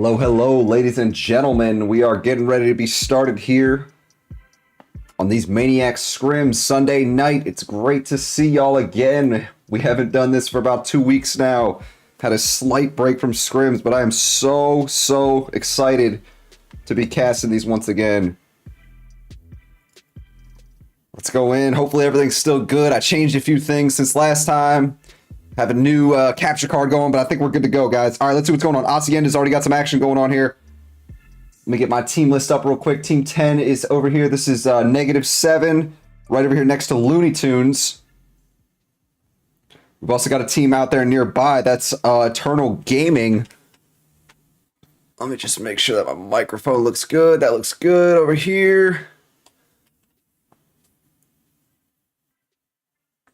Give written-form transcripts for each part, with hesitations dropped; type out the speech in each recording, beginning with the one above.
Hello, hello, ladies and gentlemen. We are getting ready to be started here on these Maniac Scrims Sunday night. It's great to see y'all again. We haven't done this for about 2 weeks now. Had a slight break from Scrims, but I am so excited to be casting these once again. Let's go in. Hopefully everything's still good. I changed a few things since last time. Have a new capture card going, but I think we're good to go, guys. All right, let's see what's going on. Hacienda's already got some action going on here. Let me get my team list up real quick. Team 10 is over here. This is -7, right over here next to Looney Tunes. We've also got a team out there nearby. That's Eternal Gaming. Let me just make sure that my microphone looks good. That looks good over here.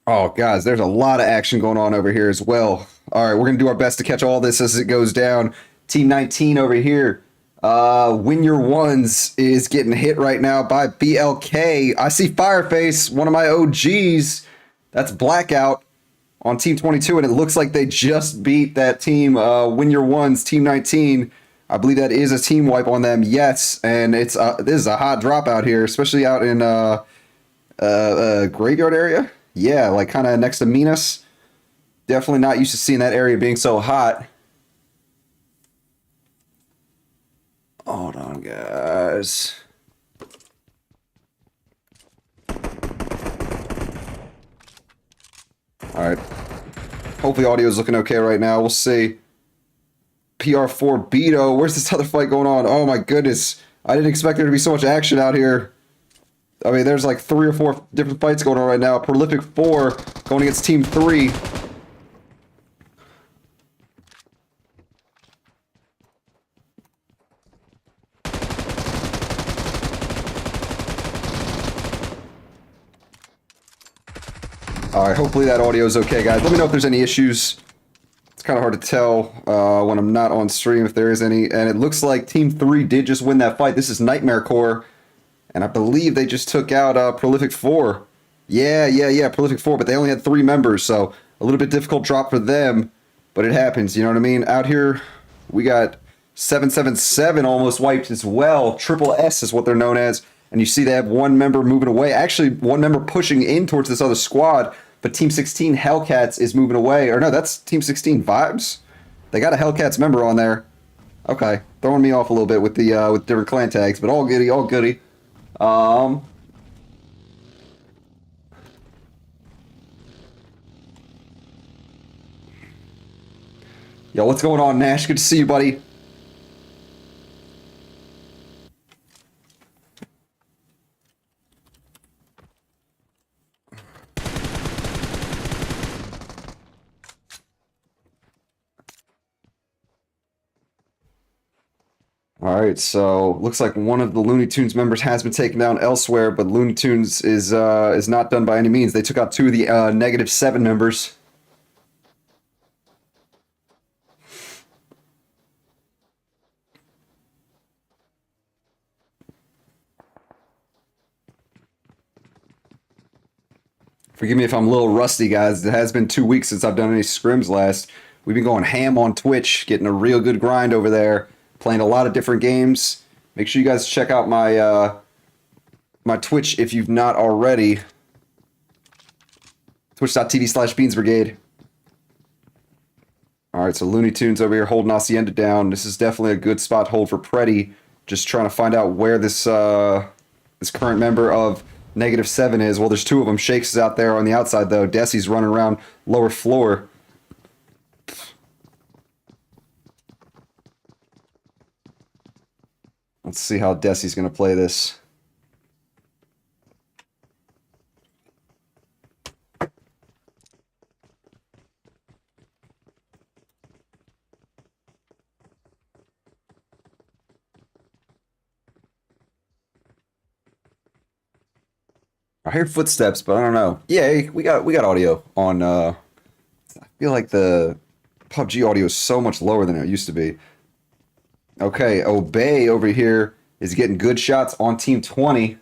Oh, guys, there's a lot of action going on over here as well. All right, we're going to do our best to catch all this as it goes down. Team 19 over here. Win Your Ones is getting hit right now by BLK. I see Fireface, one of my OGs. That's Blackout on Team 22, and it looks like they just beat that team, Win Your Ones, Team 19. I believe that is a team wipe on them, yes, and it's this is a hot drop out here, especially out in graveyard area. Yeah, like kind of next to Minas. Definitely not used to seeing that area being so hot. Hold on, guys. All right. Hopefully audio is looking okay right now. We'll see. PR4 Beto. Where's this other fight going on? Oh my goodness. I didn't expect there to be so much action out here. I mean, there's like 3 or 4 different fights going on right now. Prolific 4 going against Team 3. Alright, hopefully that audio is okay, guys. Let me know if there's any issues. It's kind of hard to tell when I'm not on stream if there is any. And it looks like Team 3 did just win that fight. This is Nightmare Core. And I believe they just took out Prolific 4. Yeah, Prolific 4, but they only had 3 members, so a little bit difficult drop for them, but it happens, you know what I mean? Out here, we got 777 almost wiped as well. Triple S is what they're known as, and you see they have 1 member moving away. Actually, 1 member pushing in towards this other squad, but Team 16 Hellcats is moving away. Or no, that's Team 16 Vibes? They got a Hellcats member on there. Okay, throwing me off a little bit with the with different clan tags, but all goody, all goody. Yo, what's going on, Nash? Good to see you, buddy. All right, so looks like one of the Looney Tunes members has been taken down elsewhere, but Looney Tunes is not done by any means. They took out 2 of the -7 members. Forgive me if I'm a little rusty, guys. It has been 2 weeks since I've done any scrims last. We've been going ham on Twitch, getting a real good grind over there, playing a lot of different games. Make sure you guys check out my my Twitch if you've not already. Twitch.tv/BeansBrigade. All right, so Looney Tunes over here holding Hacienda down. This is definitely a good spot to hold for Preddy. Just trying to find out where this this current member of -7 is. Well, there's 2 of them. Shakes is out there on the outside, though. Desi's running around lower floor. Let's see how Desi's going to play this. I hear footsteps, but I don't know. Yeah, we got audio on. I feel like the PUBG audio is so much lower than it used to be. Okay, Obey over here is getting good shots on Team 20.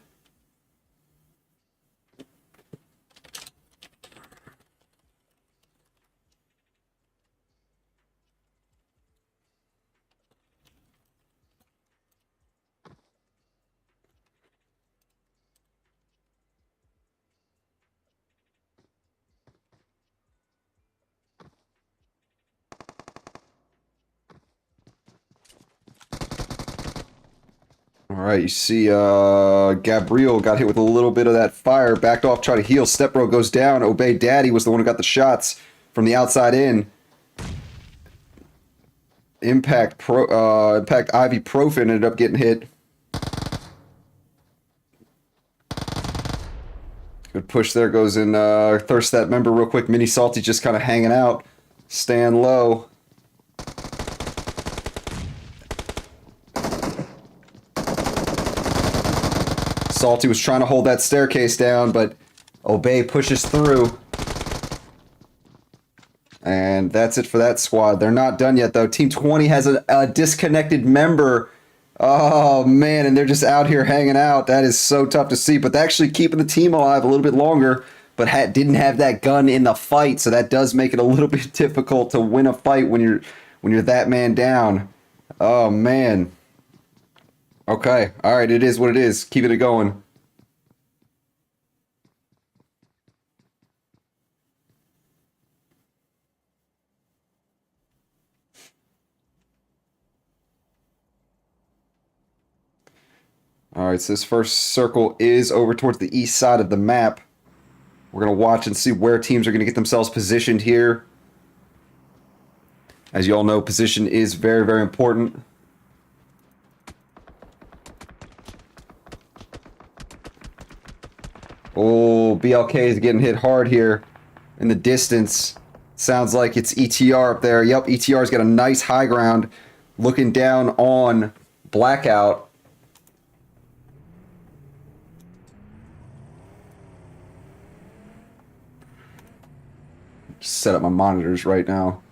right, you see Gabriel got hit with a little bit of that fire, backed off, tried to heal. Stepbro goes down. Obey Daddy was the one who got the shots from the outside in. Impact Ibuprofen ended up getting hit. Good push there, goes in thirst that member real quick. Mini Salty just kind of hanging out, staying low. Salty was trying to hold that staircase down, but Obey pushes through. And that's it for that squad. They're not done yet, though. Team 20 has a disconnected member. Oh, man, and they're just out here hanging out. That is so tough to see, but they're actually keeping the team alive a little bit longer, but didn't have that gun in the fight, so that does make it a little bit difficult to win a fight when you're that man down. Oh, man. Okay, all right, it is what it is. Keeping it going. All right, so this first circle is over towards the east side of the map. We're going to watch and see where teams are going to get themselves positioned here. As you all know, position is very, very important. Oh, BLK is getting hit hard here in the distance. Sounds like it's ETR up there. Yep, ETR's got a nice high ground looking down on Blackout. Just set up my monitors right now.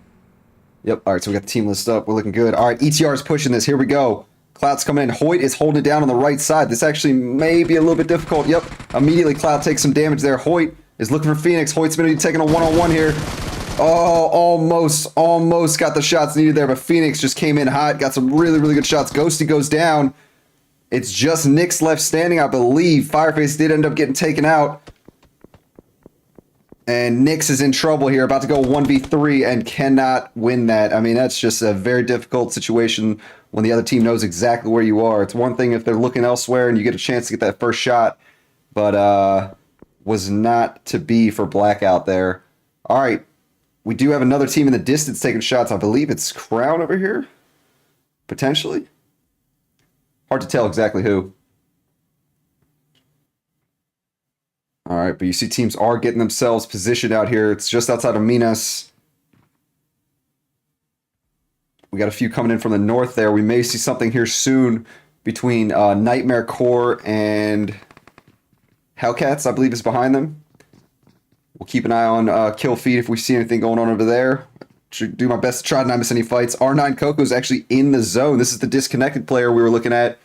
Yep, all right, so we got the team list up. We're looking good. All right, ETR is pushing this. Here we go. Cloud's coming in. Hoyt is holding it down on the right side. This actually may be a little bit difficult. Yep, immediately Cloud takes some damage there. Hoyt is looking for Phoenix. Hoyt's going to be taking a one-on-one here. Oh, almost got the shots needed there, but Phoenix just came in hot. Got some really, really good shots. Ghosty goes down. It's just Nyx left standing, I believe. Fireface did end up getting taken out. And Nyx is in trouble here, about to go 1v3 and cannot win that. I mean, that's just a very difficult situation when the other team knows exactly where you are. It's one thing if they're looking elsewhere and you get a chance to get that first shot, but was not to be for Blackout there. All right, we do have another team in the distance taking shots. I believe it's Crown over here, potentially. Hard to tell exactly who. All right, but you see teams are getting themselves positioned out here. It's just outside of Minas. We got a few coming in from the north there. We may see something here soon between Nightmare Core and Hellcats, I believe, is behind them. We'll keep an eye on Kill Feed if we see anything going on over there. Should do my best to try to not miss any fights. R9 Coco is actually in the zone. This is the disconnected player we were looking at.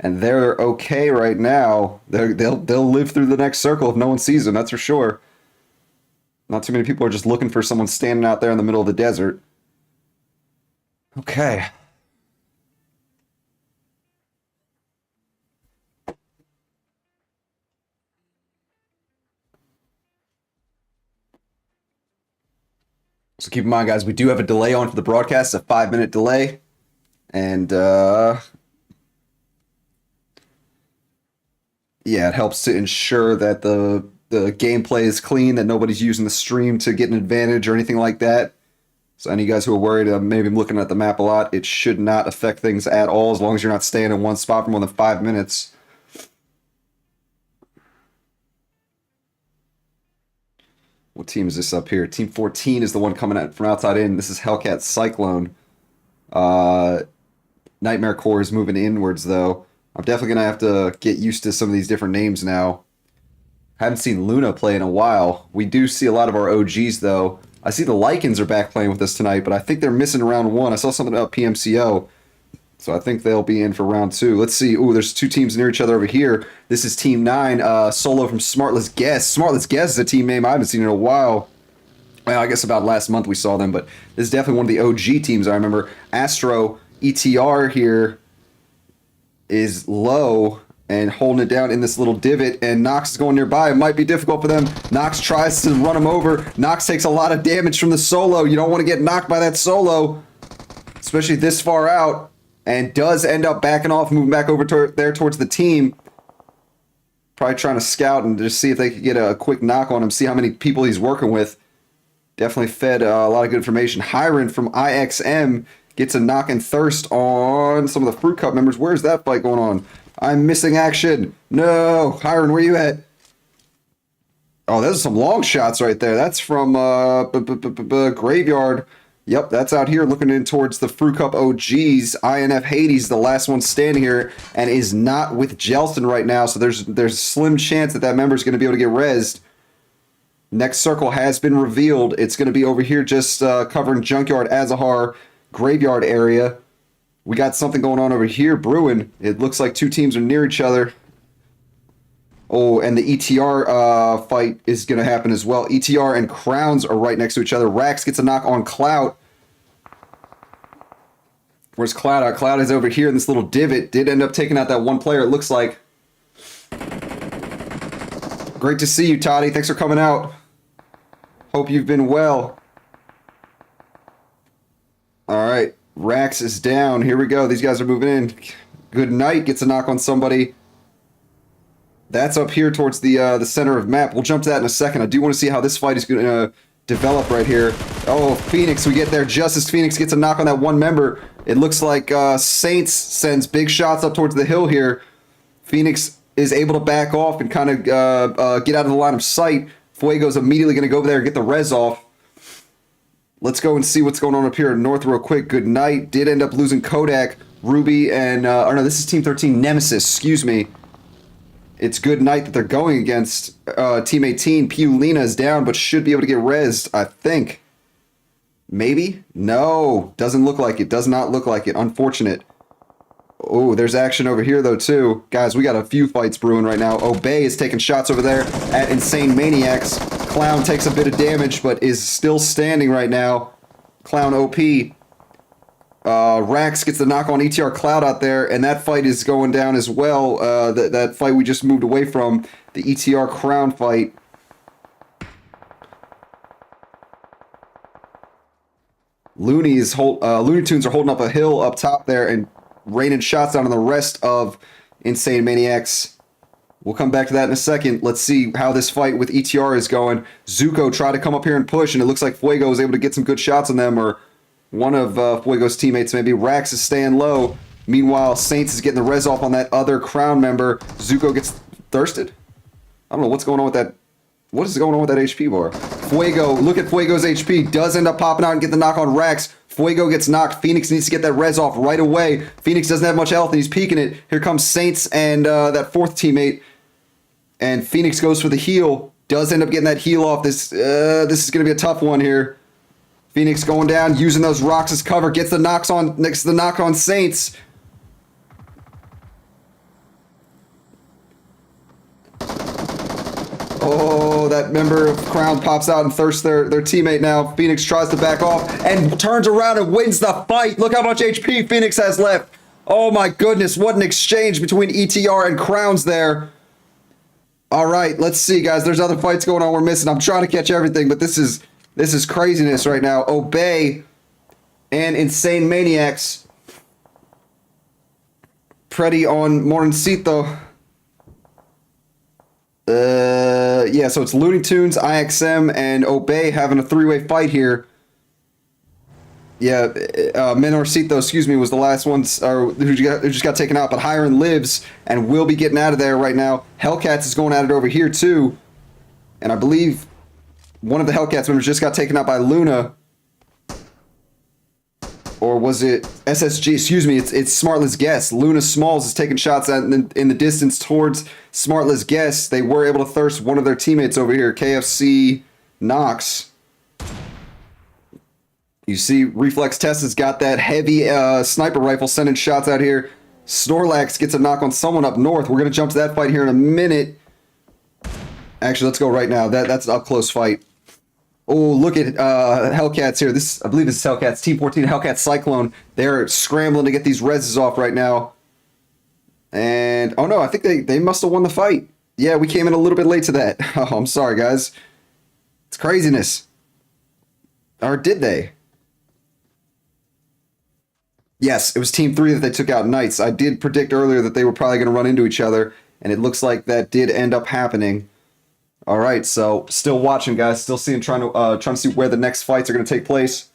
And they're okay right now. They'll live through the next circle if no one sees them, that's for sure. Not too many people are just looking for someone standing out there in the middle of the desert. Okay. So keep in mind, guys, we do have a delay on for the broadcast, a 5-minute delay. And, yeah, it helps to ensure that the gameplay is clean, that nobody's using the stream to get an advantage or anything like that. So any of you guys who are worried, maybe I'm looking at the map a lot, it should not affect things at all as long as you're not staying in one spot for more than 5 minutes. What team is this up here? Team 14 is the one coming out from outside in. This is Hellcat Cyclone. Nightmare Core is moving inwards, though. I'm definitely going to have to get used to some of these different names now. Haven't seen Luna play in a while. We do see a lot of our OGs, though. I see the Lycans are back playing with us tonight, but I think they're missing round 1. I saw something about PMCO, so I think they'll be in for round 2. Let's see. Ooh, there's 2 teams near each other over here. This is Team 9, solo from Smartless Guess. Smartless Guess is a team name I haven't seen in a while. Well, I guess about last month we saw them, but this is definitely one of the OG teams I remember. Astro, ETR here is low and holding it down in this little divot, and Nox is going nearby. It might be difficult for them. Nox tries to run him over. Nox takes a lot of damage from the solo. You don't want to get knocked by that solo, especially this far out. and does end up backing off, moving back over there towards the team. Probably trying to scout and just see if they could get a quick knock on him, see how many people he's working with. Definitely fed a lot of good information. Hiron from IXM gets a knock and thirst on some of the Fruit Cup members. Where's that fight going on? I'm missing action. No. Hiron, where you at? Oh, those are some long shots right there. That's from Graveyard. Yep, that's out here looking in towards the Fruit Cup OGs. INF Hades, the last one standing here, and is not with Jelson right now, so there's a slim chance that that member is going to be able to get rezzed. Next circle has been revealed. It's going to be over here just covering Junkyard, Azahar, Graveyard area. We got something going on over here brewing. It looks like two teams are near each other. Oh, and the ETR fight is going to happen as well. ETR and Crowns are right next to each other. Rax gets a knock on Clout. Where's Clout at? Clout is over here in this little divot. Did end up taking out that one player, it looks like. Great to see you, Toddy. Thanks for coming out. Hope you've been well. All right. Rax is down. Here we go. These guys are moving in. Good night. Gets a knock on somebody. That's up here towards the center of map. We'll jump to that in a second. I do want to see how this fight is going to develop right here. Oh, Phoenix, we get there just as Phoenix gets a knock on that one member. It looks like Saints sends big shots up towards the hill here. Phoenix is able to back off and kind of get out of the line of sight. Fuego's immediately going to go over there and get the res off. Let's go and see what's going on up here in North real quick. Good night. Did end up losing Kodak, Ruby, and... oh, no, this is Team 13, Nemesis. Excuse me. It's good night that they're going against Team 18. Piulina is down, but should be able to get rezzed, I think. Maybe? No. Doesn't look like it. Does not look like it. Unfortunate. Oh, there's action over here, though, too. Guys, we got a few fights brewing right now. Obey is taking shots over there at Insane Maniacs. Clown takes a bit of damage, but is still standing right now. Clown OP. Rax gets the knock on ETR Cloud out there, and that fight is going down as well. That fight we just moved away from, the ETR Crown fight. Looney Tunes are holding up a hill up top there and raining shots down on the rest of Insane Maniacs. We'll come back to that in a second. Let's see how this fight with ETR is going. Zuko tried to come up here and push, and it looks like Fuego was able to get some good shots on them, or one of Fuego's teammates maybe. Rax is staying low. Meanwhile, Saints is getting the res off on that other Crown member. Zuko gets thirsted. I don't know what's going on with that. What is going on with that HP bar? Fuego, look at Fuego's HP. Does end up popping out and get the knock on Rax. Fuego gets knocked. Phoenix needs to get that res off right away. Phoenix doesn't have much health and he's peeking it. Here comes Saints and that fourth teammate. And Phoenix goes for the heal. Does end up getting that heal off. This is going to be a tough one here. Phoenix going down, using those rocks as cover. Gets the knocks on next to the knock on Saints. Oh, that member of Crown pops out and thirsts their teammate now. Phoenix tries to back off and turns around and wins the fight. Look how much HP Phoenix has left. Oh my goodness, what an exchange between ETR and Crowns there. All right, let's see, guys. There's other fights going on we're missing. I'm trying to catch everything, but this is craziness right now. Obey and Insane Maniacs. Pretty on Morncito. Yeah, so it's Looney Tunes, IXM, and Obey having a three-way fight here. Yeah, Menorcito, excuse me, was the last one who just got taken out, but Hiron lives and will be getting out of there right now. Hellcats is going at it over here, too. And I believe one of the Hellcats members just got taken out by Luna. Or was it SSG? Excuse me, it's Smartless Guess. Luna Smalls is taking shots in the distance towards Smartless Guess. They were able to thirst one of their teammates over here, KFC Knox. You see, Reflex Test has got that heavy sniper rifle sending shots out here. Snorlax gets a knock on someone up north. We're going to jump to that fight here in a minute. Actually, let's go right now. That's an up-close fight. Oh, look at Hellcats here. I believe this is Hellcats. Team 14, Hellcats Cyclone. They're scrambling to get these reses off right now. And, oh no, I think they must have won the fight. Yeah, we came in a little bit late to that. Oh, I'm sorry, guys. It's craziness. Or did they? Yes, it was Team 3 that they took out Knights. I did predict earlier that they were probably going to run into each other, and it looks like that did end up happening. All right, so still watching, guys. Still seeing, trying to see where the next fights are going to take place.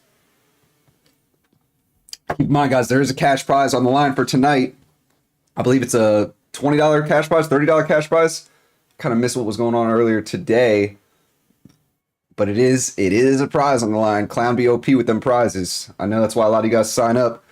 Keep in mind, guys, there is a cash prize on the line for tonight. I believe it's a $20 cash prize, $30 cash prize. Kind of missed what was going on earlier today, but it is a prize on the line. Clown BOP with them prizes. I know that's why a lot of you guys sign up.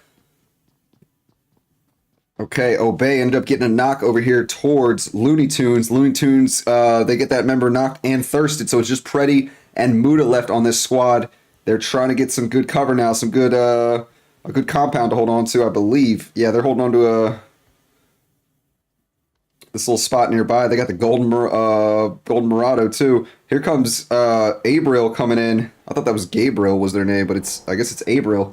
Okay, Obey ended up getting a knock over here towards Looney Tunes. Looney Tunes, they get that member knocked and thirsted, so it's just Preddy and Muda left on this squad. They're trying to get some good cover now, some good a good compound to hold on to, I believe. Yeah, they're holding on to this little spot nearby. They got the Golden Murado too. Here comes Abriel coming in. I thought that was Gabriel was their name, but I guess it's Abriel.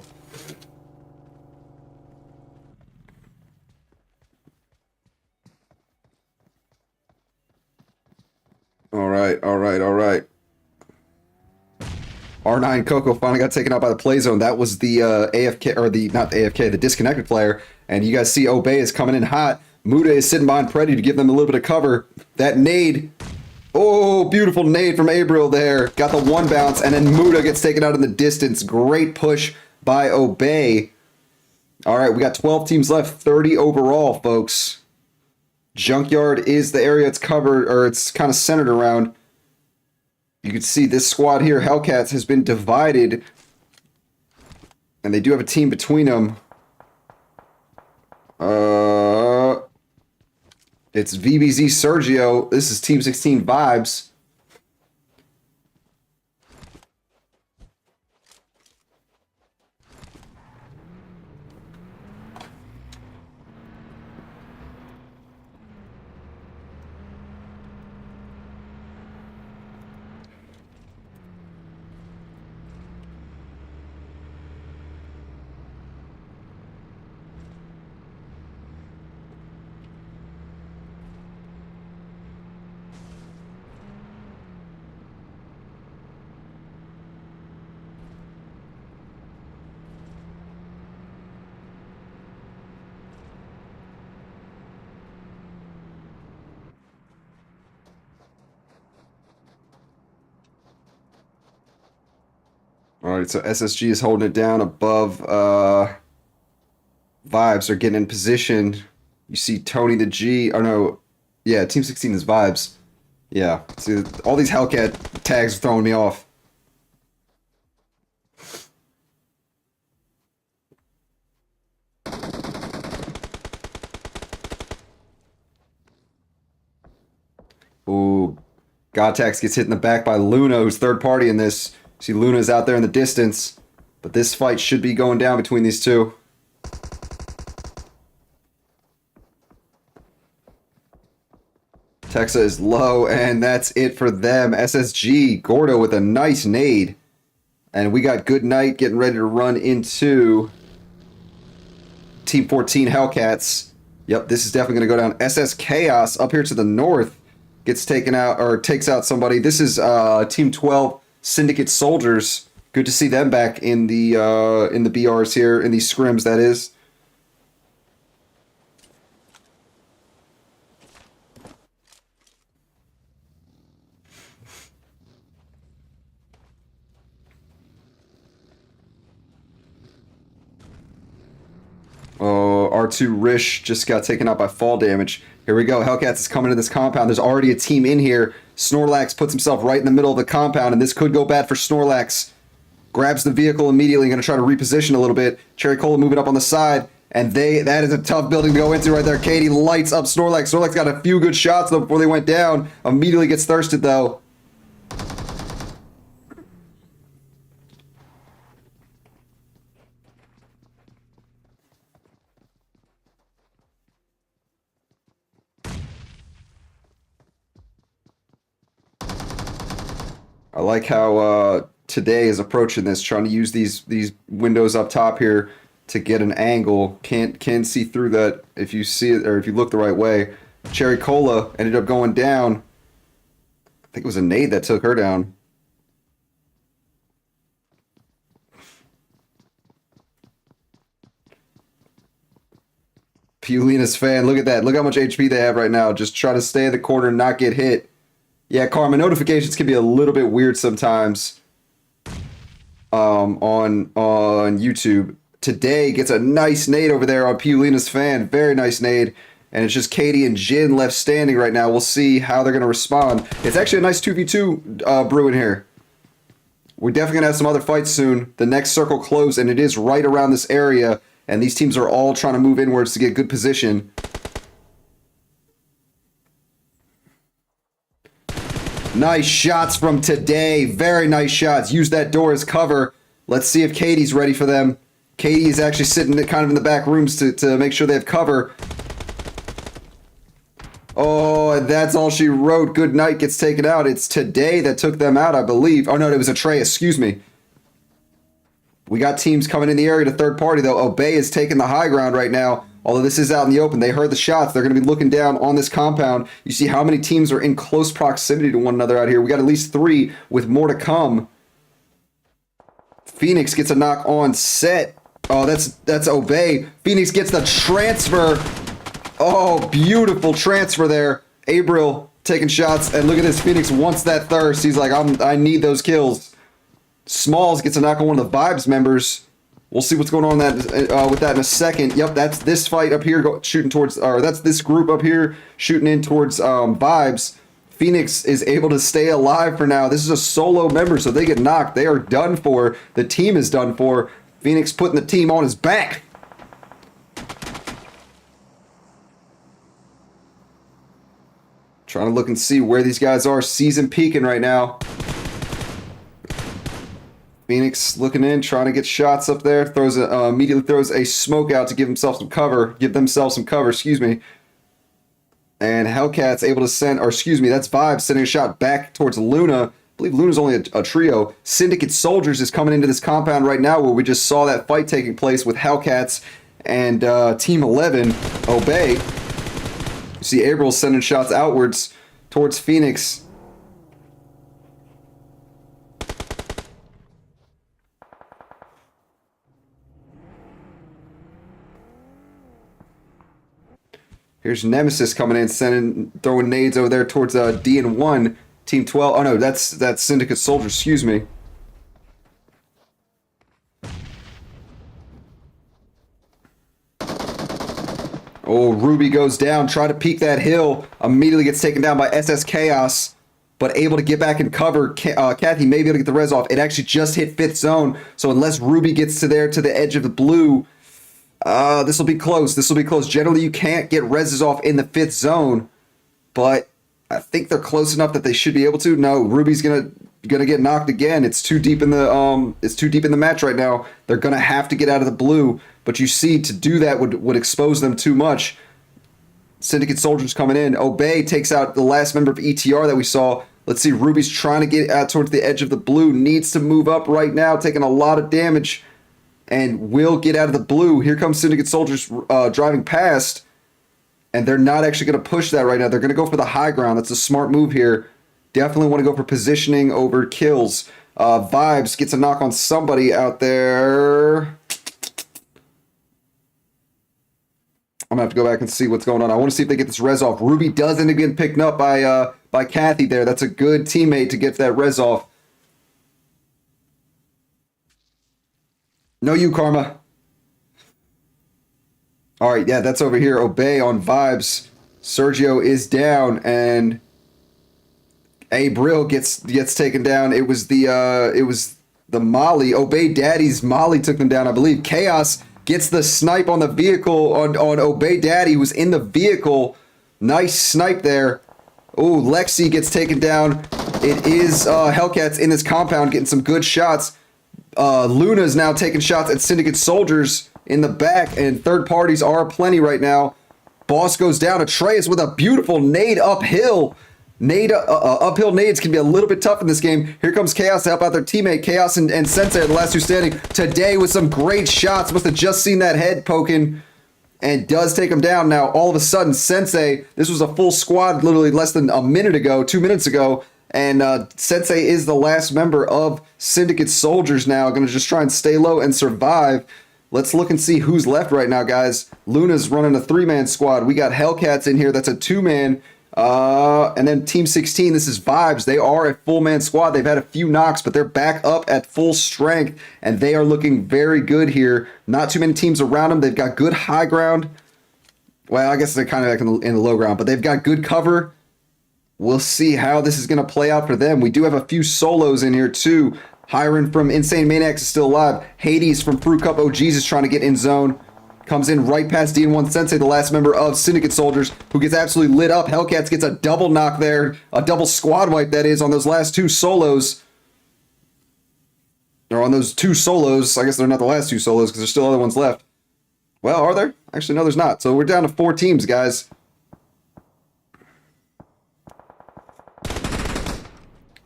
All right. R9 Coco finally got taken out by the play zone. That was the AFK, or not the AFK, the disconnected player. And you guys see Obey is coming in hot. Muda is sitting behind Preddy to give them a little bit of cover. That nade. Oh, beautiful nade from Abriel there. Got the one bounce, and then Muda gets taken out in the distance. Great push by Obey. All right, we got 12 teams left, 30 overall, folks. Junkyard is the area it's covered, or it's kind of centered around. You can see this squad here, Hellcats, has been divided. And they do have a team between them. It's VBZ Sergio. This is Team 16 Vibes. All right, so SSG is holding it down above Vibes are getting in position. You see Tony the G. Oh, no. Yeah, Team 16 is Vibes. Yeah. See, all these Hellcat tags are throwing me off. Ooh. Gotax gets hit in the back by Luna, who's third party in this. See, Luna's out there in the distance. But this fight should be going down between these two. Texa is low, and that's it for them. SSG, Gordo with a nice nade. And we got Good Night getting ready to run into Team 14 Hellcats. Yep, this is definitely going to go down. SS Chaos up here to the north gets taken out, or takes out somebody. This is Team 12 Syndicate Soldiers. Good to see them back in the BRs here, in these scrims, that is. R2 Rish just got taken out by fall damage. Here we go. Hellcats is coming to this compound. There's already a team in here. Snorlax puts himself right in the middle of the compound, and this could go bad for Snorlax. Grabs the vehicle immediately, going to try to reposition a little bit. Cherry Cola moving up on the side, and that is a tough building to go into right there. Katie lights up Snorlax. Snorlax got a few good shots, though, before they went down. Immediately gets thirsted, though. I like how Today is approaching this, trying to use these windows up top here to get an angle. Can see through that if you see it, or if you look the right way. Cherry Cola ended up going down. I think it was a nade that took her down. Pulina's fan. Look at that. Look how much HP they have right now. Just try to stay in the corner and not get hit. Yeah, Karma, notifications can be a little bit weird sometimes on YouTube. Today gets a nice nade over there on Pulina's fan. Very nice nade. And it's just Katie and Jin left standing right now. We'll see how they're going to respond. It's actually a nice 2v2 brewing here. We're definitely going to have some other fights soon. The next circle closed, and it is right around this area. And these teams are all trying to move inwards to get good position. Nice shots from Today. Very nice shots. Use that door as cover. Let's see if Katie's ready for them. Katie is actually sitting kind of in the back rooms to make sure they have cover. Oh, and that's all she wrote. Good night gets taken out. It's Today that took them out, I believe. Oh, no, it was Atreus. Excuse me. We got teams coming in the area to third party, though. Obey is taking the high ground right now. Although this is out in the open. They heard the shots. They're going to be looking down on this compound. You see how many teams are in close proximity to one another out here. We got at least 3 with more to come. Phoenix gets a knock on Set. Oh, that's Obey. Phoenix gets the transfer. Oh, beautiful transfer there. Abril taking shots. And look at this. Phoenix wants that thirst. He's like, I need those kills. Smalls gets a knock on one of the Vibes members. We'll see what's going on with that in a second. Yep, that's this fight up here shooting towards, or that's this group up here shooting in towards Vibes. Phoenix is able to stay alive for now. This is a solo member, so they get knocked. They are done for. The team is done for. Phoenix putting the team on his back. Trying to look and see where these guys are. Season peaking right now. Phoenix looking in, trying to get shots up there. Immediately throws a smoke out to give himself some cover. Give themselves some cover, excuse me. And Hellcat's able to send, or excuse me, that's Vibes sending a shot back towards Luna. I believe Luna's only a trio. Syndicate Soldiers is coming into this compound right now where we just saw that fight taking place with Hellcats and Team 11, Obey. You see April sending shots outwards towards Phoenix. Here's Nemesis coming in, throwing nades over there towards D and 1, Team 12. Oh no, that's Syndicate Soldier, excuse me. Oh, Ruby goes down, try to peek that hill, immediately gets taken down by SS Chaos, but able to get back and cover. Kathy may be able to get the res off. It actually just hit 5th zone, so unless Ruby gets to the edge of the blue, this will be close. This will be close. Generally, you can't get reses off in the 5th zone, but I think they're close enough that they should be able to. No, Ruby's gonna get knocked again. It's too deep in the match right now. They're gonna have to get out of the blue. But you see, to do that would expose them too much. Syndicate Soldiers coming in. Obey takes out the last member of ETR that we saw. Let's see. Ruby's trying to get out towards the edge of the blue. Needs to move up right now, taking a lot of damage. And will get out of the blue. Here comes Syndicate Soldiers driving past. And they're not actually going to push that right now. They're going to go for the high ground. That's a smart move here. Definitely want to go for positioning over kills. Vibes gets a knock on somebody out there. I'm going to have to go back and see what's going on. I want to see if they get this res off. Ruby does end up getting picked up by Kathy there. That's a good teammate to get that res off. No, you, Karma. All right, yeah, that's over here. Obey on Vibes. Sergio is down, and Abril gets taken down. It was the Molly. Obey Daddy's Molly took them down, I believe. Chaos gets the snipe on the vehicle on Obey Daddy, who's in the vehicle. Nice snipe there. Oh, Lexi gets taken down. It is Hellcats in this compound getting some good shots. Luna's now taking shots at Syndicate Soldiers in the back, and third parties are plenty right now. Boss goes down. Atreus with a beautiful nade uphill. Uphill nades can be a little bit tough in this game. Here comes Chaos to help out their teammate. Chaos and Sensei are the last two standing. Today with some great shots. Must have just seen that head poking and does take him down. Now, all of a sudden, Sensei, this was a full squad literally less than 2 minutes ago. And Sensei is the last member of Syndicate Soldiers now. Going to just try and stay low and survive. Let's look and see who's left right now, guys. Luna's running a 3-man squad. We got Hellcats in here. That's a 2-man. And then Team 16, this is Vibes. They are a full-man squad. They've had a few knocks, but they're back up at full strength, and they are looking very good here. Not too many teams around them. They've got good high ground. Well, I guess they're kind of like in the low ground, but they've got good cover. We'll see how this is going to play out for them. We do have a few solos in here, too. Hiron from Insane Maniacs is still alive. Hades from Fruit Cup OGs is trying to get in zone. Comes in right past DN1 Sensei, the last member of Syndicate Soldiers, who gets absolutely lit up. Hellcats gets a double knock there. A double squad wipe, that is, on those last 2 solos. Or on those 2 solos. I guess they're not the last 2 solos because there's still other ones left. Well, are there? Actually, no, there's not. So we're down to 4 teams, guys.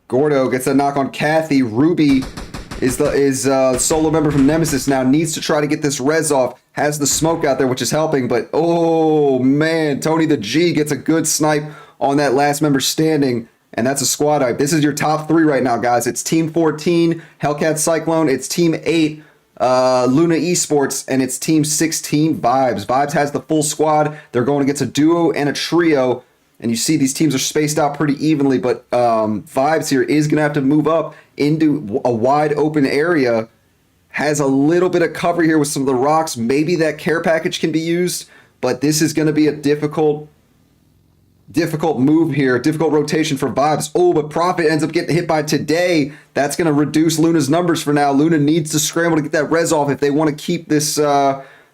Gordo gets a knock on Kathy. Ruby is solo member from Nemesis now. Needs to try to get this res off. Has the smoke out there, which is helping. But, oh, man. Tony the G gets a good snipe on that last member standing. And that's a squad wipe. This is your top 3 right now, guys. It's Team 14, Hellcat Cyclone. It's Team 8, Luna Esports. And it's Team 16, Vibes. Vibes has the full squad. They're going against a duo and a trio. And you see these teams are spaced out pretty evenly, but Vibes here is going to have to move up into a wide open area. Has a little bit of cover here with some of the rocks. Maybe that care package can be used, but this is going to be a difficult move here, difficult rotation for Vibes. Oh, but Prophet ends up getting hit by Today. That's going to reduce Luna's numbers for now. Luna needs to scramble to get that res off if they want to keep this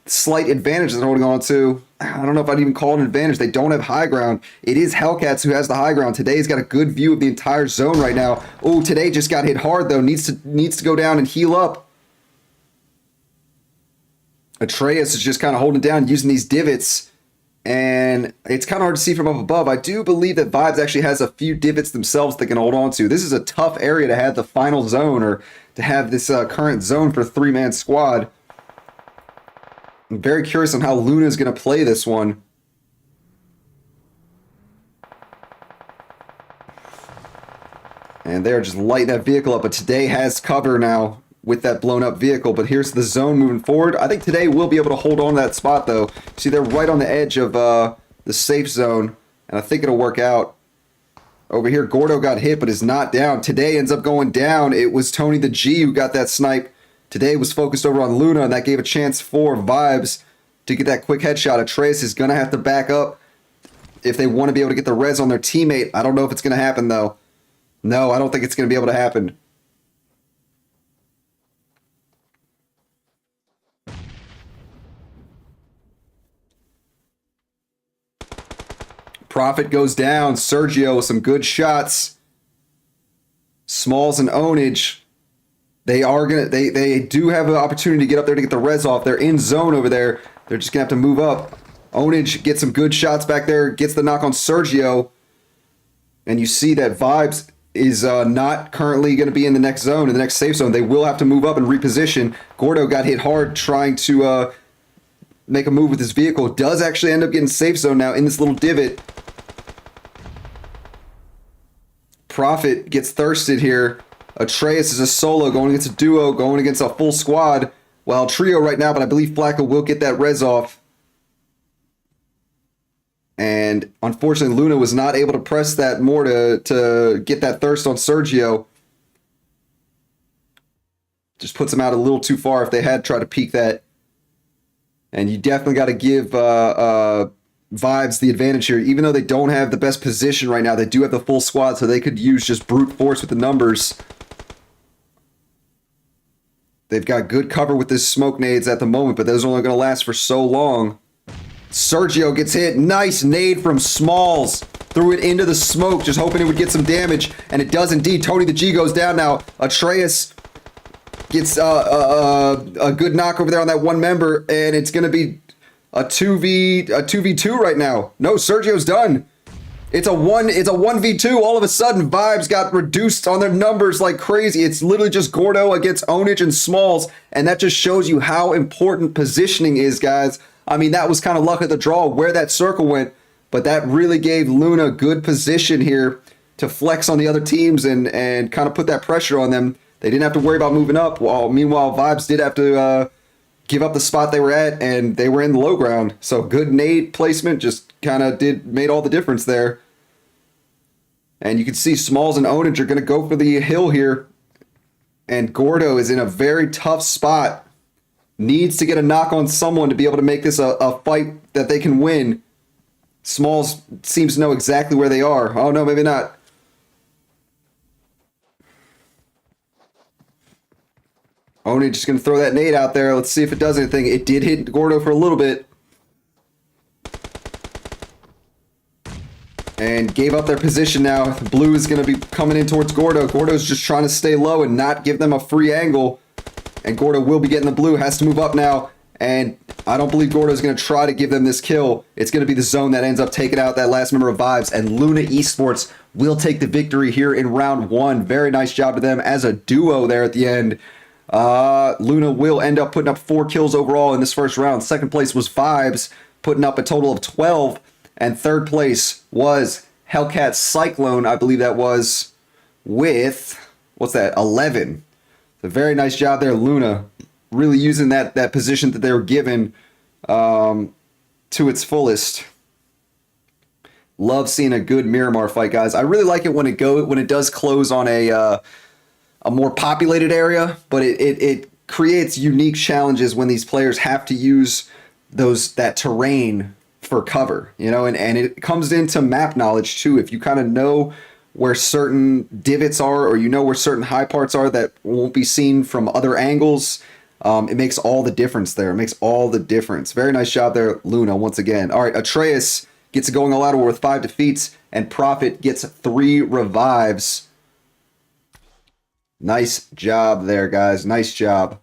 slight advantage they're holding on to. I don't know if I'd even call it an advantage. They don't have high ground. It is Hellcats who has the high ground. Today's got a good view of the entire zone right now. Oh, Today just got hit hard, though. Needs to go down and heal up. Atreus is just kind of holding down, using these divots. And it's kind of hard to see from up above. I do believe that Vibes actually has a few divots themselves they can hold on to. This is a tough area to have the final zone, or to have this current zone for 3-man squad. I'm very curious on how Luna is going to play this one. And they're just lighting that vehicle up. But Today has cover now with that blown up vehicle. But here's the zone moving forward. I think Today will be able to hold on to that spot, though. See, they're right on the edge of the safe zone. And I think it'll work out. Over here, Gordo got hit but is not down. Today ends up going down. It was Tony the G who got that snipe. Today was focused over on Luna, and that gave a chance for Vibes to get that quick headshot. Atreus is going to have to back up if they want to be able to get the res on their teammate. I don't know if it's going to happen, though. No, I don't think it's going to be able to happen. Prophet goes down. Sergio with some good shots. Smalls and Ownage. They do have an opportunity to get up there to get the res off. They're in zone over there. They're just going to have to move up. Ownage gets some good shots back there. Gets the knock on Sergio. And you see that Vibes is not currently going to be in the next zone, in the next safe zone. They will have to move up and reposition. Gordo got hit hard trying to make a move with his vehicle. Does actually end up getting safe zone now in this little divot. Prophet gets thirsted here. Atreus is a solo going against a duo, going against a full squad. Well, trio right now, but I believe Flacco will get that res off. And unfortunately, Luna was not able to press that more to get that thirst on Sergio. Just puts him out a little too far if they had tried to peek that. And you definitely got to give Vibes the advantage here. Even though they don't have the best position right now, they do have the full squad, so they could use just brute force with the numbers. They've got good cover with this smoke nades at the moment, but those are only going to last for so long. Sergio gets hit. Nice nade from Smalls. Threw it into the smoke, just hoping it would get some damage, and it does indeed. Tony the G goes down now. Atreus gets a good knock over there on that one member, and it's going to be a 2v2 right now. No, Sergio's done. It's a 1v2. All of a sudden, Vibes got reduced on their numbers like crazy. It's literally just Gordo against Ownage and Smalls, and that just shows you how important positioning is, guys. I mean, that was kind of luck of the draw where that circle went, but that really gave Luna good position here to flex on the other teams and kind of put that pressure on them. They didn't have to worry about moving up. While meanwhile, Vibes did have to give up the spot they were at, and they were in the low ground. So good nade placement just kind of made all the difference there. And you can see Smalls and Onage are going to go for the hill here. And Gordo is in a very tough spot. Needs to get a knock on someone to be able to make this a fight that they can win. Smalls seems to know exactly where they are. Oh, no, maybe not. Onage just going to throw that nade out there. Let's see if it does anything. It did hit Gordo for a little bit. And gave up their position now. Blue is going to be coming in towards Gordo. Gordo's just trying to stay low and not give them a free angle. And Gordo will be getting the blue. Has to move up now. And I don't believe Gordo's going to try to give them this kill. It's going to be the zone that ends up taking out that last member of Vibes. And Luna Esports will take the victory here in round 1. Very nice job to them as a duo there at the end. Luna will end up putting up 4 kills overall in this first round. Second place was Vibes, putting up a total of 12. And third place was Hellcat Cyclone, I believe that was, with, what's that, 11. A very nice job there, Luna. Really using that position that they were given to its fullest. Love seeing a good Miramar fight, guys. I really like it when it does close on a more populated area, but it creates unique challenges when these players have to use that terrain for cover, you know, and it comes into map knowledge too. If you kind of know where certain divots are, or you know where certain high parts are that won't be seen from other angles, it makes all the difference there. It makes all the difference. Very nice job there, Luna, once again. All right, Atreus gets it going all out with 5 defeats, and Prophet gets 3 revives. Nice job there, guys. Nice job.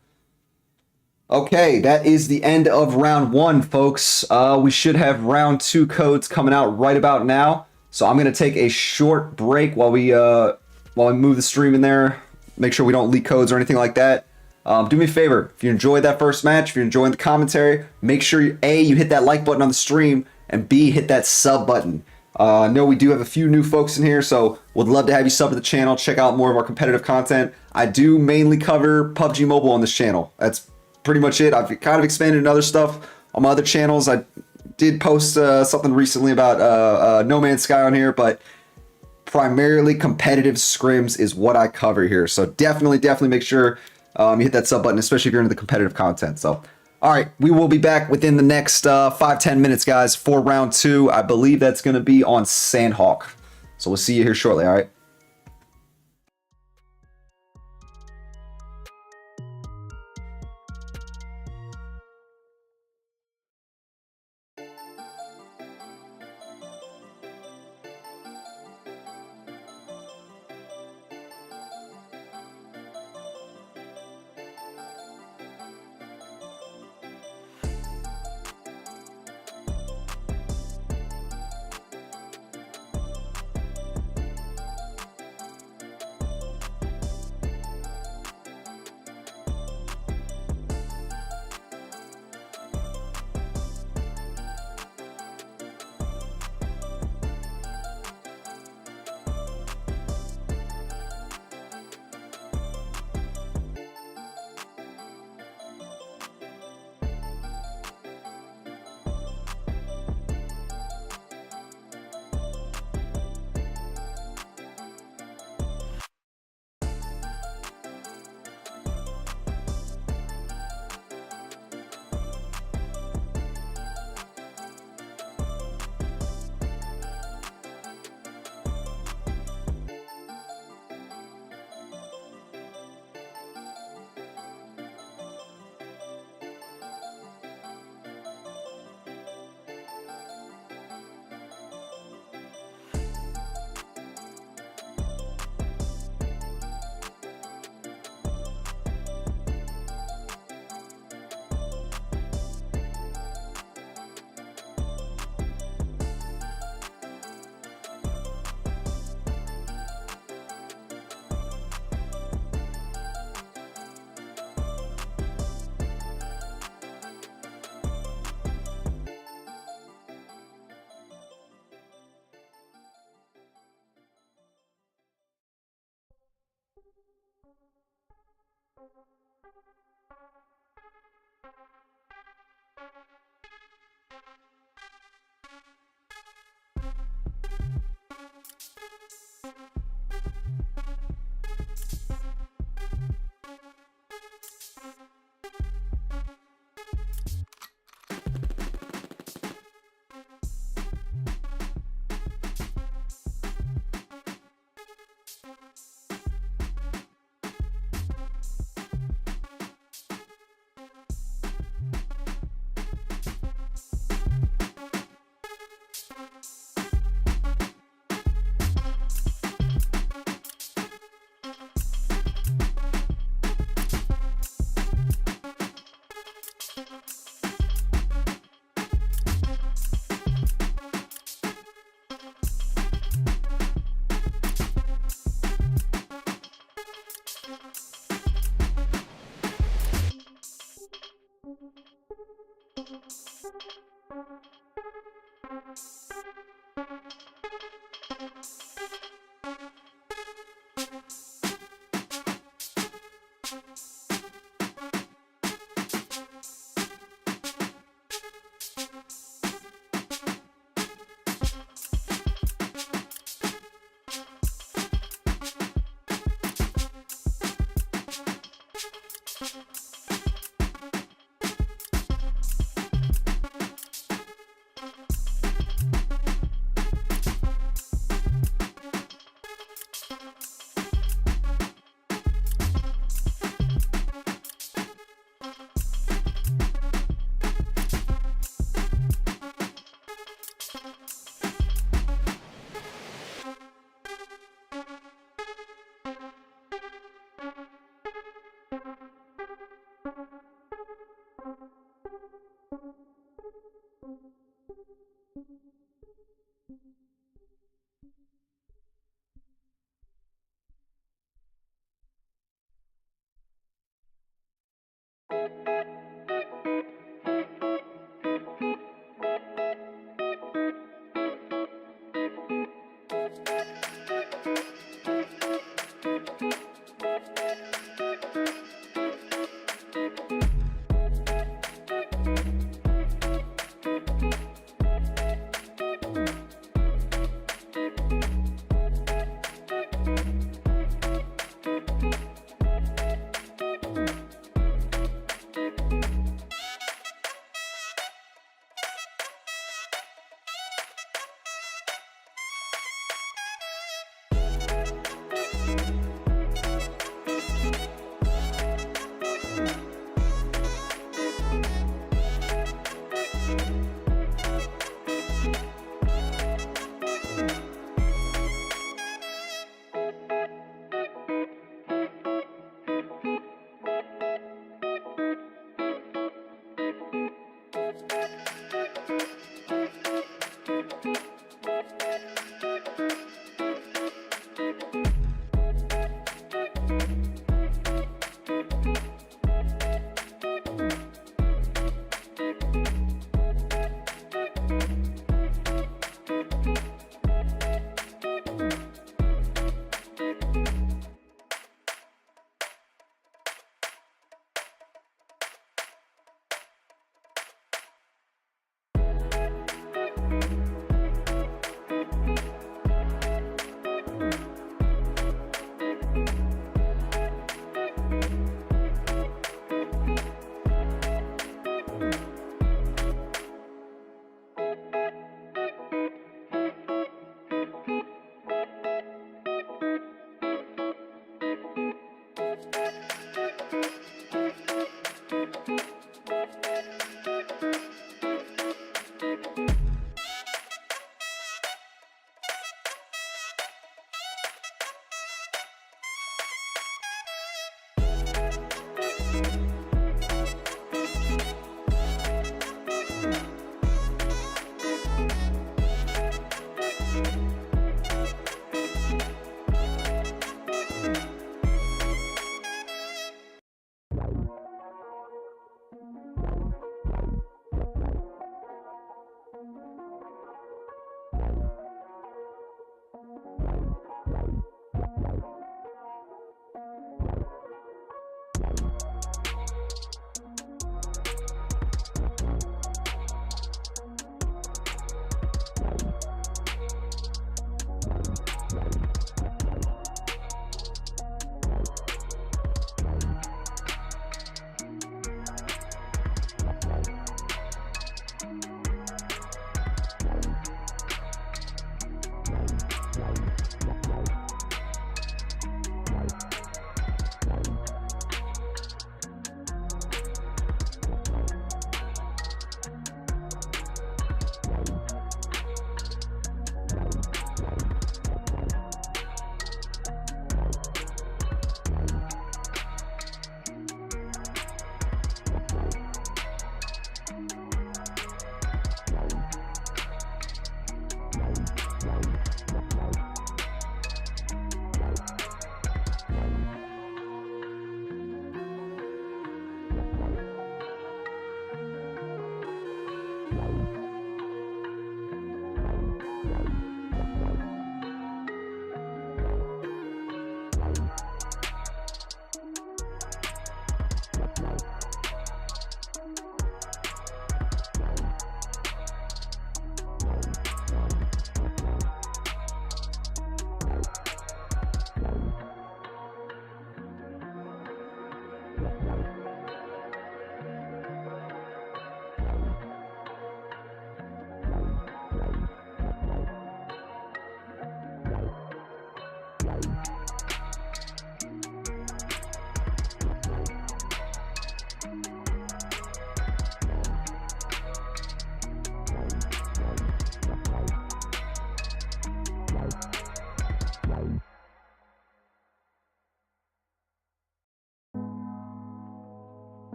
Okay, that is the end of round 1, folks. We should have round 2 codes coming out right about now. So I'm gonna take a short break while we move the stream in there. Make sure we don't leak codes or anything like that. Do me a favor, if you enjoyed that first match, if you're enjoying the commentary, make sure A, you hit that like button on the stream, and B, hit that sub button. I know we do have a few new folks in here, so would love to have you sub to the channel, check out more of our competitive content. I do mainly cover PUBG Mobile on this channel. That's pretty much it. I've kind of expanded into other stuff on my other channels. I did post something recently about No Man's Sky on here, but primarily competitive scrims is what I cover here. So definitely make sure you hit that sub button, especially if you're into the competitive content. So, all right, we will be back within the next 5-10 minutes, guys, for round 2. I believe that's going to be on Sandhawk. So we'll see you here shortly, all right?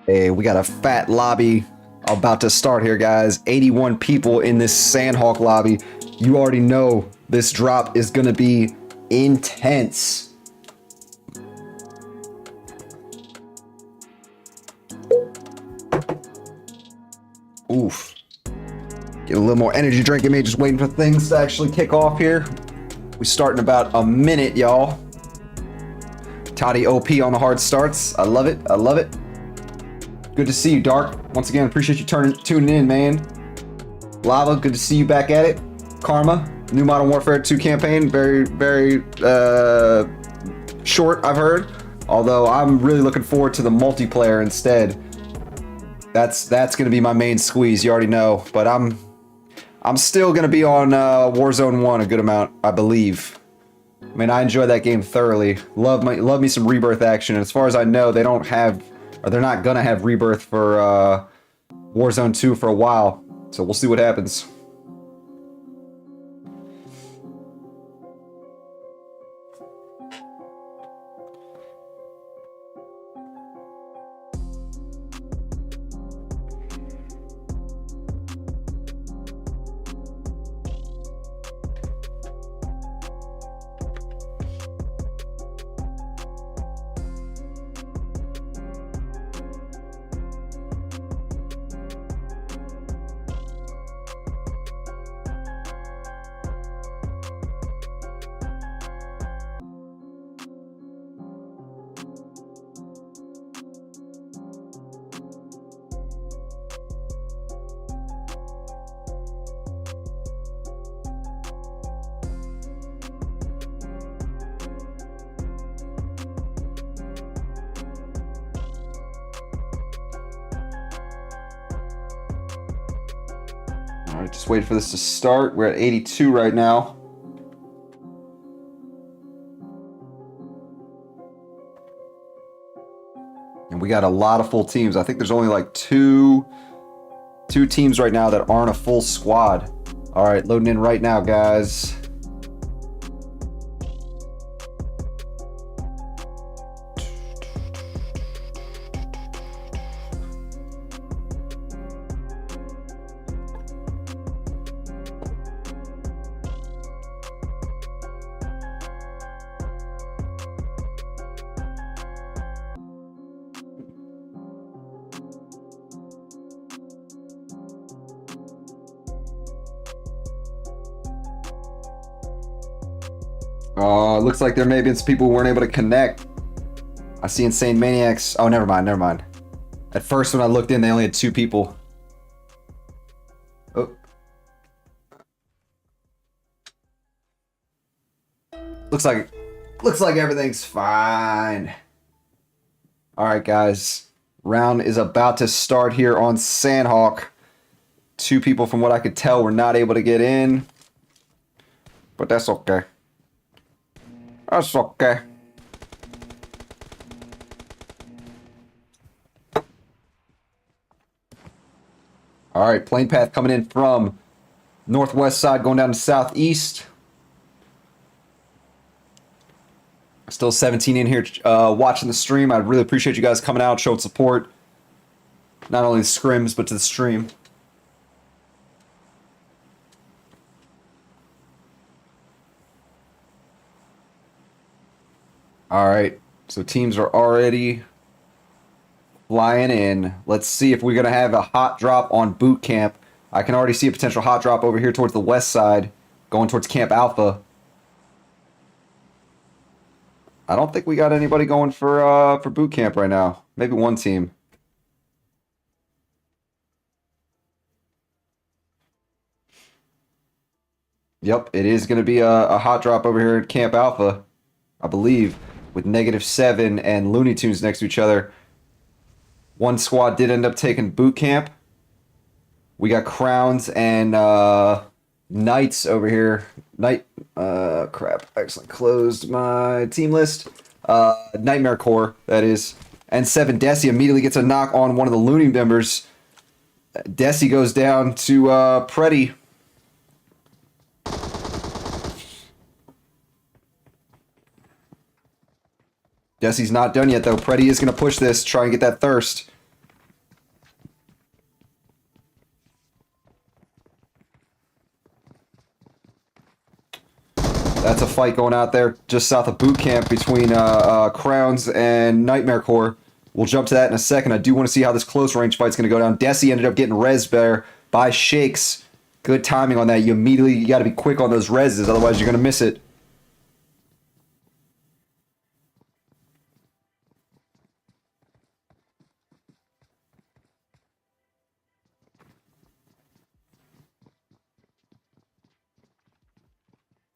Hey, we got a fat lobby about to start here, guys. 81 people in this Sandhawk lobby. You already know this drop is going to be intense. Oof. Get a little more energy drink in me, just waiting for things to actually kick off here. We start in about a minute, y'all. Toddy OP on the hard starts. I love it. I love it. Good to see you, Dark. Once again, appreciate you tuning in, man. Lava, good to see you back at it. Karma, new Modern Warfare 2 campaign. Very, very short, I've heard. Although I'm really looking forward to the multiplayer instead. That's going to be my main squeeze, you already know. But I'm still going to be on Warzone 1 a good amount, I believe. I mean, I enjoy that game thoroughly. Love me some Rebirth action. And as far as I know, they don't have, or they're not gonna have Rebirth for Warzone 2 for a while. So we'll see what happens. All right, just wait for this to start. We're at 82 right now. And we got a lot of full teams. I think there's only like two teams right now that aren't a full squad. All right, loading in right now, guys. Looks like there may have been some people who weren't able to connect. I see Insane Maniacs. Oh, never mind, never mind. At first, when I looked in, they only had 2 people. Oh. Looks like everything's fine. All right, guys. Round is about to start here on Sandhawk. 2 people, from what I could tell, were not able to get in. But that's okay. That's okay. All right, plane path coming in from northwest side, going down to southeast. Still 17 in here watching the stream. I really appreciate you guys coming out, showing support. Not only the scrims, but to the stream. All right, so teams are already flying in. Let's see if we're going to have a hot drop on boot camp. I can already see a potential hot drop over here towards the west side. going towards Camp Alpha. I don't think we got anybody going for boot camp right now. Maybe one team. Yep, it is going to be a hot drop over here at Camp Alpha, I believe, with -7 and Looney Tunes next to each other. One squad did end up taking boot camp. We got Crowns and Knights over here. Crap, I actually closed my team list. Nightmare Corps, that is. And 7 Desi immediately gets a knock on one of the Looney members. Desi goes down to Preddy. Desi's not done yet, though. Preddy is going to push this, try and get that thirst. That's a fight going out there just south of boot camp between Crowns and Nightmare Corps. We'll jump to that in a second. I do want to see how this close range fight's going to go down. Desi ended up getting res there by Shakes. Good timing on that. You got to be quick on those reses, otherwise you're going to miss it.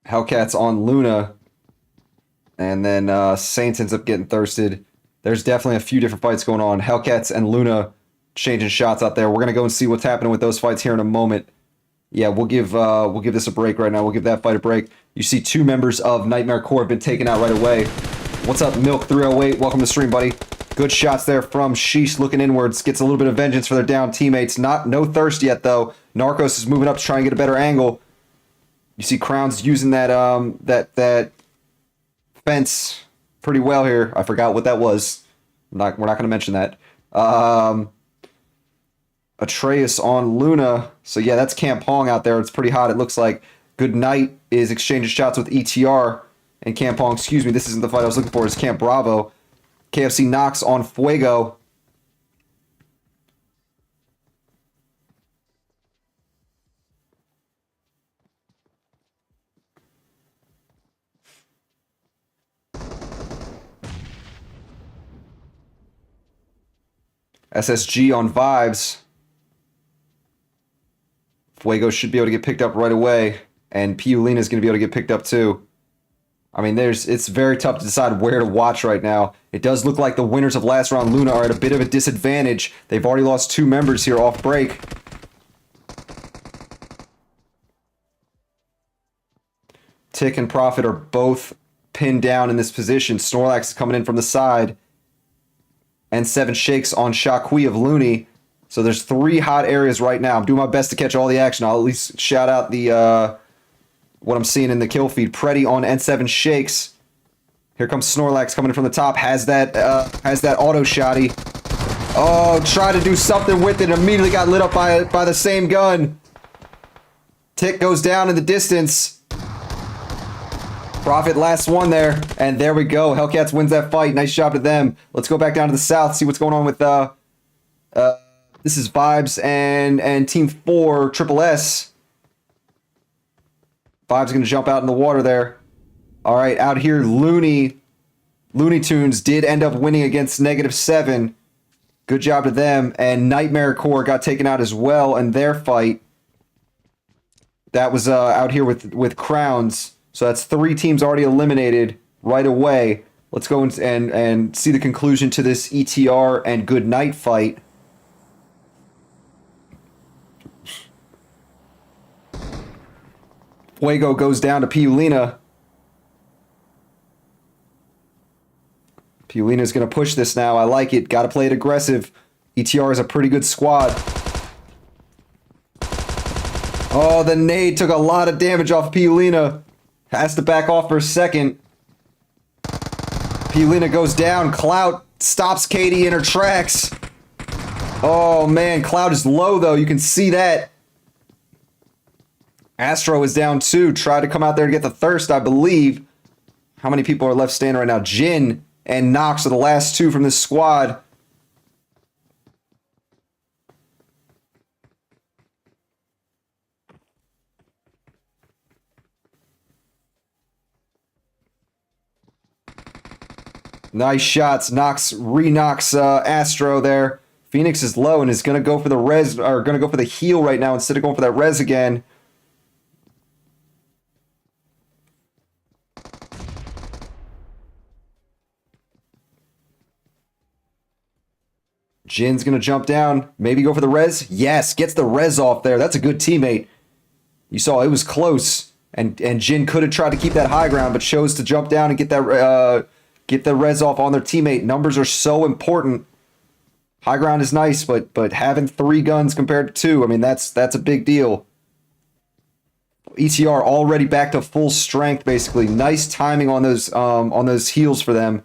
Hellcat's on Luna. And then Saints ends up getting thirsted. There's definitely a few different fights going on. Hellcats and Luna changing shots out there. We're going to go and see what's happening with those fights here in a moment. Yeah, we'll give this a break right now. We'll give that fight a break. You see 2 members of Nightmare Corps have been taken out right away. What's up, Milk308? Welcome to the stream, buddy. Good shots there from Sheesh looking inwards. Gets a little bit of vengeance for their down teammates. No thirst yet, though. Narcos is moving up to try and get a better angle. You see Crowns using that that fence pretty well here. I forgot what that was. We're not going to mention that. Atreus on Luna. So yeah, that's Camp Hong out there. It's pretty hot. It looks like Good Night is exchanging shots with ETR and Camp Hong. Excuse me, this isn't the fight I was looking for. It's Camp Bravo. KFC knocks on Fuego. SSG on Vibes. Fuego should be able to get picked up right away, and Piolina is going to be able to get picked up too. I mean, it's very tough to decide where to watch right now. It does look like the winners of last round, Luna, are at a bit of a disadvantage. They've already lost 2 members here off break. Tick and Prophet are both pinned down in this position. Snorlax is coming in from the side. And 7 Shakes on Shaqui of Looney. So there's 3 hot areas right now. I'm doing my best to catch all the action. I'll at least shout out the what I'm seeing in the kill feed. Preddy on N7 Shakes. Here comes Snorlax coming in from the top. Has that auto shotty. Oh, try to do something with it. Immediately got lit up by the same gun. Tick goes down in the distance. Prophet last one there, and there we go. Hellcats wins that fight. Nice job to them. Let's go back down to the south, see what's going on with this is Vibes and Team 4 Triple S. Vibes gonna jump out in the water there. All right, out here, Looney Tunes did end up winning against -7. Good job to them. And Nightmare Corps got taken out as well in their fight. That was out here with Crowns. So that's 3 teams already eliminated right away. Let's go and see the conclusion to this ETR and Good Night fight. Fuego goes down to Piolina. Piolina's going to push this now. I like it. Got to play it aggressive. ETR is a pretty good squad. Oh, the nade took a lot of damage off Piolina. Has to back off for a second. Piolina goes down. Cloud stops Katie in her tracks. Oh, man. Cloud is low, though. You can see that. Astro is down, too. Tried to come out there to get the thirst, I believe. How many people are left standing right now? Jin and Nox are the last 2 from this squad. Nice shots. Knocks Astro there. Phoenix is low and is going to go for the res, or going to go for the heal right now instead of going for that res again. Jin's going to jump down. Maybe go for the res. Yes, gets the res off there. That's a good teammate. You saw it was close. And Jin could have tried to keep that high ground, but chose to jump down and get the res off on their teammate. Numbers are so important. High ground is nice, but having 3 guns compared to 2, I mean that's a big deal. ETR already back to full strength, basically. Nice timing on those heals for them.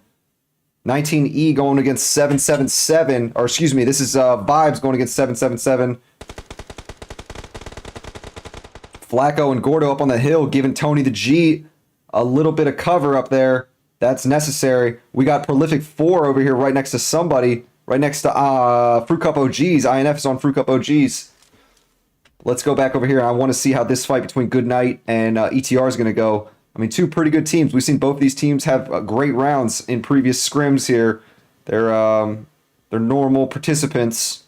19E going against 777, or excuse me, this is Vibes going against 777. Flacco and Gordo up on the hill, giving Tony the G a little bit of cover up there. That's necessary. We got Prolific 4 over here right next to somebody. Right next to Fruit Cup OGs. INF is on Fruit Cup OGs. Let's go back over here. I want to see how this fight between Goodnight and ETR is going to go. I mean, 2 pretty good teams. We've seen both of these teams have great rounds in previous scrims here. They're normal participants.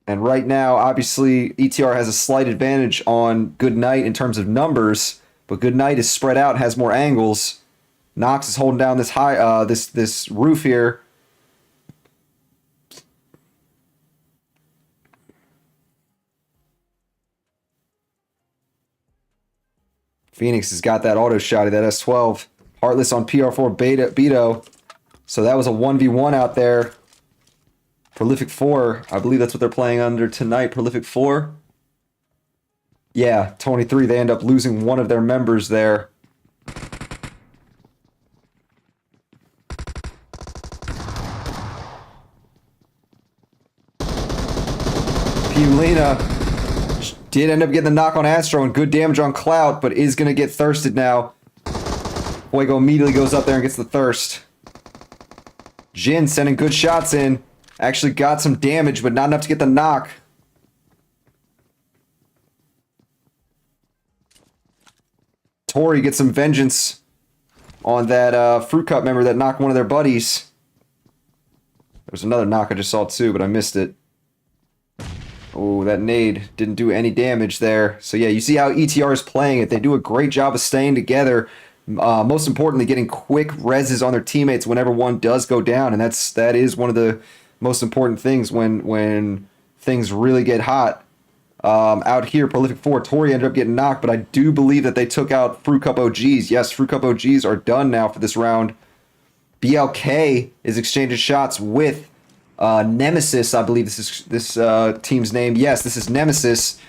And right now, obviously, ETR has a slight advantage on Goodnight in terms of numbers, but Goodnight is spread out, has more angles. Nox is holding down this high, this roof here. Phoenix has got that auto shotty, that S12. Heartless on PR4 Beto. So that was a 1v1 out there. Prolific 4, I believe that's what they're playing under tonight. Prolific 4. Yeah, 23. They end up losing one of their members there. Pulina did end up getting the knock on Astro and good damage on Cloud, but is going to get thirsted now. Fuego immediately goes up there and gets the thirst. Jin sending good shots in. Actually got some damage, but not enough to get the knock. Tori gets some vengeance on that Fruit Cup member that knocked one of their buddies. There's another knock I just saw too, but I missed it. Oh, that nade didn't do any damage there. So yeah, you see how ETR is playing it. They do a great job of staying together. Most importantly, getting quick reses on their teammates whenever one does go down, and that is one of the most important things when things really get hot. Out here, Prolific 4, Tori ended up getting knocked, but I do believe that they took out Fruit Cup OGs. Yes, Fruit Cup OGs are done now for this round. BLK is exchanging shots with Nemesis, I believe this team's name. Yes, this is Nemesis.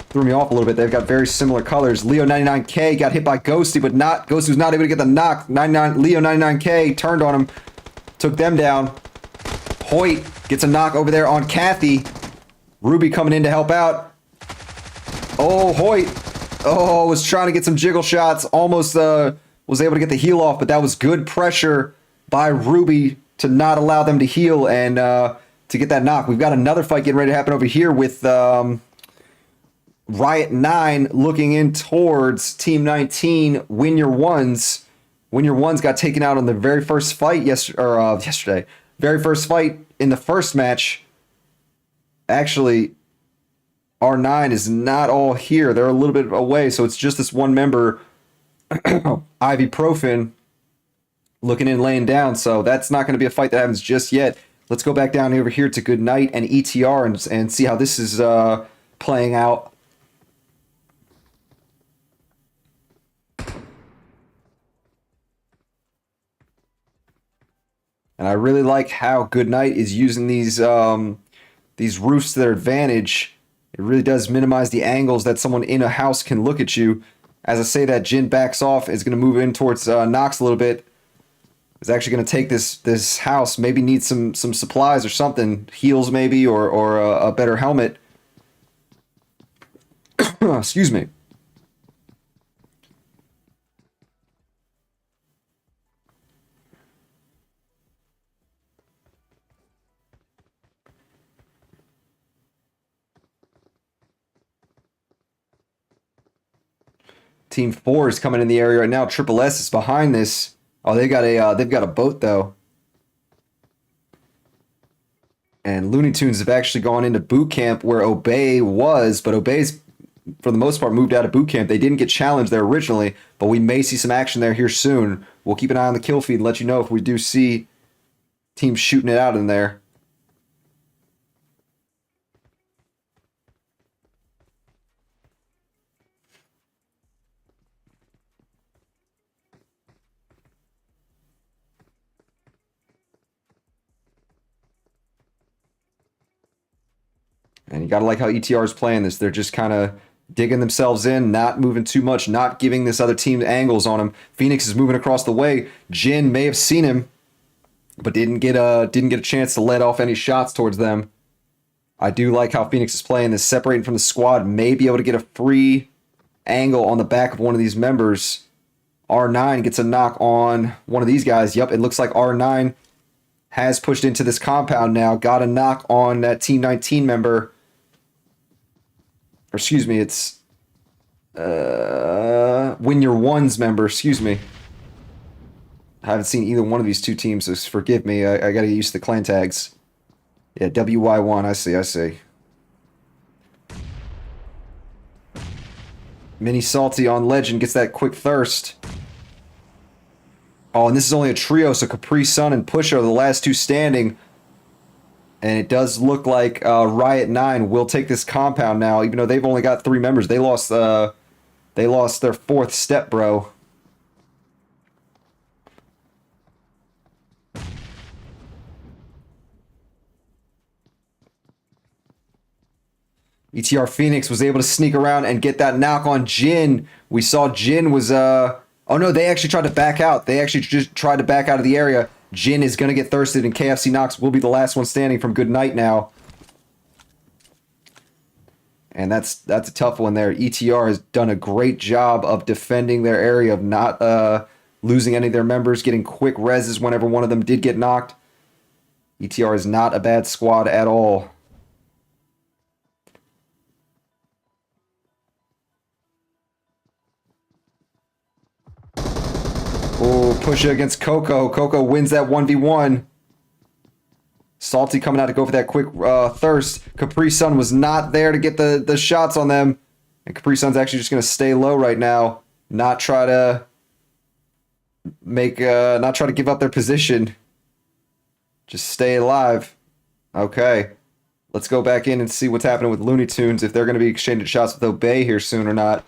Threw me off a little bit. They've got very similar colors. Leo 99K got hit by Ghosty, but Ghosty was not able to get the knock. Leo 99K turned on him, took them down. Hoyt gets a knock over there on Kathy. Ruby coming in to help out. Oh, Hoyt. Oh, was trying to get some jiggle shots. Almost was able to get the heal off, but that was good pressure by Ruby to not allow them to heal and to get that knock. We've got another fight getting ready to happen over here with Riot 9 looking in towards Team 19. Win Your Ones. Win Your Ones got taken out on the very first fight yesterday. Very first fight in the first match. Actually, R9 is not all here. They're a little bit away, so it's just this one member, Ibuprofen, looking in, laying down. So that's not going to be a fight that happens just yet. Let's go back down over here to Goodnight and ETR and see how this is playing out. And I really like how Goodnight is using these roofs to their advantage. It really does minimize the angles that someone in a house can look at you. As I say that, Jin backs off, is going to move in towards Nox a little bit. Is actually going to take this house, maybe need some supplies or something, heals maybe, or a better helmet. Excuse me. Team 4 is coming in the area right now. Triple S is behind this. Oh, they've got a boat though. And Looney Tunes have actually gone into boot camp where Obey was, but Obey's for the most part moved out of boot camp. They didn't get challenged there originally, but we may see some action there here soon. We'll keep an eye on the kill feed and let you know if we do see teams shooting it out in there. And you gotta like how ETR is playing this. They're just kind of digging themselves in, not moving too much, not giving this other team angles on him. Phoenix is moving across the way. Jin may have seen him, but didn't get a chance to let off any shots towards them. I do like how Phoenix is playing this, separating from the squad, may be able to get a free angle on the back of one of these members. R9 gets a knock on one of these guys. Yep, it looks like R9 has pushed into this compound now. Got a knock on that Team 19 member. Or excuse me, it's Win Your Ones member, excuse me. I haven't seen either one of these two teams, so forgive me. I gotta get used to the clan tags. Yeah, WY1, I see. Mini Salty on Legend gets that quick thirst. Oh, and this is only a trio, so Capri Sun and Pusha are the last two standing. And it does look like Riot 9 will take this compound now, even though they've only got 3 members. They lost their 4th step, bro. ETR Phoenix was able to sneak around and get that knock on Jin. We saw Jin was oh no, they actually tried to back out. They actually just tried to back out of the area. Jin is going to get thirsted, and KFC Knox will be the last one standing from Good Night now. And that's a tough one there. ETR has done a great job of defending their area, of not losing any of their members, getting quick reses whenever one of them did get knocked. ETR is not a bad squad at all. Oh, Pusha against Coco. Coco wins that 1v1. Salty coming out to go for that quick thirst. Capri Sun was not there to get the shots on them. And Capri Sun's actually just going to stay low right now. Not try to give up their position. Just stay alive. Okay. Let's go back in and see what's happening with Looney Tunes, if they're going to be exchanging shots with Obey here soon or not.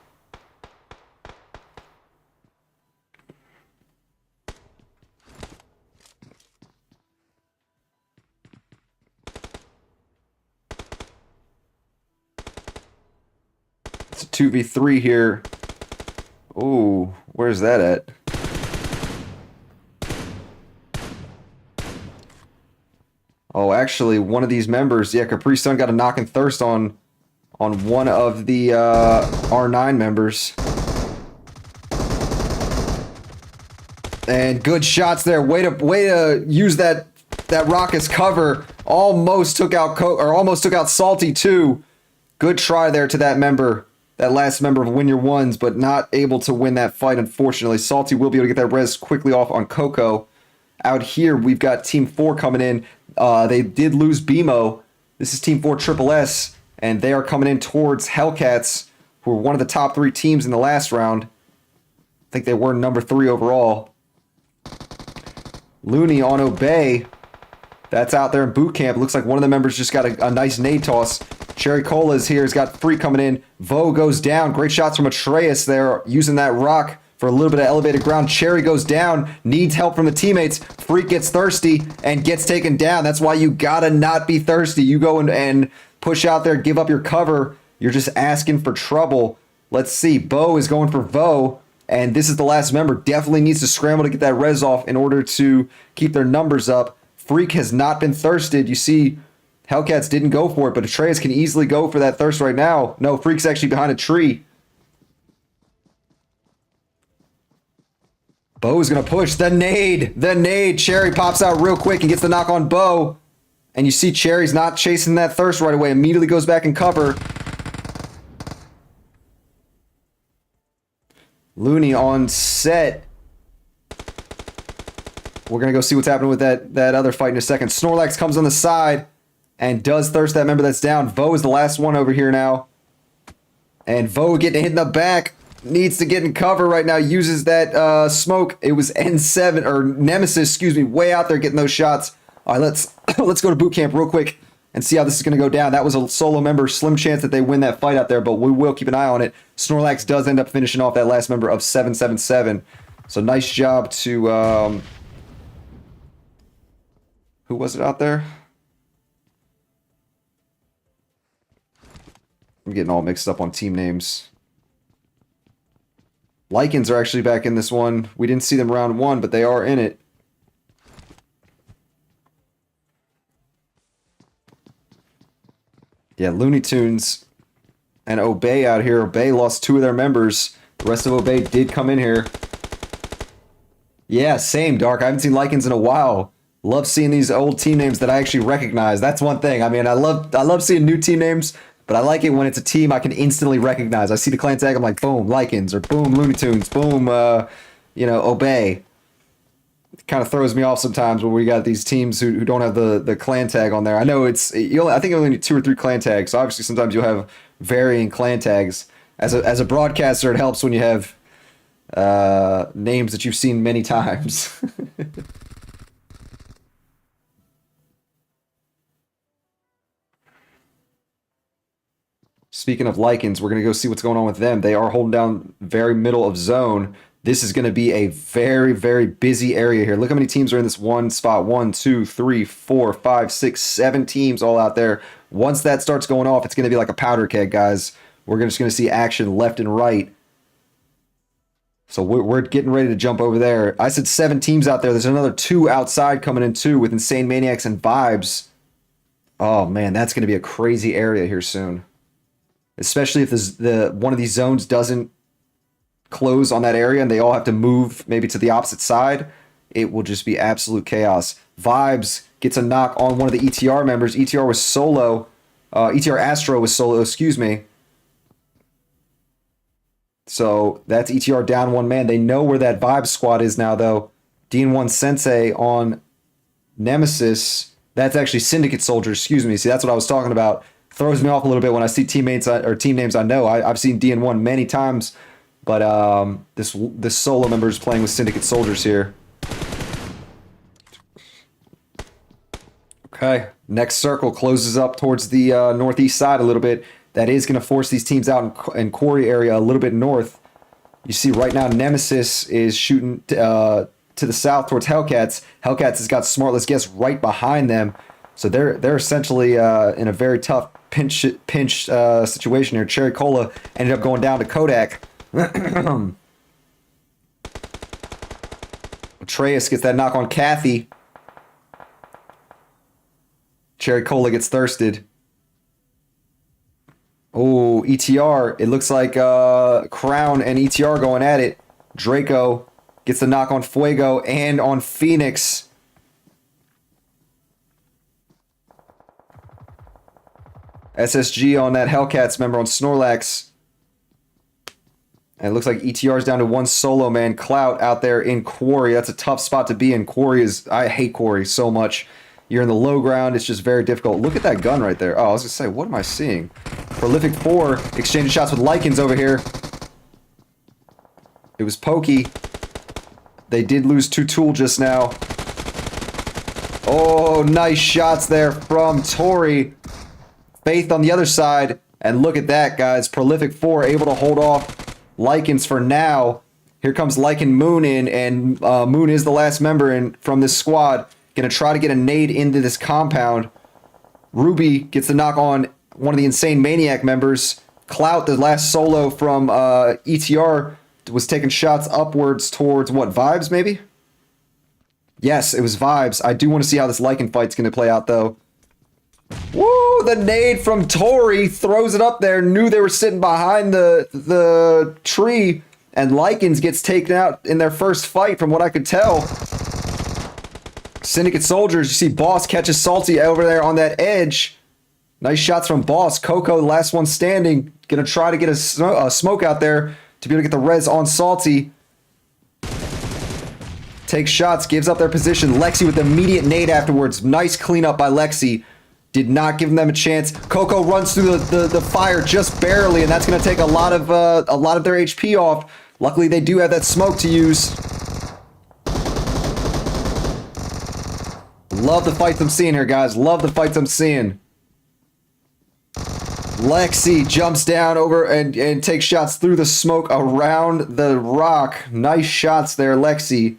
It's a 2v3 here. Ooh, where's that at? Oh, actually, one of these members, yeah, Capri Sun got a knock and thirst on one of the R9 members. And good shots there. Way to use that rock as cover. Almost took out Salty too. Good try there to that member. That last member of Win Your Ones, but not able to win that fight, unfortunately. Salty will be able to get that res quickly off on Coco. Out here, we've got Team 4 coming in. They did lose BMO. This is Team 4 Triple S, and they are coming in towards Hellcats, who were one of the top 3 teams in the last round. I think they were number 3 overall. Looney on Obey. That's out there in boot camp. Looks like one of the members just got a nice nade toss. Cherry Cola is here. He's got 3 coming in. Vo goes down. Great shots from Atreus there, using that rock for a little bit of elevated ground. Cherry goes down. Needs help from the teammates. Freak gets thirsty and gets taken down. That's why you gotta not be thirsty. You go and push out there, give up your cover. You're just asking for trouble. Let's see. Bo is going for Vo. And this is the last member. Definitely needs to scramble to get that res off in order to keep their numbers up. Freak has not been thirsted. You see, Hellcats didn't go for it, but Atreus can easily go for that thirst right now. No, Freak's actually behind a tree. Bo's going to push. The nade. Cherry pops out real quick and gets the knock on Bo. And you see Cherry's not chasing that thirst right away. Immediately goes back in cover. Looney on set. We're going to go see what's happening with that other fight in a second. Snorlax comes on the side and does thirst that member that's down. Vo is the last one over here now. And Vo getting hit in the back. Needs to get in cover right now. Uses that smoke. It was N7, or Nemesis, excuse me, way out there getting those shots. All right, let's go to boot camp real quick and see how this is going to go down. That was a solo member. Slim chance that they win that fight out there, but we will keep an eye on it. Snorlax does end up finishing off that last member of 777. So nice job to... who was it out there? I'm getting all mixed up on team names. Lycans are actually back in this one. We didn't see them round one, but they are in it. Yeah, Looney Tunes and Obey out here. Obey lost 2 of their members. The rest of Obey did come in here. Yeah, same, Dark. I haven't seen Lycans in a while. Love seeing these old team names that I actually recognize. That's one thing. I mean, I love seeing new team names, but I like it when it's a team I can instantly recognize. I see the clan tag, I'm like, boom, Lycans, or boom, Looney Tunes, boom, Obey. It kind of throws me off sometimes when we got these teams who don't have the clan tag on there. I know I think you only need 2 or 3 clan tags, so obviously sometimes you'll have varying clan tags. As a broadcaster, it helps when you have names that you've seen many times. Speaking of Lycans, we're going to go see what's going on with them. They are holding down very middle of zone. This is going to be a very, very busy area here. Look how many teams are in this one spot. 1, 2, 3, 4, 5, 6, 7 teams all out there. Once that starts going off, it's going to be like a powder keg, guys. We're just going to see action left and right. So we're getting ready to jump over there. I said 7 teams out there. There's another 2 outside coming in too with Insane Maniacs and Vibes. Oh, man, that's going to be a crazy area here soon. Especially if one of these zones doesn't close on that area and they all have to move maybe to the opposite side, it will just be absolute chaos. Vibes gets a knock on one of the ETR members. ETR was solo. ETR Astro was solo, excuse me. So that's ETR down 1 man. They know where that Vibes squad is now, though. DN1 Sensei on Nemesis. That's actually Syndicate Soldiers, excuse me. See, that's what I was talking about. Throws me off a little bit when I see teammates or team names I know. I've seen DN1 many times, but this solo member is playing with Syndicate Soldiers here. Okay, next circle closes up towards the northeast side a little bit. That is going to force these teams out in quarry area a little bit north. You see right now Nemesis is shooting to the south towards Hellcats. Hellcats has got Smartless Guess right behind them. So they're essentially in a very tough pinch situation here. Cherry Cola ended up going down to Kodak. Atreus gets that knock on Kathy. Cherry Cola gets thirsted. Oh, ETR. It looks like Crown and ETR going at it. Draco gets the knock on Fuego and on Phoenix. SSG on that Hellcats member on Snorlax. And it looks like ETR's down to 1 solo man. Clout out there in Quarry. That's a tough spot to be in. Quarry is... I hate Quarry so much. You're in the low ground. It's just very difficult. Look at that gun right there. Oh, I was going to say, what am I seeing? Prolific 4 exchanging shots with Lycans over here. It was Pokey. They did lose 2 Tool just now. Oh, nice shots there from Tori. Faith on the other side. And look at that, guys. Prolific 4 able to hold off Lycans for now. Here comes Lycan Moon in, and Moon is the last member from this squad. Gonna try to get a nade into this compound. Ruby gets the knock on one of the Insane Maniac members. Clout, the last solo from ETR, was taking shots upwards towards, what, Vibes, maybe? Yes, it was Vibes. I do want to see how this Lycan fight's gonna play out, though. Woo! The nade from Tori throws it up there. Knew they were sitting behind the tree. And Lycans gets taken out in their first fight, from what I could tell. Syndicate Soldiers, you see Boss catches Salty over there on that edge. Nice shots from Boss. Coco, the last one standing. Gonna try to get a smoke out there to be able to get the res on Salty. takes shots, gives up their position. Lexi with immediate nade afterwards. Nice cleanup by Lexi. Did not give them a chance. Coco runs through the fire just barely, and that's going to take a lot of their HP off. Luckily, they do have that smoke to use. Love the fights I'm seeing here, guys. Love the fights I'm seeing. Lexi jumps down over and takes shots through the smoke around the rock. Nice shots there, Lexi.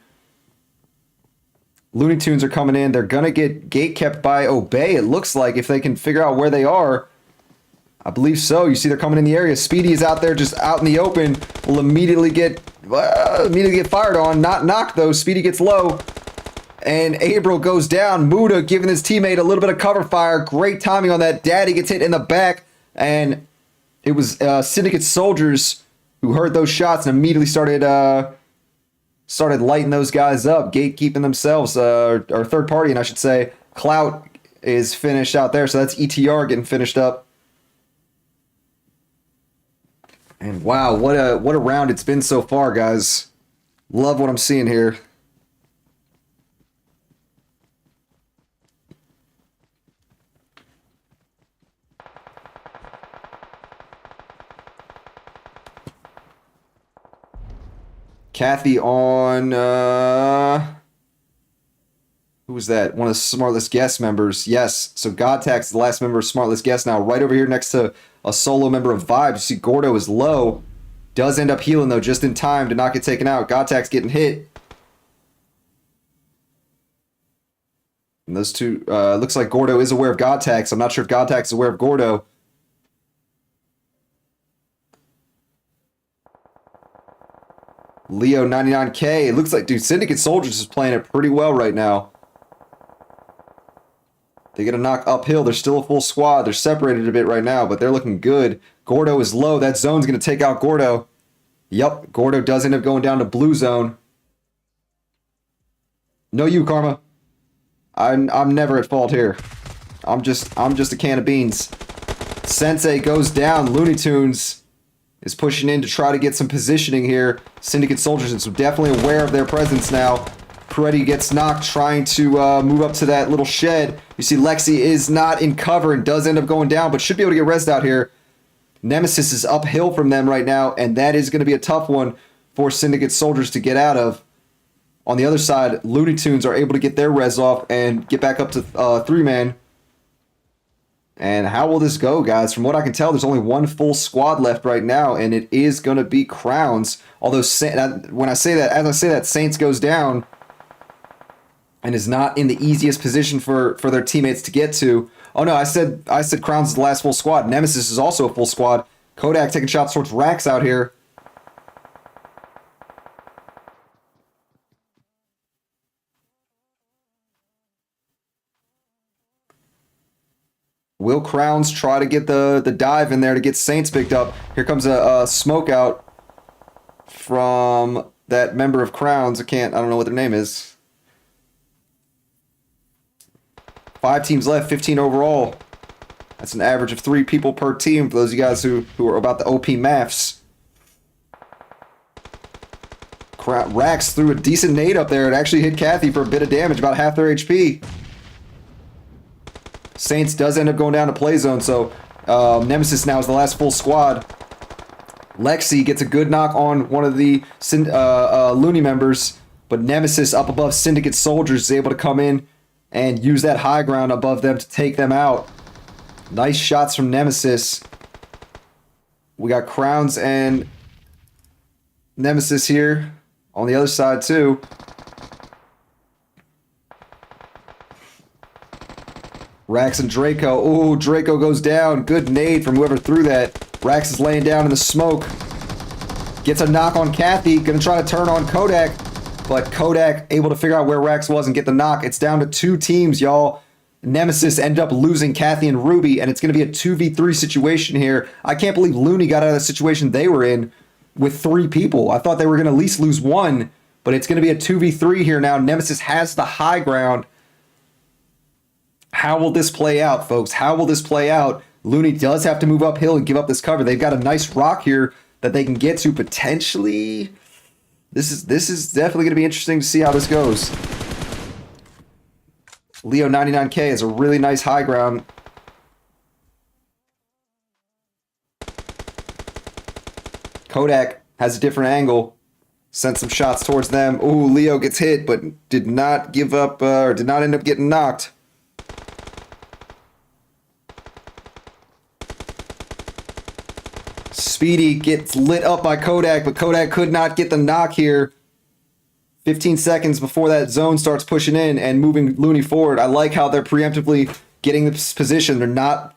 Looney Tunes are coming in. They're going to get gate kept by Obey, it looks like, if they can figure out where they are. I believe so. You see they're coming in the area. Speedy is out there just out in the open. Will immediately get fired on. Not knocked, though. Speedy gets low. And April goes down. Muda giving his teammate a little bit of cover fire. Great timing on that. Daddy gets hit in the back. And it was Syndicate soldiers who heard those shots and immediately started lighting those guys up, gatekeeping themselves, or third party, and I should say. Clout is finished out there, so that's ETR getting finished up. And wow, what a round it's been so far, guys. Love what I'm seeing here. Kathy on, who was that? One of the Smartless Guest members. Yes, so Godtax is the last member of Smartless Guest now. Right over here next to a solo member of Vibes. You see Gordo is low. Does end up healing, though, just in time to not get taken out. Godtax getting hit. And those two, looks like Gordo is aware of Godtax. I'm not sure if Godtax is aware of Gordo. Leo 99K. It looks like, dude, Syndicate Soldiers is playing it pretty well right now. They get a knock uphill. They're still a full squad. They're separated a bit right now, but they're looking good. Gordo is low. That zone's going to take out Gordo. Yep, Gordo does end up going down to blue zone. No, you, Karma. I'm never at fault here. I'm just a can of beans. Sensei goes down. Looney Tunes is pushing in to try to get some positioning here. Syndicate Soldiers is definitely aware of their presence now. Peretti gets knocked trying to move up to that little shed. You see Lexi is not in cover and does end up going down, but should be able to get rezzed out here. Nemesis is uphill from them right now, and that is going to be a tough one for Syndicate Soldiers to get out of. On the other side, Looney Tunes are able to get their res off and get back up to 3-man. And how will this go, guys? From what I can tell, there's only one full squad left right now, and it is going to be Crowns. Although, when I say that, as I say that, Saints goes down and is not in the easiest position for their teammates to get to. Oh no, I said Crowns is the last full squad. Nemesis is also a full squad. Kodak taking shots towards Rax out here. Will Crowns try to get the dive in there to get Saints picked up? Here comes a smoke out from that member of Crowns. I don't know what their name is. 5 teams left, 15 overall. That's an average of 3 people per team for those of you guys who are about the OP maths. Rax threw a decent nade up there. It actually hit Kathy for a bit of damage, about half their HP. Saints does end up going down to play zone, so Nemesis now is the last full squad. Lexi gets a good knock on one of the Looney members, but Nemesis up above Syndicate Soldiers is able to come in and use that high ground above them to take them out. Nice shots from Nemesis. We got Crowns and Nemesis here on the other side too. Rax and Draco. Oh, Draco goes down. Good nade from whoever threw that. Rax is laying down in the smoke. Gets a knock on Kathy. Gonna try to turn on Kodak. But Kodak able to figure out where Rax was and get the knock. It's down to 2 teams, y'all. Nemesis ended up losing Kathy and Ruby, and it's going to be a 2v3 situation here. I can't believe Looney got out of the situation they were in with 3 people. I thought they were going to at least lose 1, but it's going to be a 2v3 here now. Nemesis has the high ground. How will this play out, folks? How will this play out? Looney does have to move uphill and give up this cover. They've got a nice rock here that they can get to potentially. This is definitely going to be interesting to see how this goes. Leo 99K is a really nice high ground. Kodak has a different angle. Sent some shots towards them. Ooh, Leo gets hit, but did not give up, or did not end up getting knocked. Speedy gets lit up by Kodak, but Kodak could not get the knock here. 15 seconds before that zone starts pushing in and moving Looney forward. I like how they're preemptively getting this position. They're not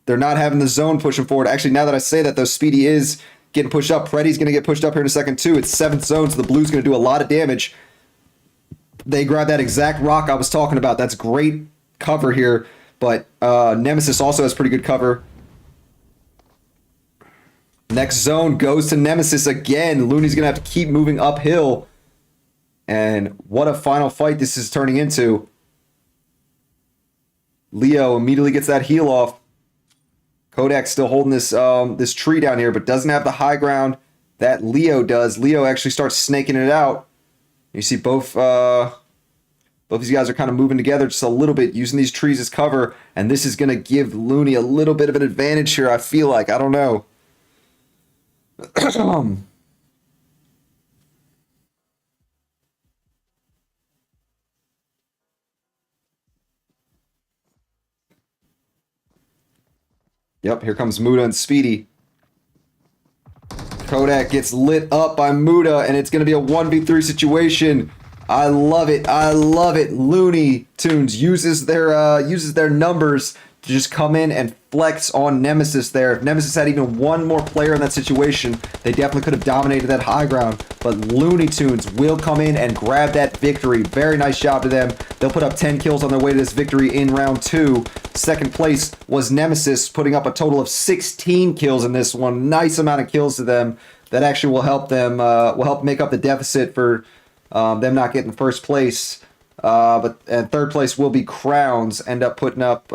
having the zone pushing forward. Actually, now that I say that, though, Speedy is getting pushed up. Preddy's going to get pushed up here in a second, too. It's 7th zone, so the Blue's going to do a lot of damage. They grab that exact rock I was talking about. That's great cover here, but Nemesis also has pretty good cover. Next zone goes to Nemesis again. Looney's going to have to keep moving uphill. And what a final fight this is turning into. Leo immediately gets that heal off. Kodak's still holding this this tree down here, but doesn't have the high ground that Leo does. Leo actually starts snaking it out. You see both these guys are kind of moving together just a little bit, using these trees as cover, and this is going to give Looney a little bit of an advantage here, I feel like. I don't know. Yep, here comes Muda and Speedy. Kodak gets lit up by Muda, and it's going to be a 1v3 situation. I love it. I love it. Looney Tunes uses their numbers to just come in and flex on Nemesis there. If Nemesis had even one more player in that situation, they definitely could have dominated that high ground. But Looney Tunes will come in and grab that victory. Very nice job to them. They'll put up 10 kills on their way to this victory in round 2. Second place was Nemesis, putting up a total of 16 kills in this one. Nice amount of kills to them. That actually will help them, will help make up the deficit for them not getting first place. And third place will be Crowns, end up putting up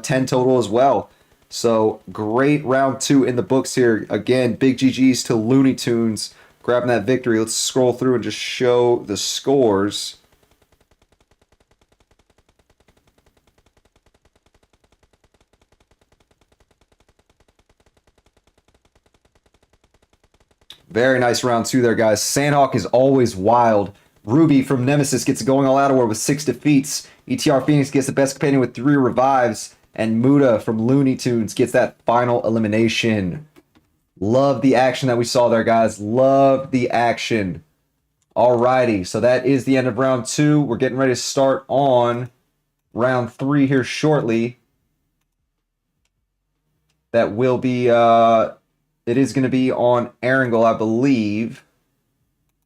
10 total as well. So great round 2 in the books here. Again, big GGs to Looney Tunes grabbing that victory. Let's scroll through and just show the scores. Very nice round 2 there, guys. Sandhawk is always wild. Ruby from Nemesis gets going all out of war with 6 defeats. ETR Phoenix gets the best companion with 3 revives. And Muda from Looney Tunes gets that final elimination. Love the action that we saw there, guys. Love the action. Alrighty, so that is the end of round 2. We're getting ready to start on round 3 here shortly. That will be, it is going to be on Erangel, I believe.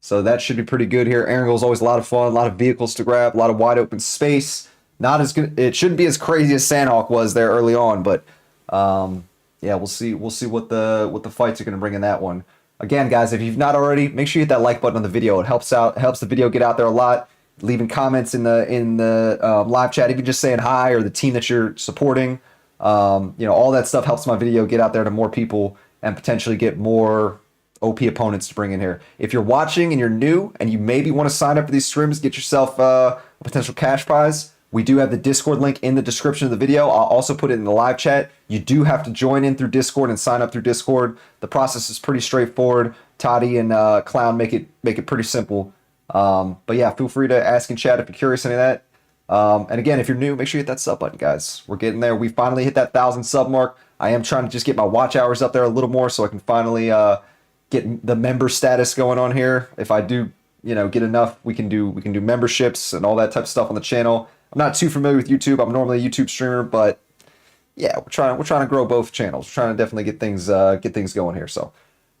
So that should be pretty good here. Erangel is always a lot of fun, a lot of vehicles to grab, a lot of wide open space. Not as good. It shouldn't be as crazy as Sandhawk was there early on, but yeah, we'll see. We'll see what the fights are going to bring in that one. Again, guys, if you've not already, make sure you hit that like button on the video. It helps out, helps the video get out there a lot. Leaving comments in the live chat, even just saying hi or the team that you're supporting. You know, all that stuff helps my video get out there to more people and potentially get more OP opponents to bring in here. If you're watching and you're new and you maybe want to sign up for these scrims, get yourself a potential cash prize, we do have the Discord link in the description of the video. I'll also put it in the live chat. You do have to join in through Discord and sign up through Discord. The process is pretty straightforward. Toddy and Clown make it pretty simple. But yeah, feel free to ask in chat if you're curious any of that. And again, if you're new, make sure you hit that sub button, guys. We're getting there. We finally hit that 1,000 sub mark. I am trying to just get my watch hours up there a little more so I can finally get the member status going on here. If I do, you know, get enough, we can do memberships and all that type of stuff on the channel. I'm not too familiar with YouTube. I'm normally a YouTube streamer, but yeah, we're trying to grow both channels. We're trying to definitely get things going here. So,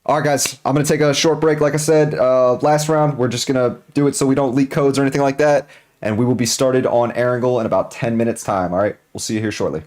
all right, guys, I'm gonna take a short break. Like I said, last round, we're just gonna do it so we don't leak codes or anything like that, and we will be started on Erangel in about 10 minutes time. All right, we'll see you here shortly.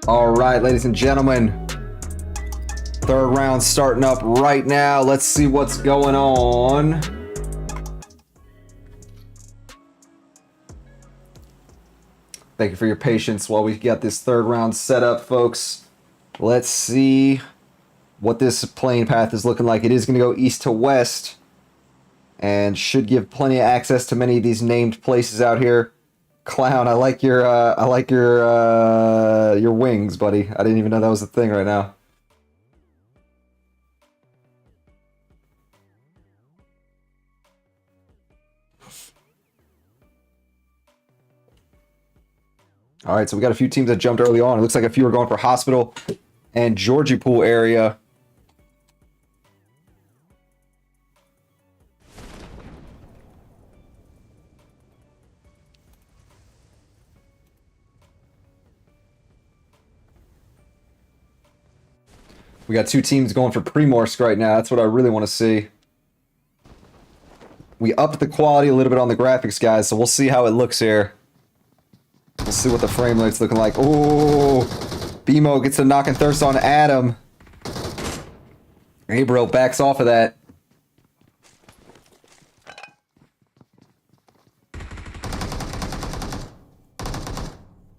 All right, ladies and gentlemen. Third round starting up right now. Let's see what's going on. Thank you for your patience while we got this third round set up, folks. Let's see what this playing path is looking like. It is going to go east to west and should give plenty of access to many of these named places out here. Clown, I like your wings, buddy. I didn't even know that was a thing right now. All right, so we got a few teams that jumped early on. It looks like a few are going for Hospital and Georgie Pool area. We got two teams going for Primorsk right now. That's what I really want to see. We upped the quality a little bit on the graphics, guys, so we'll see how it looks here. We'll see what the frame rate's looking like. Oh, BMO gets a knock and thirst on Adam. Abro backs off of that.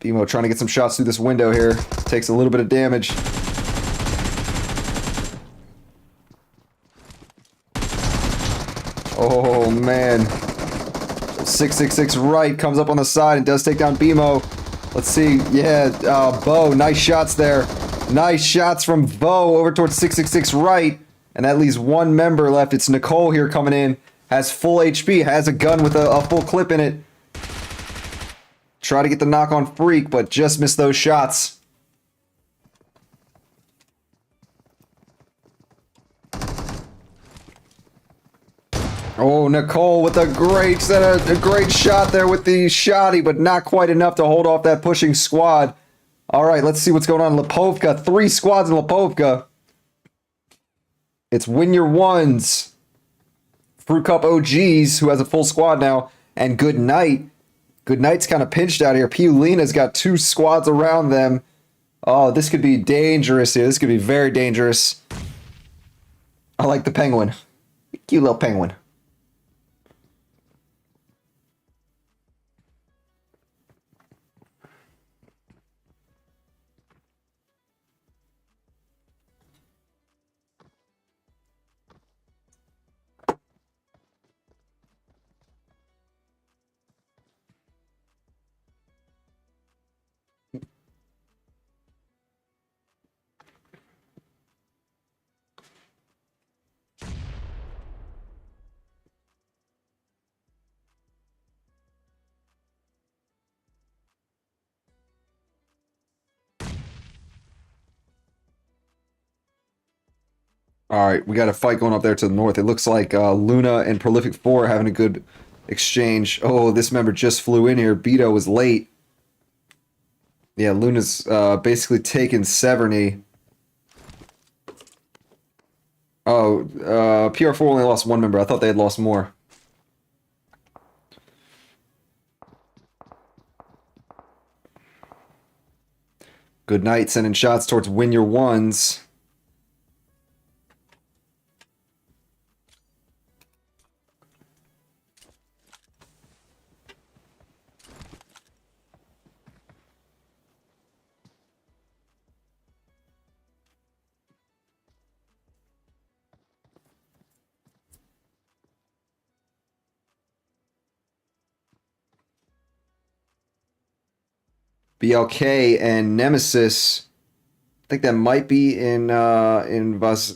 BMO trying to get some shots through this window here. Takes a little bit of damage. Oh, man. 666 right comes up on the side and does take down BMO. Let's see. Yeah, Bo, nice shots there. Nice shots from Bo over towards 666 right. And that leaves one member left. It's Nicole here coming in. Has full HP. Has a gun with a full clip in it. Try to get the knock on Freak, but just missed those shots. Oh, Nicole with a great shot there with the shotty, but not quite enough to hold off that pushing squad. All right, let's see what's going on in Lipovka. 3 squads in Lipovka. It's Win Your Ones, Fruit Cup OGs, who has a full squad now, and Good Night. Good Night's kind of pinched out here. Piulina's got 2 squads around them. Oh, this could be dangerous here. This could be very dangerous. I like the penguin. Cute little penguin. All right, we got a fight going up there to the north. It looks like Luna and Prolific 4 are having a good exchange. Oh, this member just flew in here. Beto was late. Yeah, Luna's basically taken Severny. Oh, PR4 only lost 1 member. I thought they had lost more. Good Night sending shots towards Win Your Ones. BLK and Nemesis. I think that might be in Yasnaya.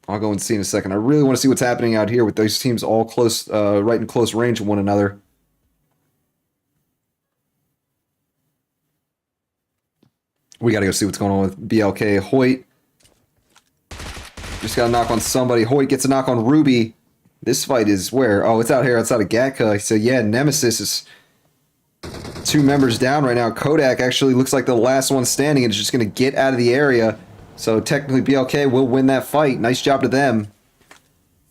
I'll go and see in a second. I really want to see what's happening out here with those teams all close, right in close range of one another. We got to go see what's going on with BLK. Hoyt just got a knock on somebody. Hoyt gets a knock on Ruby. This fight is where? Oh, it's out here outside of Gatka. So yeah, Nemesis is 2 members down right now. Kodak actually looks like the last one standing and is just going to get out of the area. So technically BLK will win that fight. Nice job to them.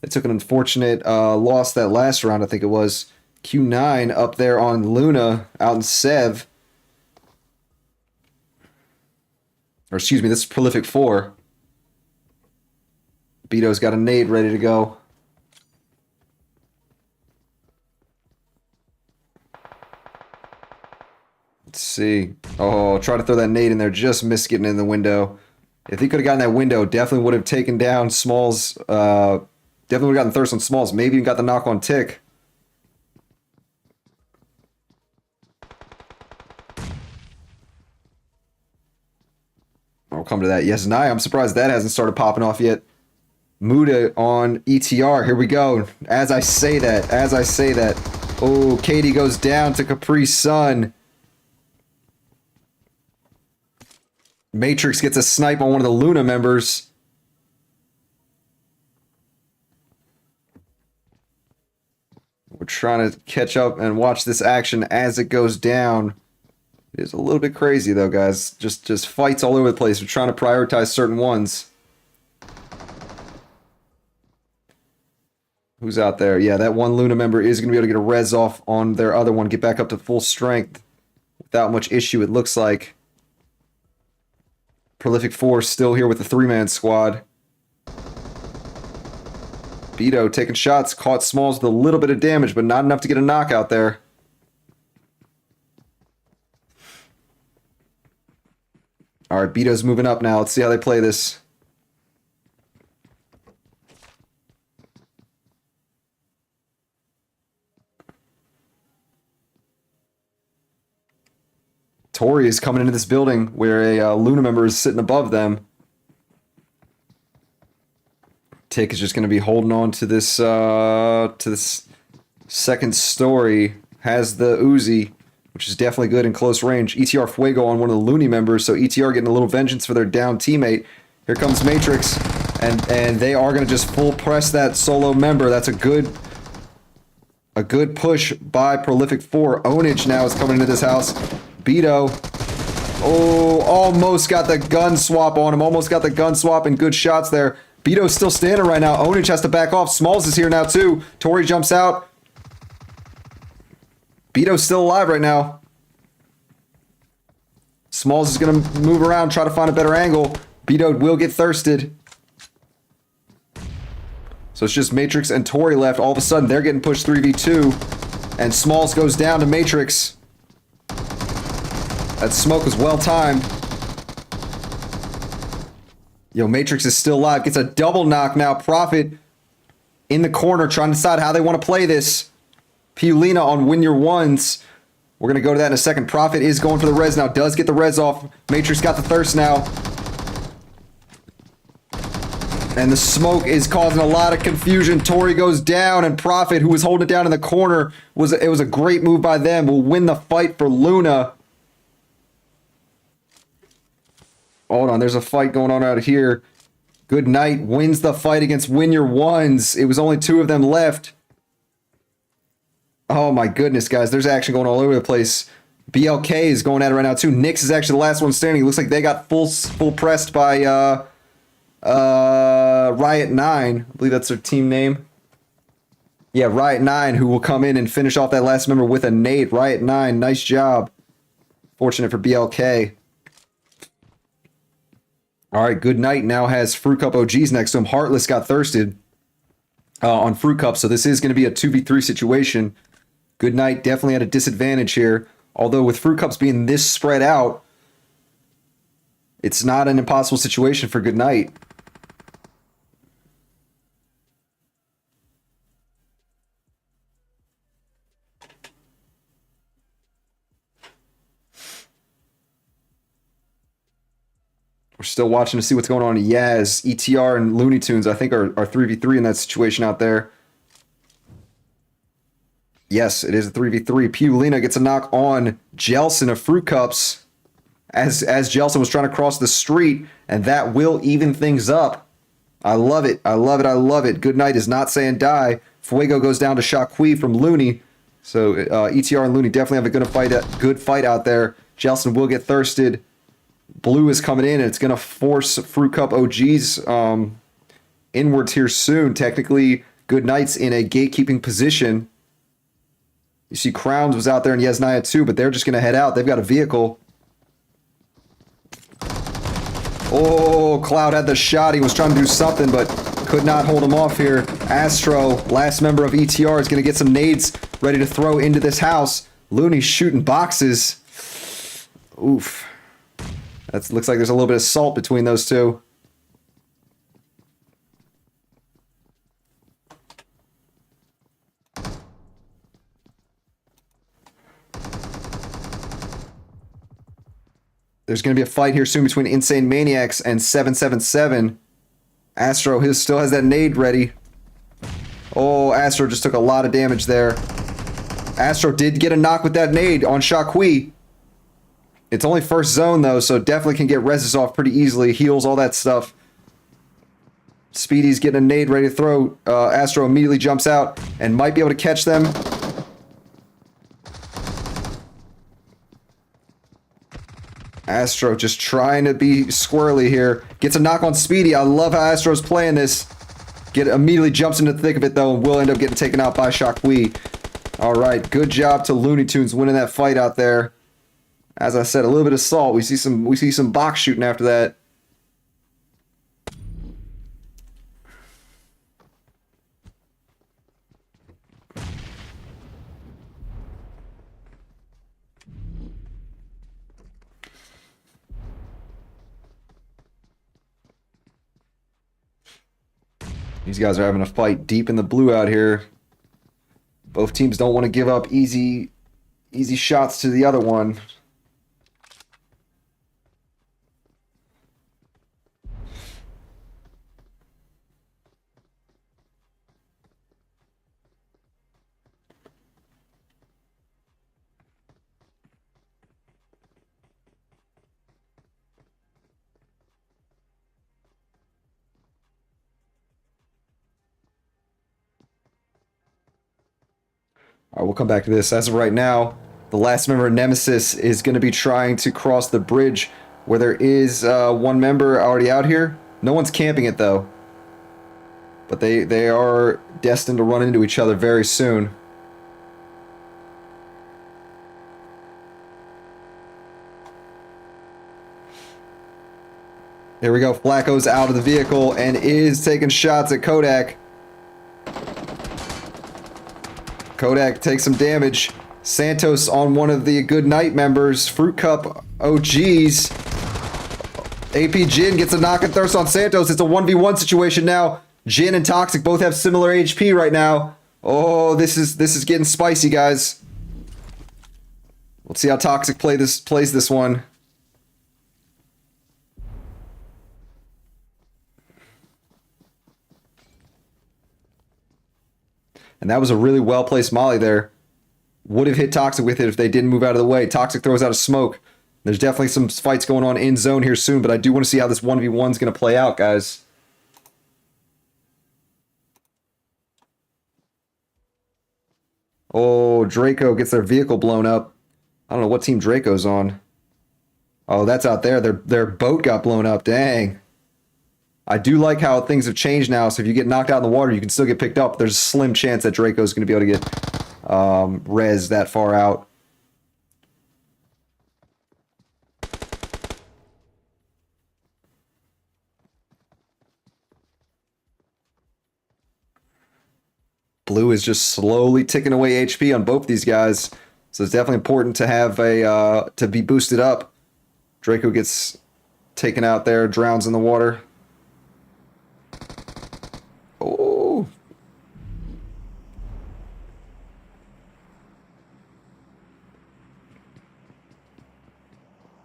They took an unfortunate loss that last round, I think it was. Q9 up there on Luna out in Sev. Or excuse me, this is Prolific 4. Beto's got a nade ready to go. Let's see. Oh, try to throw that nade in there. Just missed getting in the window. If he could have gotten that window, definitely would have taken down Smalls. Definitely would have gotten thirst on Smalls. Maybe even got the knock on Tick. I'll come to that. Yes, Nye, I'm surprised that hasn't started popping off yet. Muda on ETR. Here we go. As I say that. Oh, Katie goes down to Capri Sun. Matrix gets a snipe on one of the Luna members. We're trying to catch up and watch this action as it goes down. It is a little bit crazy though, guys. Just fights all over the place. We're trying to prioritize certain ones. Who's out there? Yeah, that one Luna member is going to be able to get a res off on their other one. Get back up to full strength without much issue, it looks like. Prolific 4 still here with the 3-man squad. Beto taking shots. Caught Smalls with a little bit of damage, but not enough to get a knockout there. Alright, Beto's moving up now. Let's see how they play this. Tori is coming into this building where a Luna member is sitting above them. Tick is just going to be holding on to this second story. Has the Uzi, which is definitely good in close range. ETR Fuego on one of the Looney members, so ETR getting a little vengeance for their down teammate. Here comes Matrix, and they are going to just full press that solo member. That's a good push by Prolific 4. Onage now is coming into this house. Beto, oh, almost got the gun swap on him. Almost got the gun swap and good shots there. Beto's still standing right now. Onage has to back off. Smalls is here now too. Tori jumps out. Beto's still alive right now. Smalls is going to move around, try to find a better angle. Beto will get thirsted. So it's just Matrix and Tori left. All of a sudden, they're getting pushed 3v2. And Smalls goes down to Matrix. That smoke was well timed. Yo, Matrix is still alive. Gets a double knock now. Prophet in the corner trying to decide how they want to play this. Piulina on win your ones. We're going to go to that in a second. Prophet is going for the res now. Does get the res off. Matrix got the thirst now. And the smoke is causing a lot of confusion. Tori goes down, and Prophet, who was holding it down in the corner, it was a great move by them. Will win the fight for Luna. Hold on, there's a fight going on out here. Good Night wins the fight against Win Your Ones. It was only 2 of them left. Oh my goodness, guys. There's action going all over the place. BLK is going at it right now, too. Nyx is actually the last one standing. It looks like they got full pressed by Riot 9. I believe that's their team name. Yeah, Riot 9, who will come in and finish off that last member with a nade. Riot 9, nice job. Fortunate for BLK. All right, Good Night now has Fruit Cup OGs next to him. Heartless got thirsted on Fruit Cup, so this is going to be a 2v3 situation. Good Night definitely at a disadvantage here. Although with Fruit Cups being this spread out, it's not an impossible situation for Good Night. We're still watching to see what's going on in Yaz. ETR and Looney Tunes, I think, are 3v3 in that situation out there. Yes, it is a 3v3. Piulina gets a knock on Jelson of Fruit Cups as Jelson was trying to cross the street, and that will even things up. I love it. I love it. I love it. Good Night is not saying die. Fuego goes down to Shaqui from Looney. So ETR and Looney definitely have a good fight out there. Jelson will get thirsted. Blue is coming in, and it's going to force Fruit Cup OGs inwards here soon. Technically, Good Night's in a gatekeeping position. You see Crowns was out there and Yesnaya too, but they're just going to head out. They've got a vehicle. Oh, Cloud had the shot. He was trying to do something, but could not hold him off here. Astro, last member of ETR, is going to get some nades ready to throw into this house. Looney's shooting boxes. Oof. That looks like there's a little bit of salt between those two. There's going to be a fight here soon between Insane Maniacs and 777. Astro still has that nade ready. Oh, Astro just took a lot of damage there. Astro did get a knock with that nade on Shaqui. It's only first zone, though, so definitely can get reses off pretty easily. Heals, all that stuff. Speedy's getting a nade ready to throw. Astro immediately jumps out and might be able to catch them. Astro just trying to be squirrely here. Gets a knock on Speedy. I love how Astro's playing this. Immediately jumps into the thick of it, though, and will end up getting taken out by Shaqui. All right, good job to Looney Tunes winning that fight out there. As I said, a little bit of salt. We see some box shooting after that. These guys are having a fight deep in the blue out here. Both teams don't want to give up easy shots to the other one. All right, we'll come back to this. As of right now, the last member of Nemesis is going to be trying to cross the bridge where there is one member already out here. No one's camping it, though. But they are destined to run into each other very soon. There we go. Flacco's out of the vehicle and is taking shots at Kodak. Kodak takes some damage. Santos on one of the Good Night members. Fruit Cup OGs. AP Jin gets a knock and thirst on Santos. It's a 1v1 situation now. Jin and Toxic both have similar HP right now. Oh, this is getting spicy, guys. Let's see how Toxic plays this one. And that was a really well-placed molly there. Would have hit Toxic with it if they didn't move out of the way. Toxic throws out a smoke. There's definitely some fights going on in zone here soon, but I do want to see how this 1v1 is going to play out, guys. Oh, Draco gets their vehicle blown up. I don't know what team Draco's on. Oh, that's out there. Their boat got blown up. Dang. I do like how things have changed now, so if you get knocked out in the water, you can still get picked up. There's a slim chance that Draco's going to be able to get res that far out. Blue is just slowly ticking away HP on both these guys, so it's definitely important to have to be boosted up. Draco gets taken out there, drowns in the water. Oh.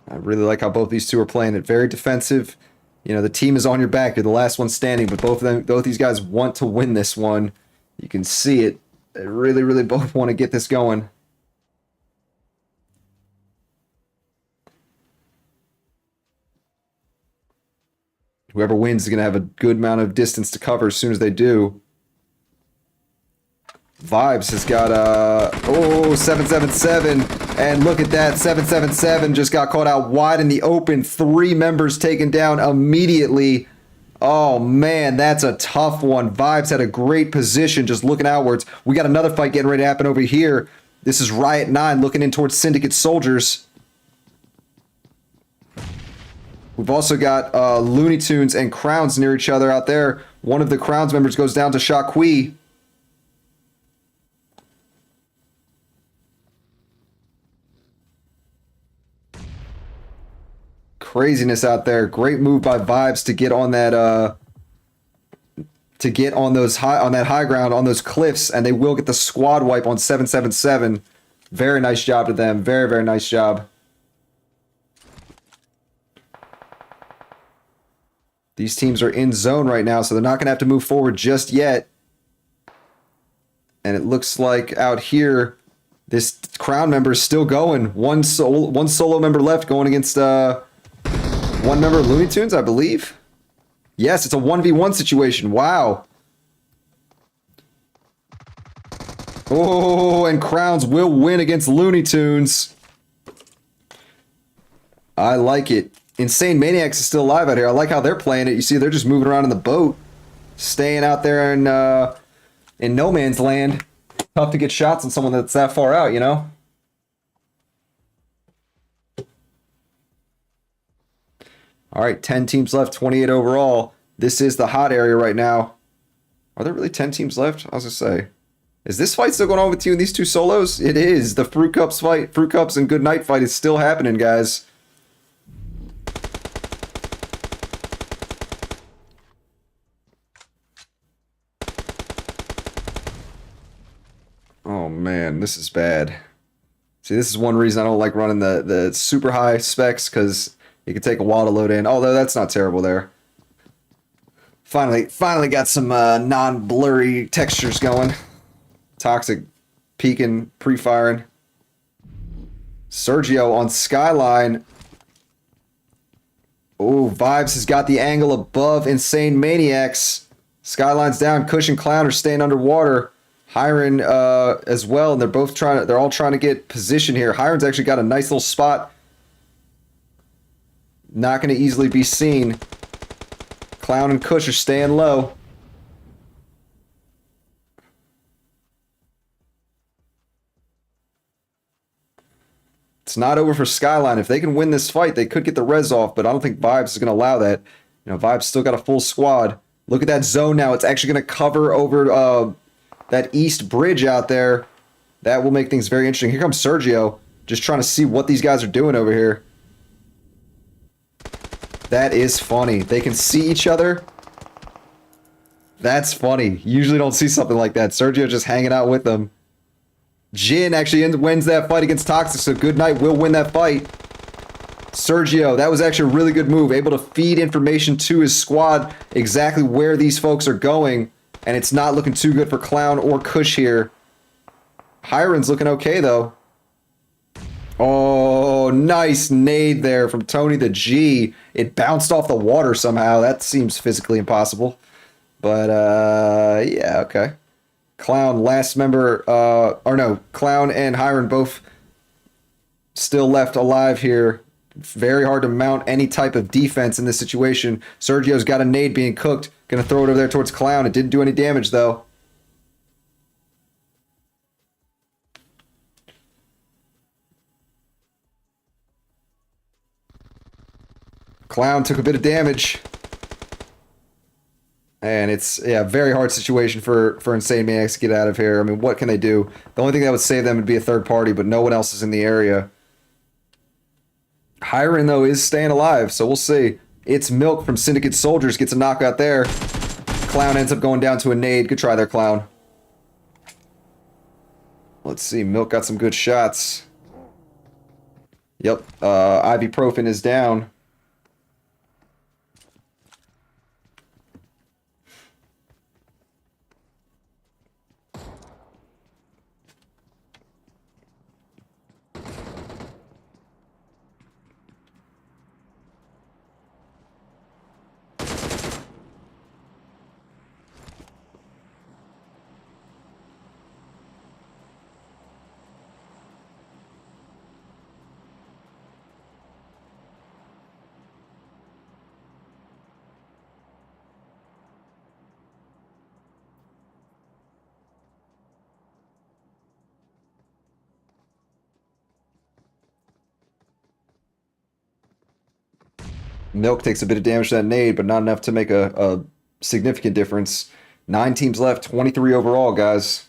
I really like how both these two are playing it. Very defensive. You know, the team is on your back. You're the last one standing, but both these guys want to win this one. You can see it. They really, really both want to get this going. Whoever wins is going to have a good amount of distance to cover as soon as they do. Vibes has got 777, and look at that, 777 just got caught out wide in the open. 3 members taken down immediately. Oh man, that's a tough one. Vibes had a great position just looking outwards. We got another fight getting ready to happen over here. This is Riot 9 looking in towards Syndicate soldiers. We've also got Looney Tunes and Crowns near each other out there. One of the Crowns members goes down to Shaqui. Craziness out there. Great move by Vibes to get on that that high ground on those cliffs, and they will get the squad wipe on 777. Very nice job to them. Very, very nice job. These teams are in zone right now, so they're not going to have to move forward just yet. And it looks like out here, this Crown member is still going. One solo member left going against one member of Looney Tunes, I believe. Yes, it's a 1v1 situation. Wow. Oh, and Crowns will win against Looney Tunes. I like it. Insane Maniacs is still alive out here. I like how they're playing it. You see, they're just moving around in the boat, staying out there in no man's land. Tough to get shots on someone that's that far out, you know? All right, 10 teams left, 28 overall. This is the hot area right now. Are there really 10 teams left? I was going to say. Is this fight still going on with you and these two solos? It is. The Fruit Cups fight, Fruit Cups and Good Night fight is still happening, guys. Oh man, this is bad. See, this is one reason I don't like running the super high specs, because it can take a while to load in. Although that's not terrible there. Finally got some non-blurry textures going. Toxic peeking, pre-firing. Sergio on Skyline. Oh, Vibes has got the angle above Insane Maniacs. Skyline's down. Cush and Clown are staying underwater. Hiron as well, and they're all trying to get position here. Hiron's actually got a nice little spot. Not going to easily be seen. Clown and Cush are staying low. It's not over for Skyline. If they can win this fight, they could get the res off, but I don't think Vibes is going to allow that. You know, Vibes still got a full squad. Look at that zone now. It's actually going to cover over that east bridge out there. That will make things very interesting. Here comes Sergio, just trying to see what these guys are doing over here. That is funny. They can see each other. That's funny. Usually don't see something like that. Sergio just hanging out with them. Jin actually wins that fight against Toxic, so Good Night will win that fight. Sergio, that was actually a really good move. Able to feed information to his squad exactly where these folks are going. And it's not looking too good for Clown or Cush here. Hiron's looking okay, though. Oh, nice nade there from Tony the G. It bounced off the water somehow. That seems physically impossible. But, yeah, okay. Clown, last member, Clown and Hiron both still left alive here. Very hard to mount any type of defense in this situation. Sergio's got a nade being cooked. Gonna throw it over there towards Clown. It didn't do any damage, though. Clown took a bit of damage. And it's, yeah, very hard situation for Insane Maniacs to get out of here. I mean, what can they do? The only thing that would save them would be a third party, but no one else is in the area. Hiron, though, is staying alive, so we'll see. It's Milk from Syndicate Soldiers gets a knockout there. Clown ends up going down to a nade. Good try there, Clown. Let's see. Milk got some good shots. Yep. Ibuprofen is down. Milk takes a bit of damage to that nade, but not enough to make a significant difference. 9 teams left, 23 overall, guys.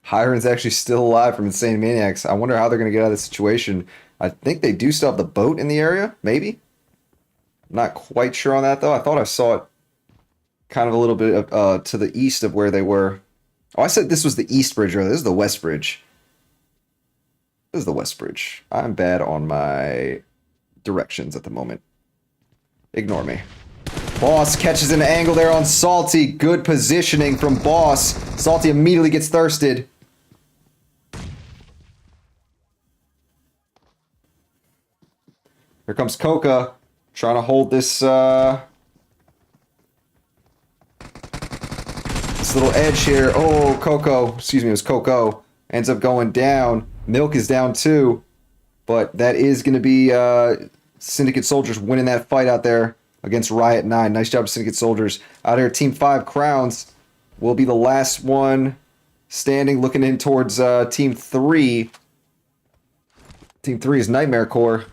Hiron's actually still alive from Insane Maniacs. I wonder how they're going to get out of this situation. I think they do still have the boat in the area, maybe? Not quite sure on that, though. I thought I saw it kind of a little bit to the east of where they were. Oh, I said this was the east bridge, earlier. This is the west bridge. This is the west bridge. I'm bad on my directions at the moment. Ignore me. Boss catches an angle there on Salty. Good positioning from Boss. Salty immediately gets thirsted. Here comes Coca, trying to hold this this little edge here. Oh, Coco, excuse me, it was Coco. Ends up going down. Milk is down too, but that is going to be Syndicate Soldiers winning that fight out there against Riot 9. Nice job, Syndicate Soldiers. Out here, Team 5 Crowns will be the last one standing, looking in towards Team 3. Team 3 is Nightmare Corps.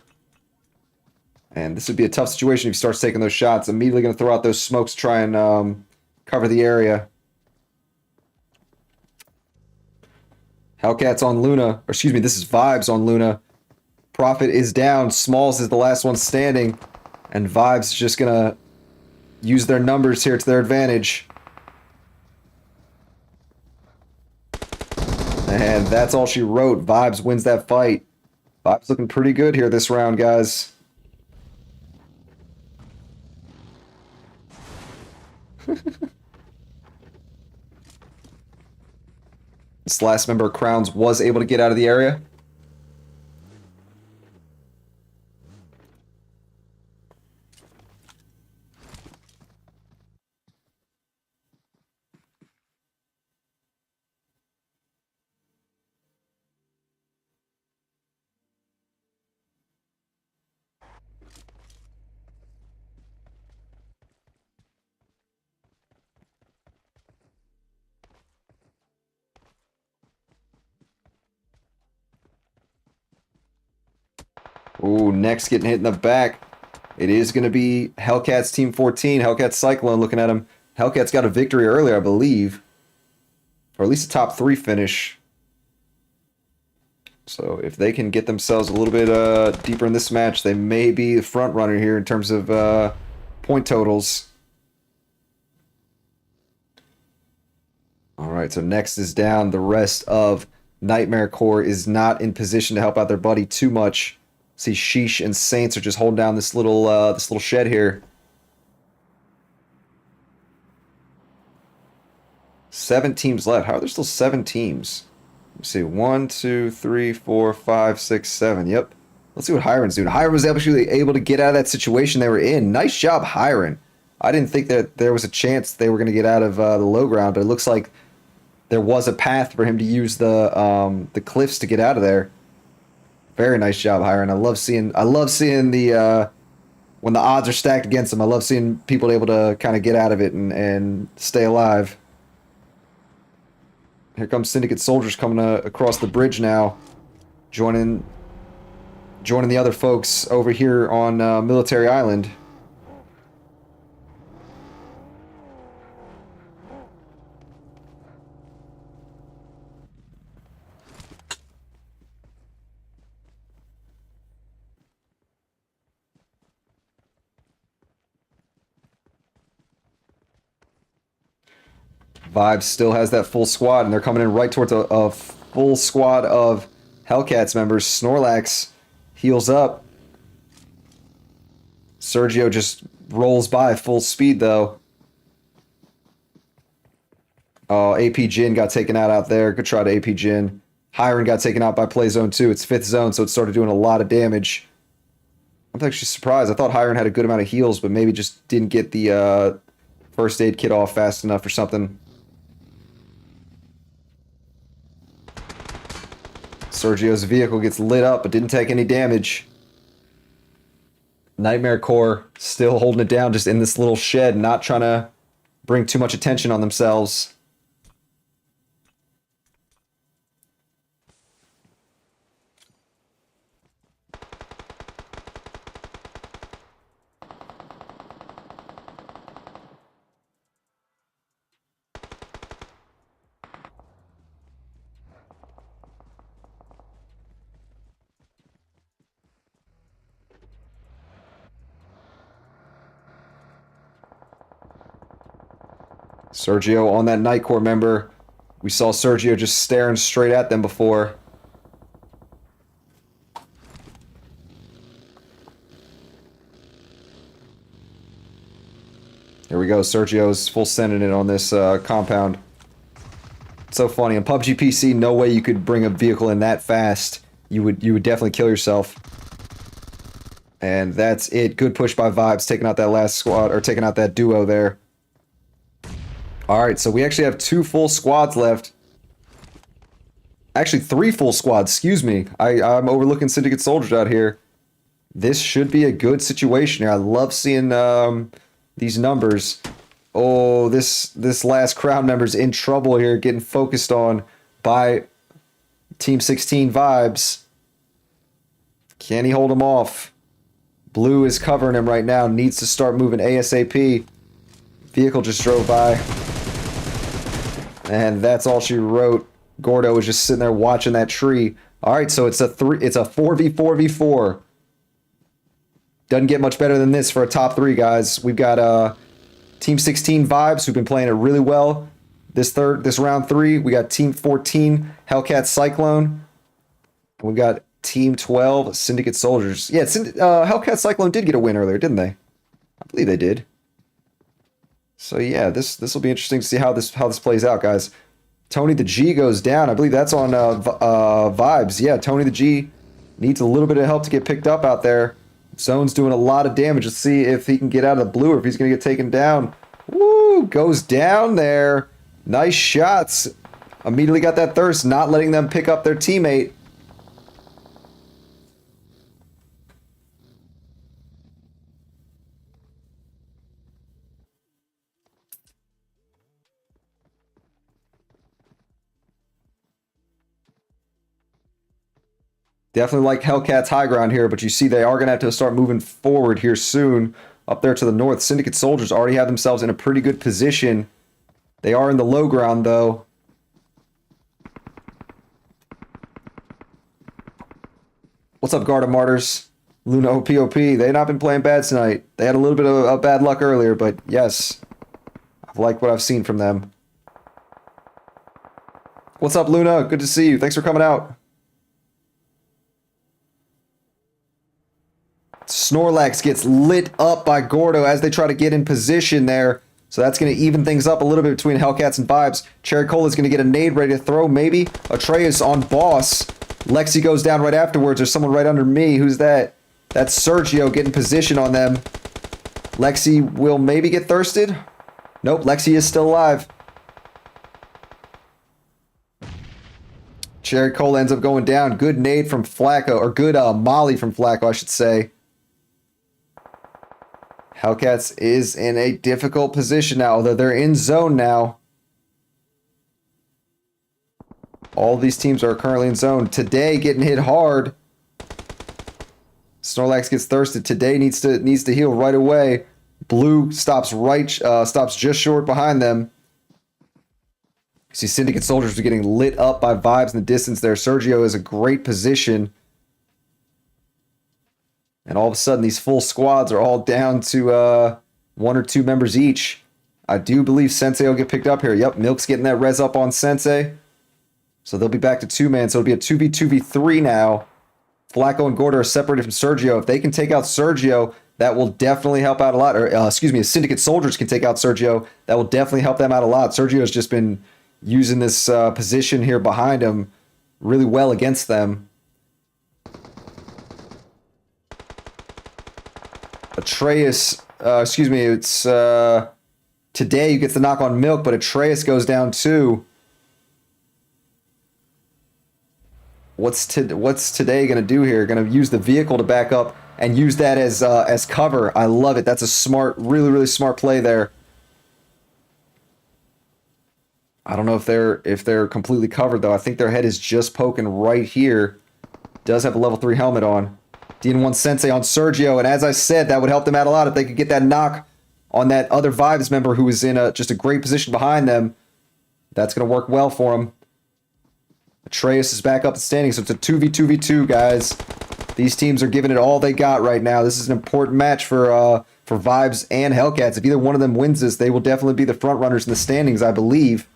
And this would be a tough situation if he starts taking those shots. Immediately going to throw out those smokes, try and cover the area. Hellcat's on Luna. Or excuse me, this is Vibes on Luna. Prophet is down. Smalls is the last one standing. And Vibes is just going to use their numbers here to their advantage. And that's all she wrote. Vibes wins that fight. Vibes looking pretty good here this round, guys. This last member of Crowns was able to get out of the area. Ooh, next getting hit in the back. It is going to be Hellcats Team 14. Hellcats Cyclone looking at him. Hellcats got a victory earlier, I believe. Or at least a top 3 finish. So if they can get themselves a little bit deeper in this match, they may be the front runner here in terms of point totals. Alright, so next is down. The rest of Nightmare Corps is not in position to help out their buddy too much. See, Sheesh and Saints are just holding down this little shed here. 7 teams left. How are there still 7 teams? Let's see. 1, 2, 3, 4, 5, 6, 7. Yep. Let's see what Hiron's doing. Hiron was actually able to get out of that situation they were in. Nice job, Hiron. I didn't think that there was a chance they were going to get out of the low ground, but it looks like there was a path for him to use the cliffs to get out of there. Very nice job, Hiron. I love seeing the when the odds are stacked against him. I love seeing people able to kind of get out of it and stay alive. Here comes Syndicate Soldiers coming across the bridge now, joining the other folks over here on Military Island. Vibes still has that full squad, and they're coming in right towards a full squad of Hellcats members. Snorlax heals up. Sergio just rolls by full speed, though. Oh, AP Jin got taken out there. Good try to AP Jin. Hiron got taken out by Play Zone 2. It's 5th zone, so it started doing a lot of damage. I'm actually surprised. I thought Hiron had a good amount of heals, but maybe just didn't get the first aid kit off fast enough or something. Sergio's vehicle gets lit up but didn't take any damage. Nightmare Corps still holding it down just in this little shed, not trying to bring too much attention on themselves. Sergio on that Night Corps member. We saw Sergio just staring straight at them before. Here we go. Sergio's full sending it on this compound. It's so funny. On PUBG PC, no way you could bring a vehicle in that fast. You would definitely kill yourself. And that's it. Good push by Vibes, taking out that last squad, or taking out that duo there. Alright, so we actually have 2 full squads left. Actually, 3 full squads, excuse me. I'm overlooking Syndicate soldiers out here. This should be a good situation here. I love seeing these numbers. Oh, this last crowd member's in trouble here, getting focused on by Team 16 Vibes. Can he hold him off? Blue is covering him right now. Needs to start moving ASAP. Vehicle just drove by. And that's all she wrote. Gordo was just sitting there watching that tree. Alright, so it's a 4v4v4. Doesn't get much better than this for a top 3, guys. We've got Team 16 Vibes, who've been playing it really well. This round 3, we got Team 14 Hellcat Cyclone. We've got Team 12 Syndicate Soldiers. Yeah, Hellcat Cyclone did get a win earlier, didn't they? I believe they did. So yeah, this will be interesting to see how this plays out, guys. Tony the G goes down. I believe that's on Vibes. Yeah, Tony the G needs a little bit of help to get picked up out there. Zone's doing a lot of damage. Let's see if he can get out of the blue or if he's going to get taken down. Woo! Goes down there. Nice shots. Immediately got that thirst, not letting them pick up their teammate. Definitely like Hellcat's high ground here, but you see they are going to have to start moving forward here soon. Up there to the north, Syndicate soldiers already have themselves in a pretty good position. They are in the low ground, though. What's up, Garda Martyrs? Luna OPOP. They've not been playing bad tonight. They had a little bit of bad luck earlier, but yes. I've liked what I've seen from them. What's up, Luna? Good to see you. Thanks for coming out. Snorlax gets lit up by Gordo as they try to get in position there. So that's going to even things up a little bit between Hellcats and Vibes. Cherry Cola is going to get a nade ready to throw, maybe. Atreus on Boss. Lexi goes down right afterwards. There's someone right under me. Who's that? That's Sergio getting position on them. Lexi will maybe get thirsted. Nope, Lexi is still alive. Cherry Cola ends up going down. Good nade from Flacco, or good molly from Flacco, I should say. Hellcats is in a difficult position now, although they're in zone now. All these teams are currently in zone. Today getting hit hard. Snorlax gets thirsted. Today needs to heal right away. Blue stops just short behind them. You see Syndicate soldiers are getting lit up by Vibes in the distance there. Sergio is a great position. And all of a sudden, these full squads are all down to 1 or 2 members each. I do believe Sensei will get picked up here. Yep, Milk's getting that res up on Sensei. So they'll be back to 2-man. So it'll be a 2v2v3 now. Flacco and Gordo are separated from Sergio. If they can take out Sergio, that will definitely help out a lot. Or, excuse me, if Syndicate soldiers can take out Sergio, that will definitely help them out a lot. Sergio has just been using this position here behind him really well against them. Atreus, excuse me, it's today who gets the knock on Milk, but Atreus goes down too. what's today going to do here? Going to use the vehicle to back up and use that as cover. I love it. That's a smart, really, really smart play there. I don't know if they're completely covered though. I think their head is just poking right here. Does have a level 3 helmet on. DN1 Sensei on Sergio, and as I said, that would help them out a lot if they could get that knock on that other Vibes member who was in just a great position behind them. That's going to work well for him. Atreus is back up the standing, so it's a 2v2v2, guys. These teams are giving it all they got right now. This is an important match for Vibes and Hellcats. If either one of them wins this, they will definitely be the front runners in the standings, I believe.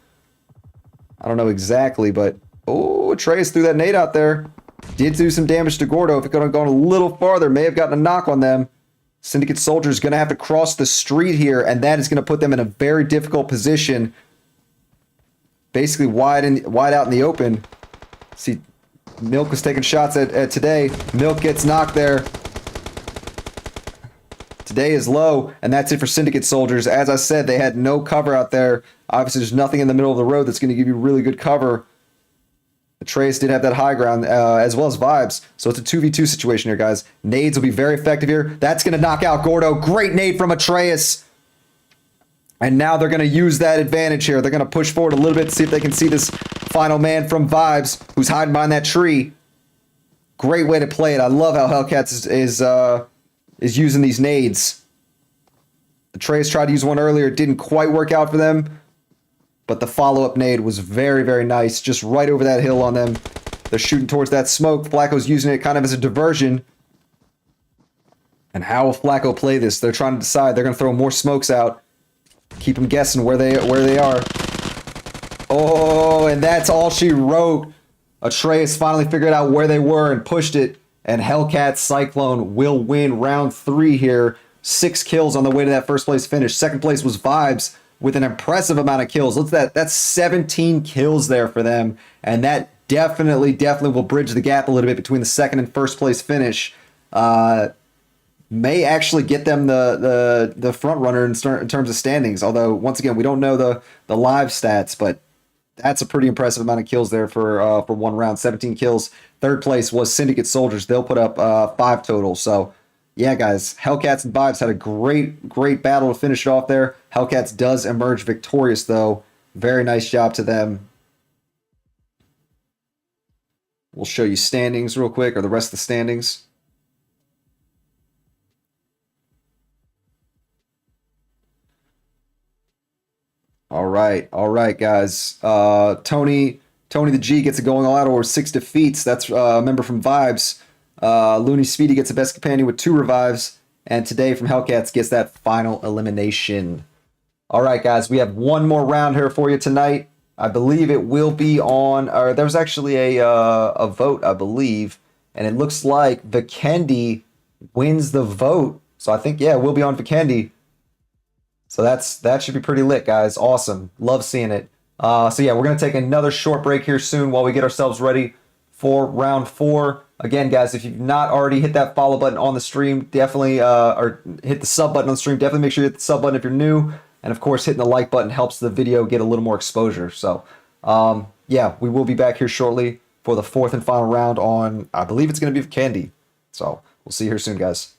I don't know exactly, but... Oh, Atreus threw that nade out there. Did do some damage to Gordo. If it could have gone a little farther, may have gotten a knock on them. Syndicate Soldier's going to have to cross the street here, and that is going to put them in a very difficult position. Basically wide out in the open. See, Milk was taking shots at Today. Milk gets knocked there. Today is low, and that's it for Syndicate Soldiers. As I said, they had no cover out there. Obviously, there's nothing in the middle of the road that's going to give you really good cover. Atreus did have that high ground, as well as Vibes. So it's a 2v2 situation here, guys. Nades will be very effective here. That's going to knock out Gordo. Great nade from Atreus. And now they're going to use that advantage here. They're going to push forward a little bit to see if they can see this final man from Vibes, who's hiding behind that tree. Great way to play it. I love how Hellcats is using these nades. Atreus tried to use one earlier. It didn't quite work out for them. But the follow-up nade was very, very nice. Just right over that hill on them. They're shooting towards that smoke. Flacco's using it kind of as a diversion. And how will Flacco play this? They're trying to decide. They're going to throw more smokes out. Keep them guessing where they are. Oh, and that's all she wrote. Atreus finally figured out where they were and pushed it. And Hellcat Cyclone will win round 3 here. 6 kills on the way to that first place finish. Second place was Vibes with an impressive amount of kills. That's 17 kills there for them. And that definitely will bridge the gap a little bit between the second and first place finish. May actually get them the front runner in terms of standings. Although, once again, we don't know the live stats, but that's a pretty impressive amount of kills there for one round. 17 kills. Third place was Syndicate Soldiers. They'll put up 5 total. So, yeah, guys, Hellcats and Vibes had a great battle to finish it off there. Hellcats does emerge victorious, though. Very nice job to them. We'll show you standings real quick, or the rest of the standings. All right, guys. Tony the G gets it going all out over 6 defeats. That's a member from Vibes. Looney Speedy gets the best companion with 2 revives. And today from Hellcats gets that final elimination. All right, guys, we have one more round here for you tonight. I believe it will be on, or there was actually a vote, I believe. And it looks like Vikendi wins the vote. So I think, yeah, it will be on Vikendi. So that should be pretty lit, guys. Awesome. Love seeing it. So yeah, we're going to take another short break here soon while we get ourselves ready for round 4. Again, guys, if you've not already hit that follow button on the stream, definitely, or hit the sub button on the stream, definitely make sure you hit the sub button if you're new. And of course, hitting the like button helps the video get a little more exposure. So yeah, we will be back here shortly for the 4th and final round on, I believe it's going to be Candy. So we'll see you here soon, guys.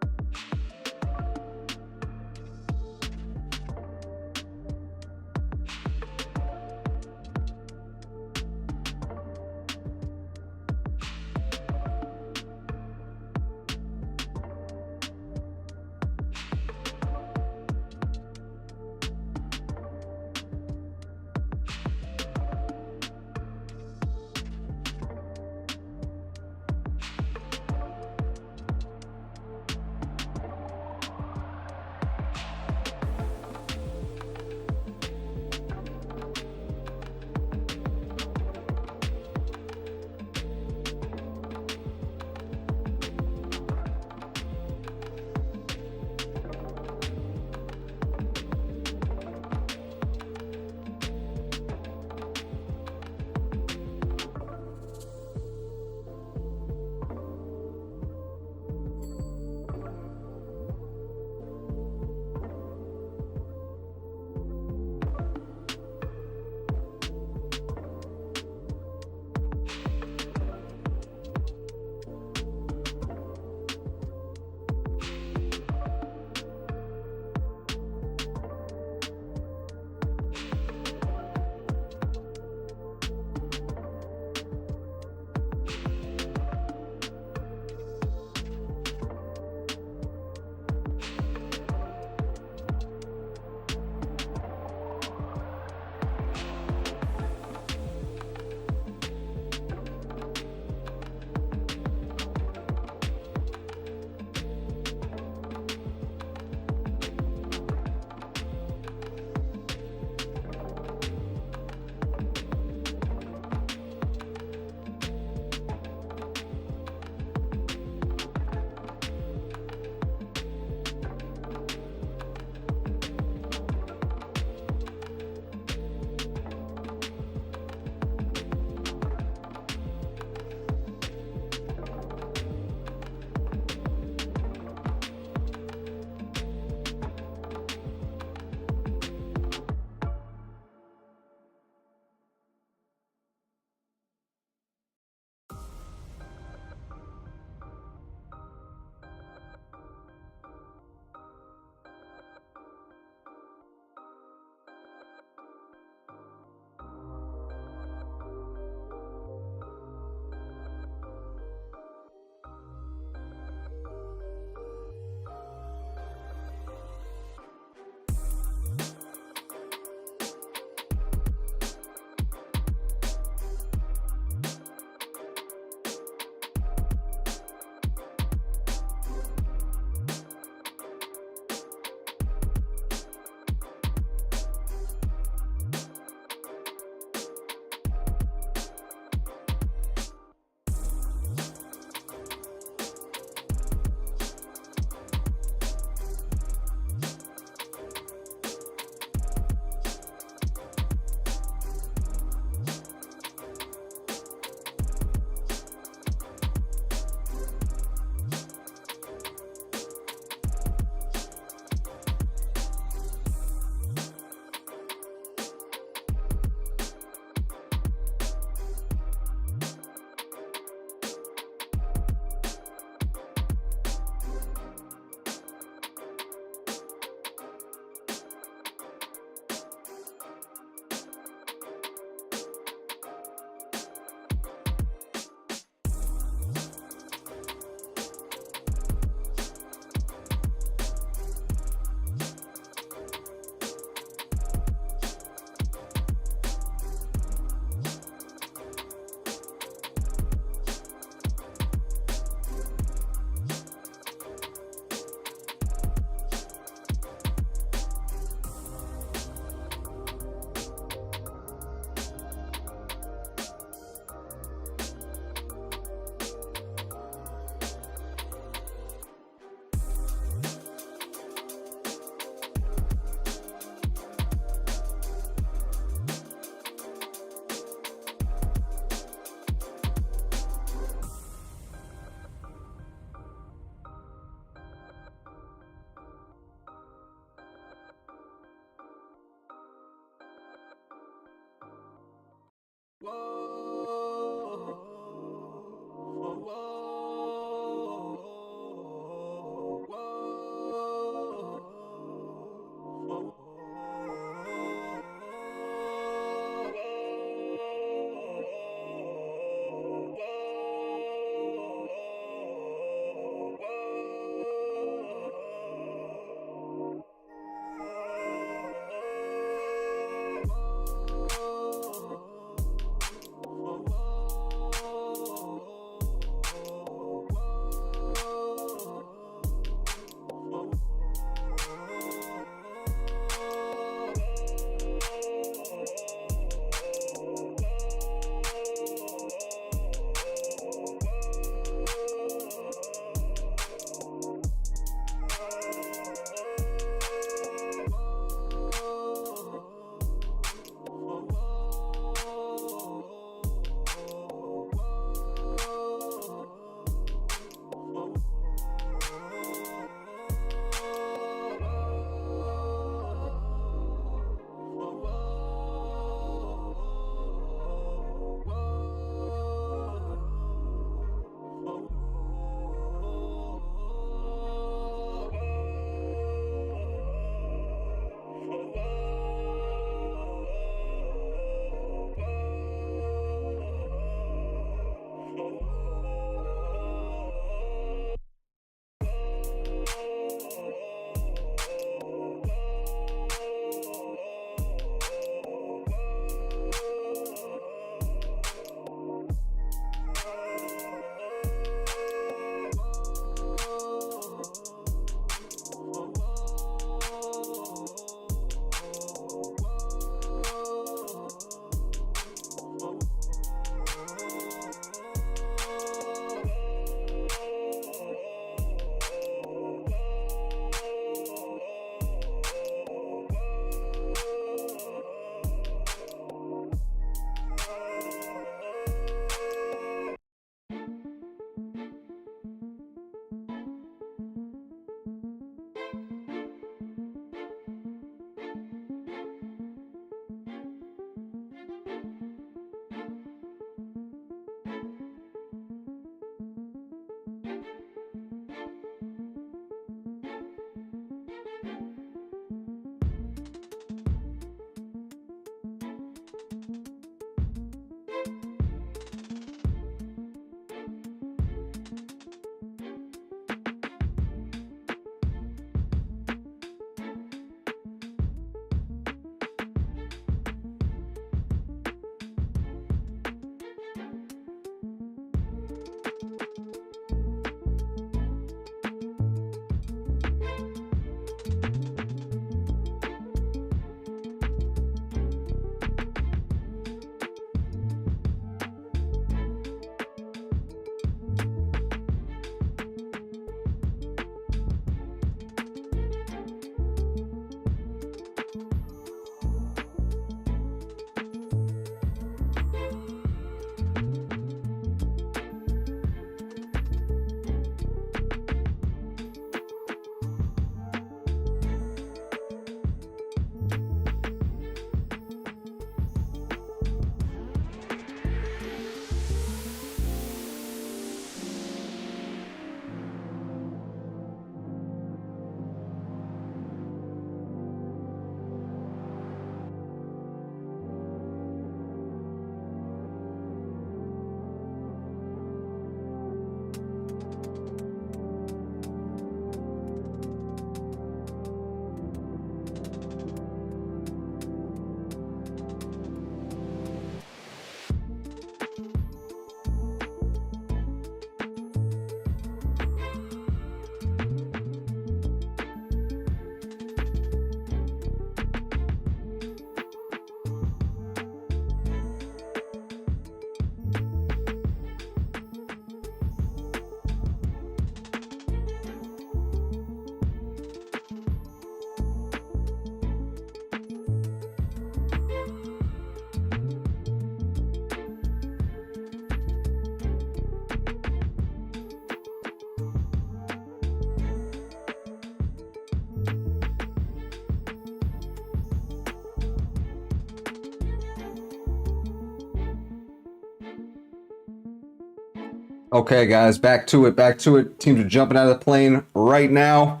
Okay, guys, back to it, back to it. Teams are jumping out of the plane right now.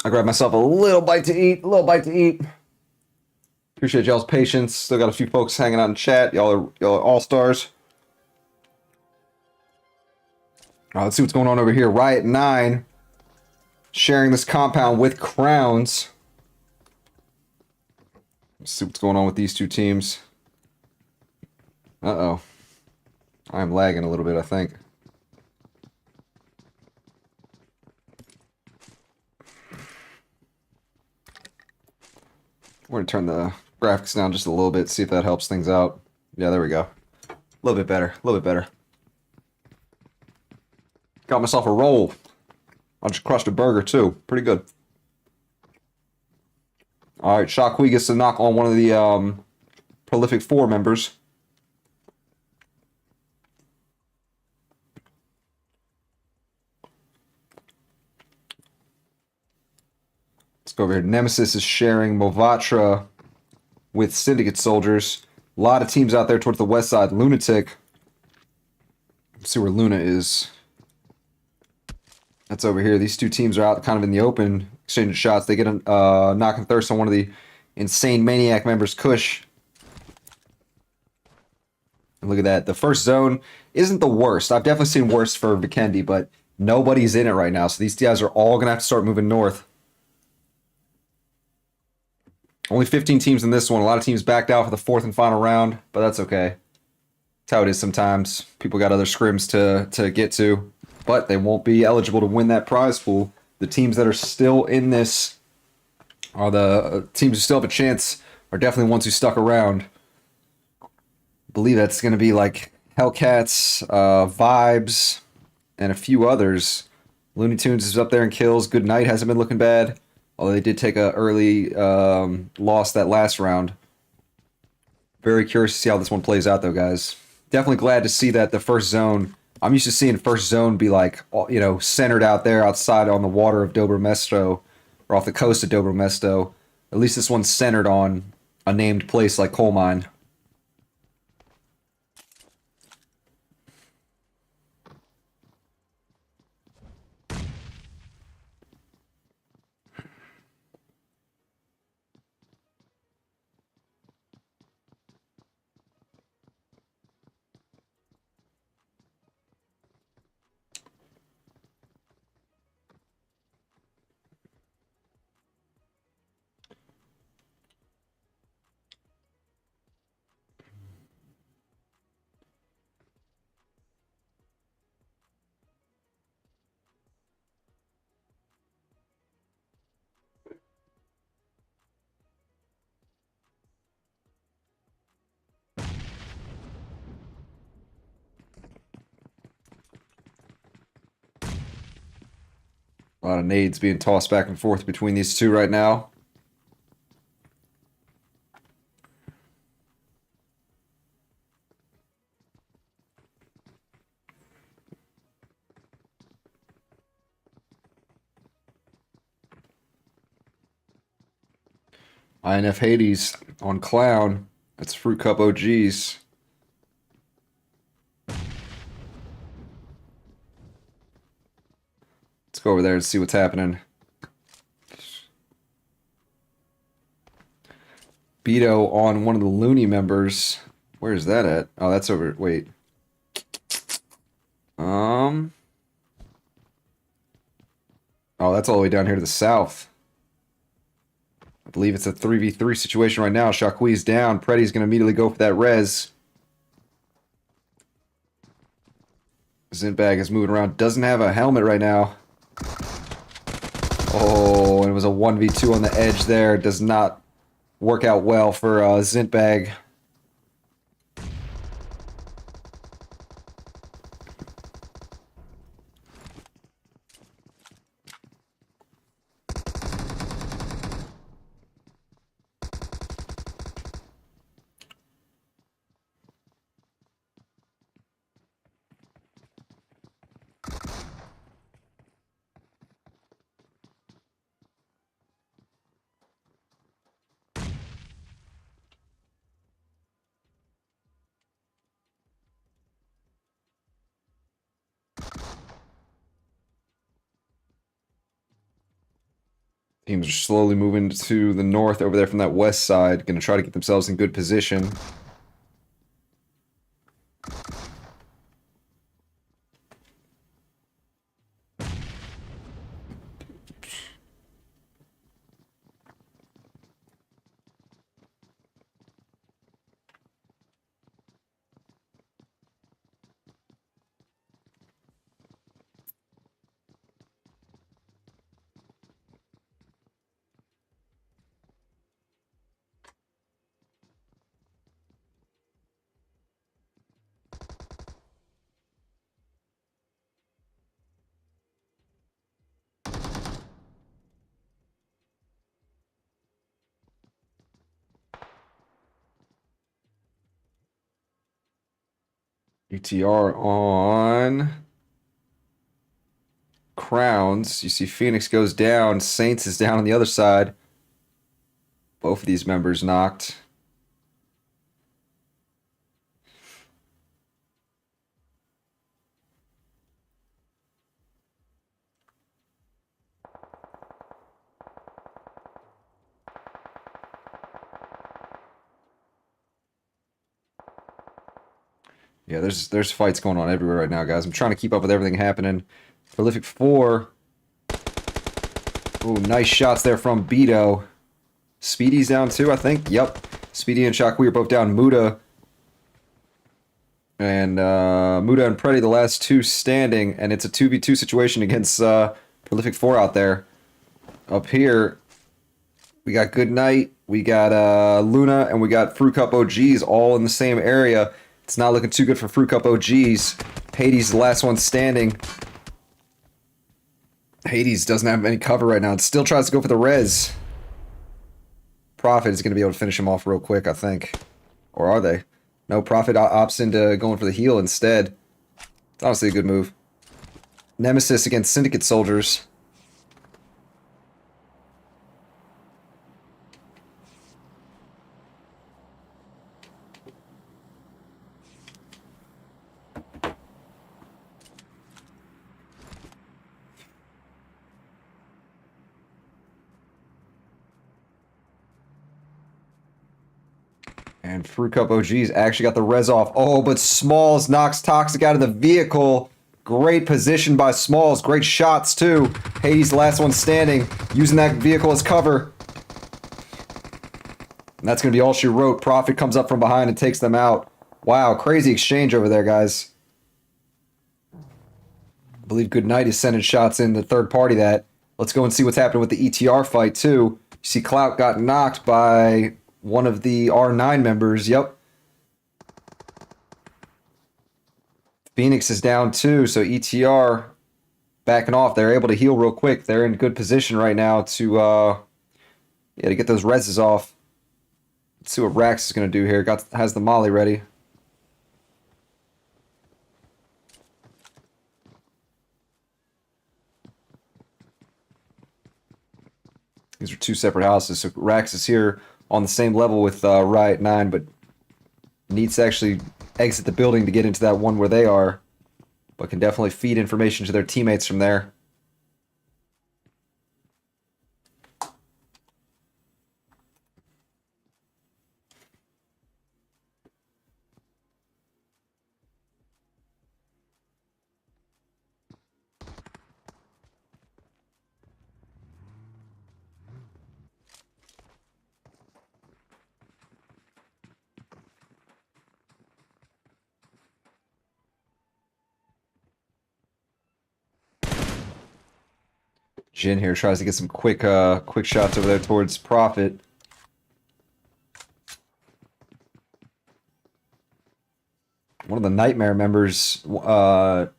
I grabbed myself a little bite to eat, a little bite to eat. Appreciate y'all's patience. Still got a few folks hanging out in chat. Y'all are all-stars. Let's see what's going on over here. Riot 9 sharing this compound with Crowns. Let's see what's going on with these two teams. Uh-oh. I'm lagging a little bit, I think. We're going to turn the graphics down just a little bit, see if that helps things out. Yeah, there we go. A little bit better, a little bit better. Got myself a roll. I just crushed a burger, too. Pretty good. Alright, Shaqui gets to knock on one of the Prolific 4 members. Let's go over here. Nemesis is sharing Movatra with Syndicate soldiers. A lot of teams out there towards the west side. Lunatic. Let's see where Luna is. That's over here. These two teams are out kind of in the open, exchanging shots. They get a knock and thirst on one of the insane Maniac members, Kush. And look at that. The first zone isn't the worst. I've definitely seen worse for Vikendi, but nobody's in it right now. So these guys are all going to have to start moving north. Only 15 teams in this one. A lot of teams backed out for the fourth and final round, but that's okay. That's how it is sometimes. People got other scrims to get to, but they won't be eligible to win that prize pool. The teams that are still in this are the teams who still have a chance are definitely ones who stuck around. I believe that's going to be like Hellcats, Vibes, and a few others. Looney Tunes is up there in kills. Good Night hasn't been looking bad. Although they did take a early loss that last round. Very curious to see how this one plays out, though, guys. Definitely glad to see that the first zone... I'm used to seeing first zone be, like, you know, centered out there outside on the water of Dobromesto, or off the coast of Dobromesto. At least this one's centered on a named place like Coal Mine. A lot of nades being tossed back and forth between these two right now. INF Hades on Clown. That's Fruit Cup OGs. Let's go over there and see what's happening. Beto on one of the Looney members. Where is that at? Oh, that's over. Wait. Oh, that's all the way down here to the south. I believe it's a 3v3 situation right now. Shaqui's down. Preddy's going to immediately go for that res. Zintbag is moving around. Doesn't have a helmet right now. Oh, and it was a 1v2 on the edge there. Does not work out well for Zintbag. Teams are slowly moving to the north over there from that west side. Going to try to get themselves in good position. UTR on Crowns. You see Phoenix goes down. Saints is down on the other side. Both of these members knocked. Yeah, there's fights going on everywhere right now, guys. I'm trying to keep up with everything happening. Prolific 4. Ooh, nice shots there from Beto. Speedy's down too, I think. Yep. Speedy and Shaqui are both down. Muda and Preddy, the last two standing, and it's a 2v2 situation against Prolific 4 out there. Up here, we got Goodnight, we got Luna, and we got Fruit Cup OGs all in the same area. It's not looking too good for Fruit Cup OGs. Hades, the last one standing. Hades doesn't have any cover right now. It still tries to go for the res. Prophet is going to be able to finish him off real quick, I think. Or are they? No, Prophet opts into going for the heal instead. It's honestly a good move. Nemesis against Syndicate soldiers. And Fruit Cup OG's actually got the res off. Oh, but Smalls knocks Toxic out of the vehicle. Great position by Smalls. Great shots, too. Hades, the last one standing, using that vehicle as cover. And that's going to be all she wrote. Prophet comes up from behind and takes them out. Wow, crazy exchange over there, guys. I believe Goodnight is sending shots in the third party that. Let's go and see what's happening with the ETR fight, too. You see Clout got knocked by one of the R9 members. Yep. Phoenix is down too, so ETR backing off. They're able to heal real quick. They're in good position right now to to get those reses off. Let's see what Rax is going to do here. Has the molly ready. These are two separate houses, so Rax is here on the same level with Riot 9, but needs to actually exit the building to get into that one where they are, but can definitely feed information to their teammates from there. Jin here tries to get some quick shots over there towards Prophet. One of the Nightmare members, Nightmare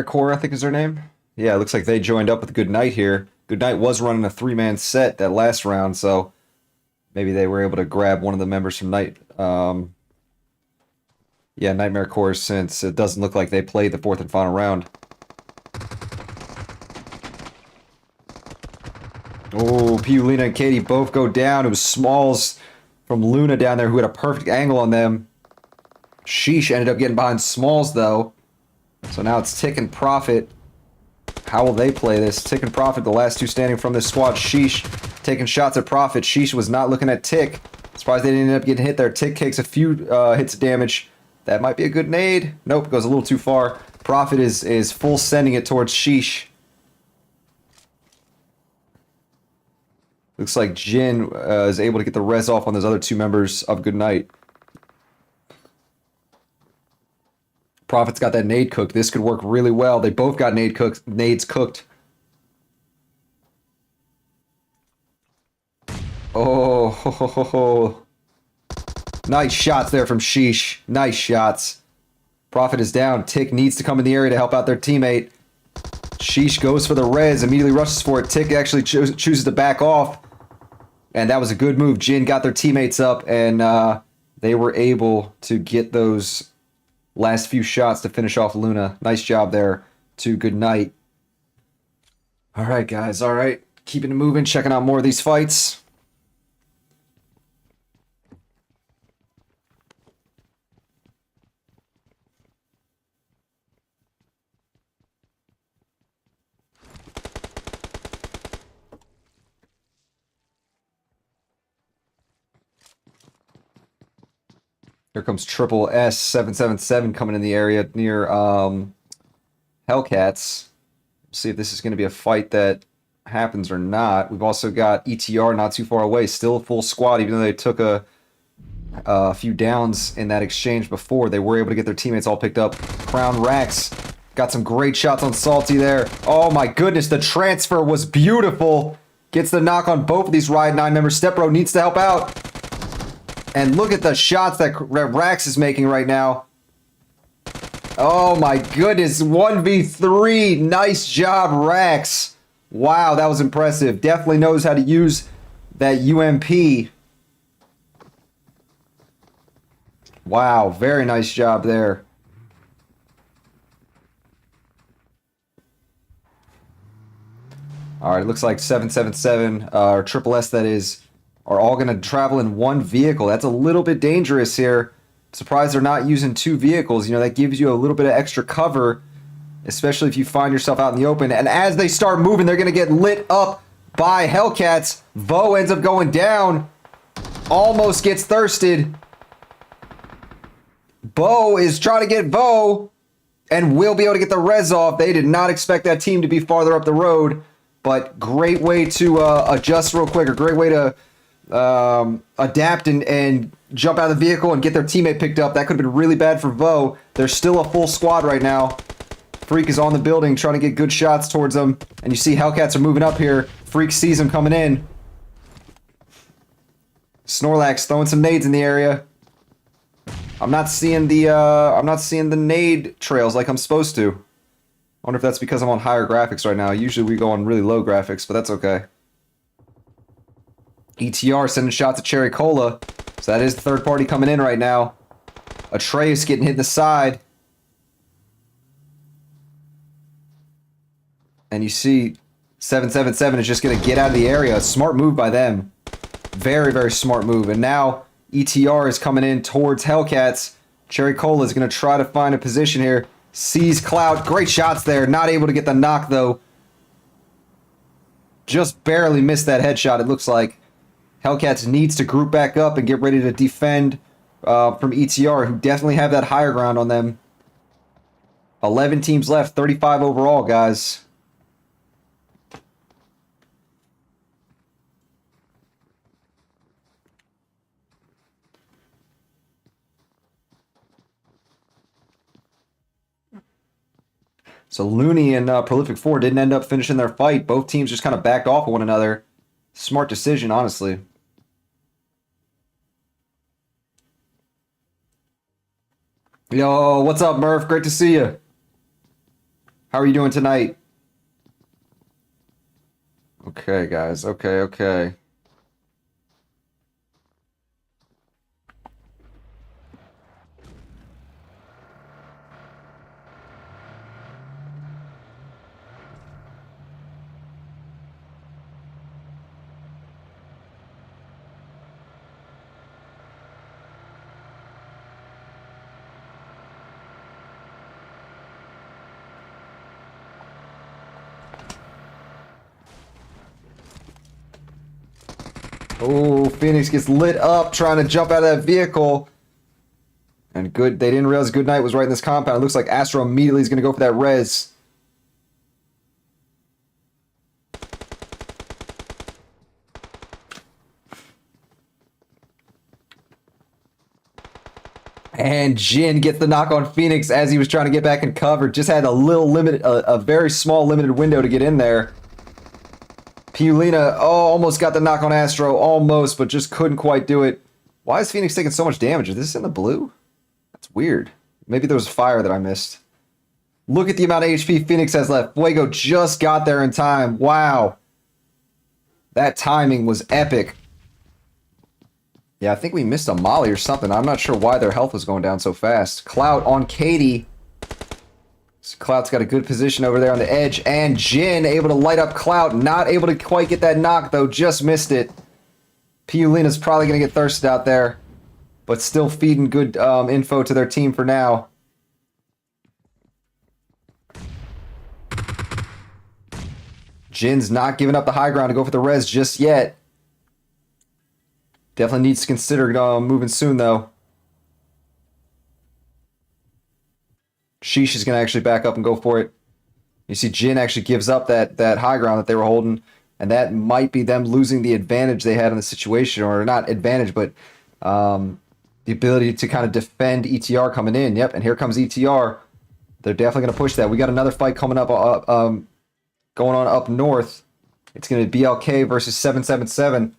Core, I think is their name. Yeah, it looks like they joined up with Goodnight here. Goodnight was running a 3-man set that last round, so maybe they were able to grab one of the members from Nightmare Core, since it doesn't look like they played the fourth and final round. Oh, Pew, Luna, and Katie both go down. It was Smalls from Luna down there who had a perfect angle on them. Sheesh ended up getting behind Smalls, though. So now it's Tick and Prophet. How will they play this? Tick and Prophet, the last two standing from this squad. Sheesh taking shots at Prophet. Sheesh was not looking at Tick. Surprised they didn't end up getting hit there. Tick takes a few hits of damage. That might be a good nade. Nope, goes a little too far. Prophet is full sending it towards Sheesh. Looks like Jin is able to get the res off on those other two members of Goodnight. Prophet's got that nade cooked. This could work really well. They both got nades cooked. Oh, ho, ho, ho, ho. Nice shots there from Sheesh. Nice shots. Prophet is down. Tick needs to come in the area to help out their teammate. Sheesh goes for the res, immediately rushes for it. Tick actually chooses to back off. And that was a good move. Jin got their teammates up, and they were able to get those last few shots to finish off Luna. Nice job there to Goodnight. All right, guys. All right. Keeping it moving, checking out more of these fights. Here comes Triple S777 coming in the area near Hellcats. See if this is going to be a fight that happens or not. We've also got ETR not too far away, still a full squad, even though they took a few downs in that exchange before. They were able to get their teammates all picked up. Crown Rax got some great shots on Salty there. Oh my goodness, the transfer was beautiful. Gets the knock on both of these Riot 9 members. Stepbro needs to help out. And look at the shots that Rax is making right now. Oh my goodness, 1v3. Nice job, Rax. Wow, that was impressive. Definitely knows how to use that UMP. Wow, very nice job there. All right, it looks like 777, or Triple S that is, are all going to travel in one vehicle. That's a little bit dangerous here. Surprised they're not using two vehicles. You know, that gives you a little bit of extra cover, especially if you find yourself out in the open. And as they start moving, they're going to get lit up by Hellcats. Vo ends up going down. Almost gets thirsted. Bo is trying to get Vo and will be able to get the res off. They did not expect that team to be farther up the road, but great way to adjust real quick, or great way to adapt and jump out of the vehicle and get their teammate picked up. That could have been really bad for Vo. There's still a full squad right now. Freak is on the building trying to get good shots towards them. And you see Hellcats are moving up here. Freak sees them coming in. Snorlax throwing some nades in the area. I'm not seeing the nade trails like I'm supposed to. I wonder if that's because I'm on higher graphics right now. Usually we go on really low graphics, but that's okay. ETR sending shots at Cherry Cola. So that is the third party coming in right now. Atreus getting hit in the side. And you see 777 is just going to get out of the area. Smart move by them. Very, very smart move. And now ETR is coming in towards Hellcats. Cherry Cola is going to try to find a position here. Sees Cloud. Great shots there. Not able to get the knock, though. Just barely missed that headshot, it looks like. Hellcats needs to group back up and get ready to defend from ETR, who definitely have that higher ground on them. 11 teams left, 35 overall, guys. So Looney and Prolific 4 didn't end up finishing their fight. Both teams just kind of backed off of one another. Smart decision, honestly. Yo, what's up, Murph? Great to see you. How are you doing tonight? Okay, guys. Okay. Oh, Phoenix gets lit up trying to jump out of that vehicle. And good, they didn't realize Goodnight was right in this compound. It looks like Astro immediately is going to go for that res. And Jin gets the knock on Phoenix as he was trying to get back in cover. Just had a little limited, a very small limited window to get in there. Piulina, oh, almost got the knock on Astro. Almost, but just couldn't quite do it. Why is Phoenix taking so much damage? Is this in the blue? That's weird. Maybe there was fire that I missed. Look at the amount of HP Phoenix has left. Fuego just got there in time. Wow. That timing was epic. Yeah, I think we missed a molly or something. I'm not sure why their health was going down so fast. Clout on Katie. So Clout's got a good position over there on the edge. And Jin able to light up Clout. Not able to quite get that knock, though. Just missed it. Piulina's probably going to get thirsted out there. But still feeding good info to their team for now. Jin's not giving up the high ground to go for the res just yet. Definitely needs to consider moving soon, though. Sheesh is going to actually back up and go for it. You see Jin actually gives up that high ground that they were holding, and that might be them losing the advantage they had in the situation, or not advantage, but the ability to kind of defend ETR coming in. Yep, and here comes ETR. They're definitely going to push that. We got another fight coming up, going on up north. It's going to be BLK versus 777.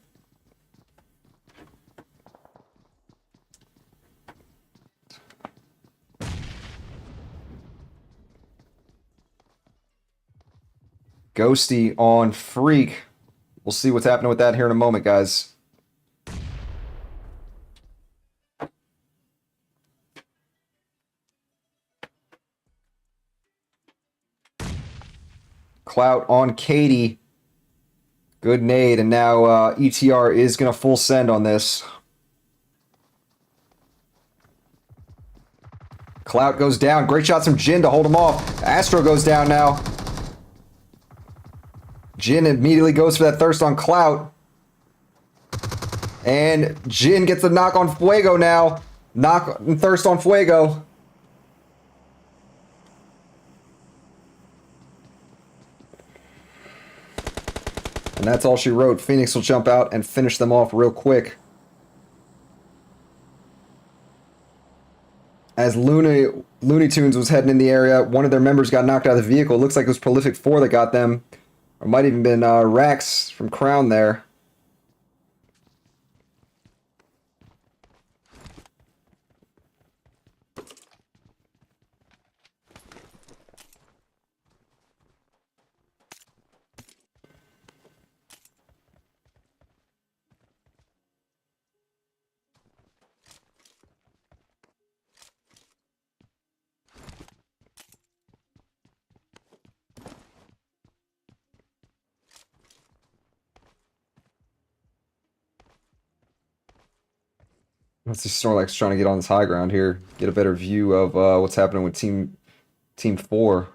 Ghosty on Freak. We'll see what's happening with that here in a moment, guys. Clout on Katie. Good nade, and now ETR is going to full send on this. Clout goes down. Great shots from Jin to hold him off. Astro goes down now. Jin immediately goes for that thirst on Clout. And Jin gets a knock on Fuego now. Knock and thirst on Fuego. And that's all she wrote. Phoenix will jump out and finish them off real quick. As Looney Tunes was heading in the area, one of their members got knocked out of the vehicle. It looks like it was Prolific 4 that got them. Or might even been Rax from Crown there. Let's see Snorlax trying to get on this high ground here. Get a better view of what's happening with Team 4.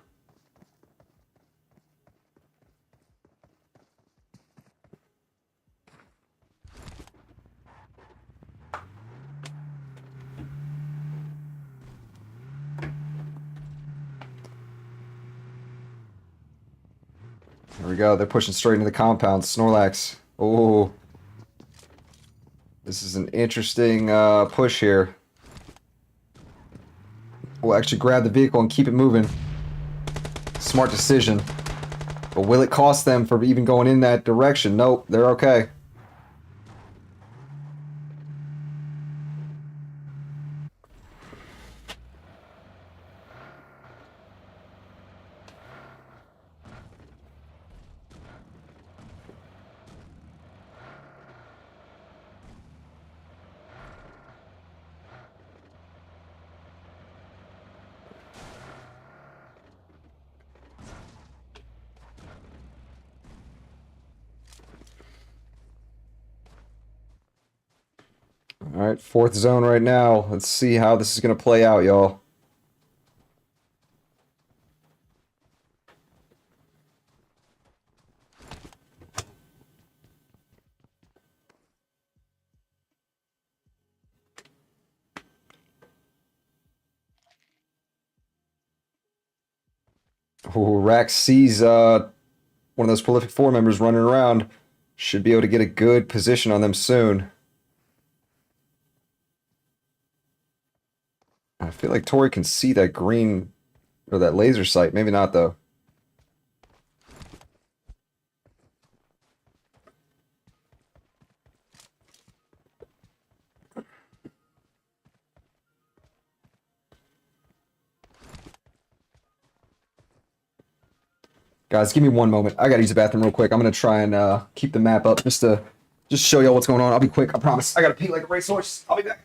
Here we go. They're pushing straight into the compound. Snorlax. Oh. This is an interesting push here. We'll actually grab the vehicle and keep it moving. Smart decision. But will it cost them for even going in that direction? Nope, they're okay. Alright, fourth zone right now. Let's see how this is going to play out, y'all. Oh, Rax sees one of those prolific four members running around. Should be able to get a good position on them soon. I feel like Tori can see that green or that laser sight. Maybe not though. Guys, give me one moment. I gotta use the bathroom real quick. I'm gonna try and keep the map up just to show y'all what's going on. I'll be quick, I promise. I gotta pee like a racehorse. I'll be back.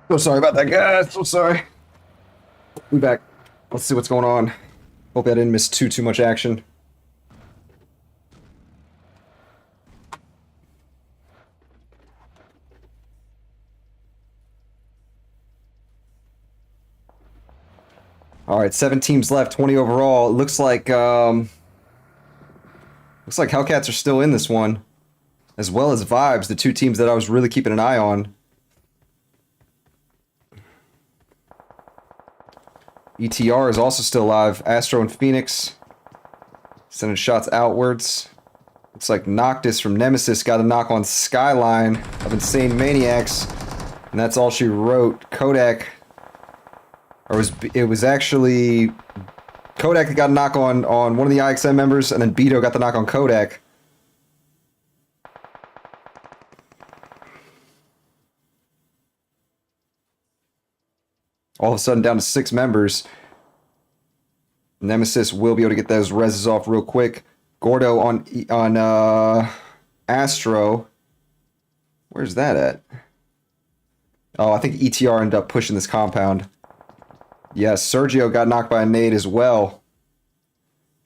So sorry about that, guys. So sorry. We back. Let's see what's going on. Hope I didn't miss too much action. All right, 7 teams left, 20 overall. It looks like Hellcats are still in this one, as well as Vibes, the 2 teams that I was really keeping an eye on. ETR is also still alive. Astro and Phoenix sending shots outwards. Looks like Noctis from Nemesis got a knock on Skyline of Insane Maniacs, and that's all she wrote. Kodak, or it was actually Kodak that got a knock on one of the IXM members, and then Beto got the knock on Kodak. All of a sudden down to 6 members. Nemesis will be able to get those reses off real quick. Gordo on Astro. Where's that at? Oh, I think ETR ended up pushing this compound. Yes, Sergio got knocked by a nade as well.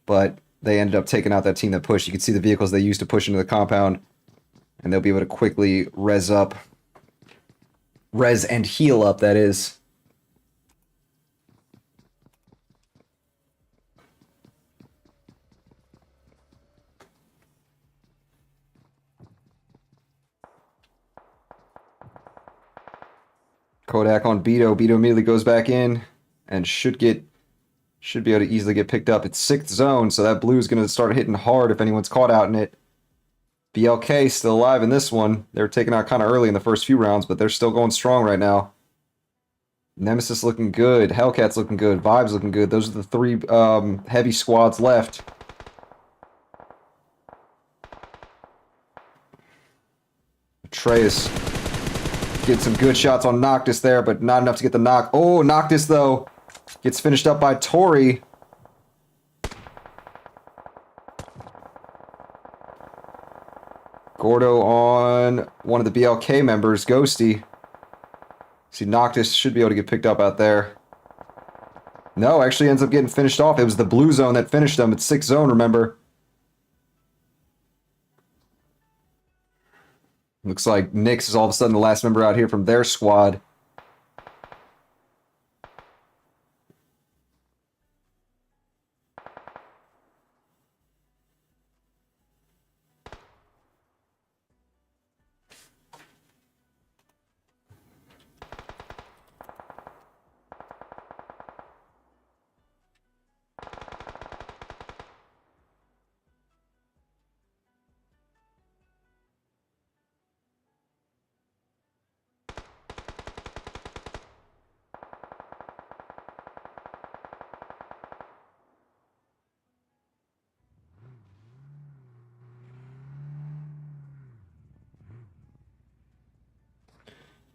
But they ended up taking out that team that pushed. You can see the vehicles they used to push into the compound. And they'll be able to quickly res up. Res and heal up, that is. Kodak on Beto. Beto immediately goes back in and should get Should be able to easily get picked up. It's 6th zone, so that blue is going to start hitting hard if anyone's caught out in it. BLK still alive in this one. They were taken out kind of early in the first few rounds, but they're still going strong right now. Nemesis looking good. Hellcat's looking good. Vibes looking good. Those are the 3 heavy squads left. Atreus get some good shots on Noctis there, but not enough to get the knock. Oh, Noctis, though, gets finished up by Tori. Gordo on one of the BLK members, Ghosty. See, Noctis should be able to get picked up out there. No, actually ends up getting finished off. It was the blue zone that finished them. It's 6th zone, remember. Looks like Nyx is all of a sudden the last member out here from their squad.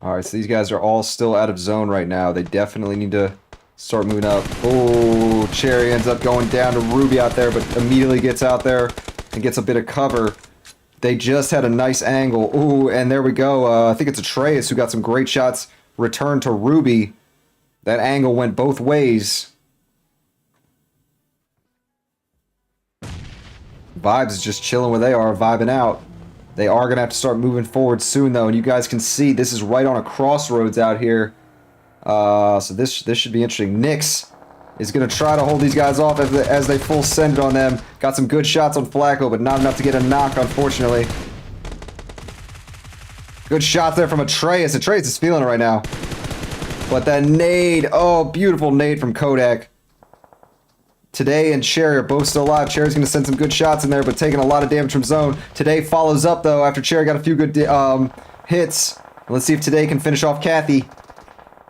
All right, so these guys are all still out of zone right now. They definitely need to start moving up. Oh, Cherry ends up going down to Ruby out there, but immediately gets out there and gets a bit of cover. They just had a nice angle. Ooh, and there we go. I think it's Atreus who got some great shots. Return to Ruby. That angle went both ways. Vibes is just chilling where they are, vibing out. They are going to have to start moving forward soon, though. And you guys can see this is right on a crossroads out here. So this should be interesting. Nyx is going to try to hold these guys off as they full send on them. Got some good shots on Flacco, but not enough to get a knock, unfortunately. Good shots there from Atreus. Atreus is feeling it right now. But that nade. Oh, beautiful nade from Kodak. Today and Cherry are both still alive. Cherry's going to send some good shots in there, but taking a lot of damage from zone. Today follows up, though, after Cherry got a few good hits. Let's see if Today can finish off Kathy,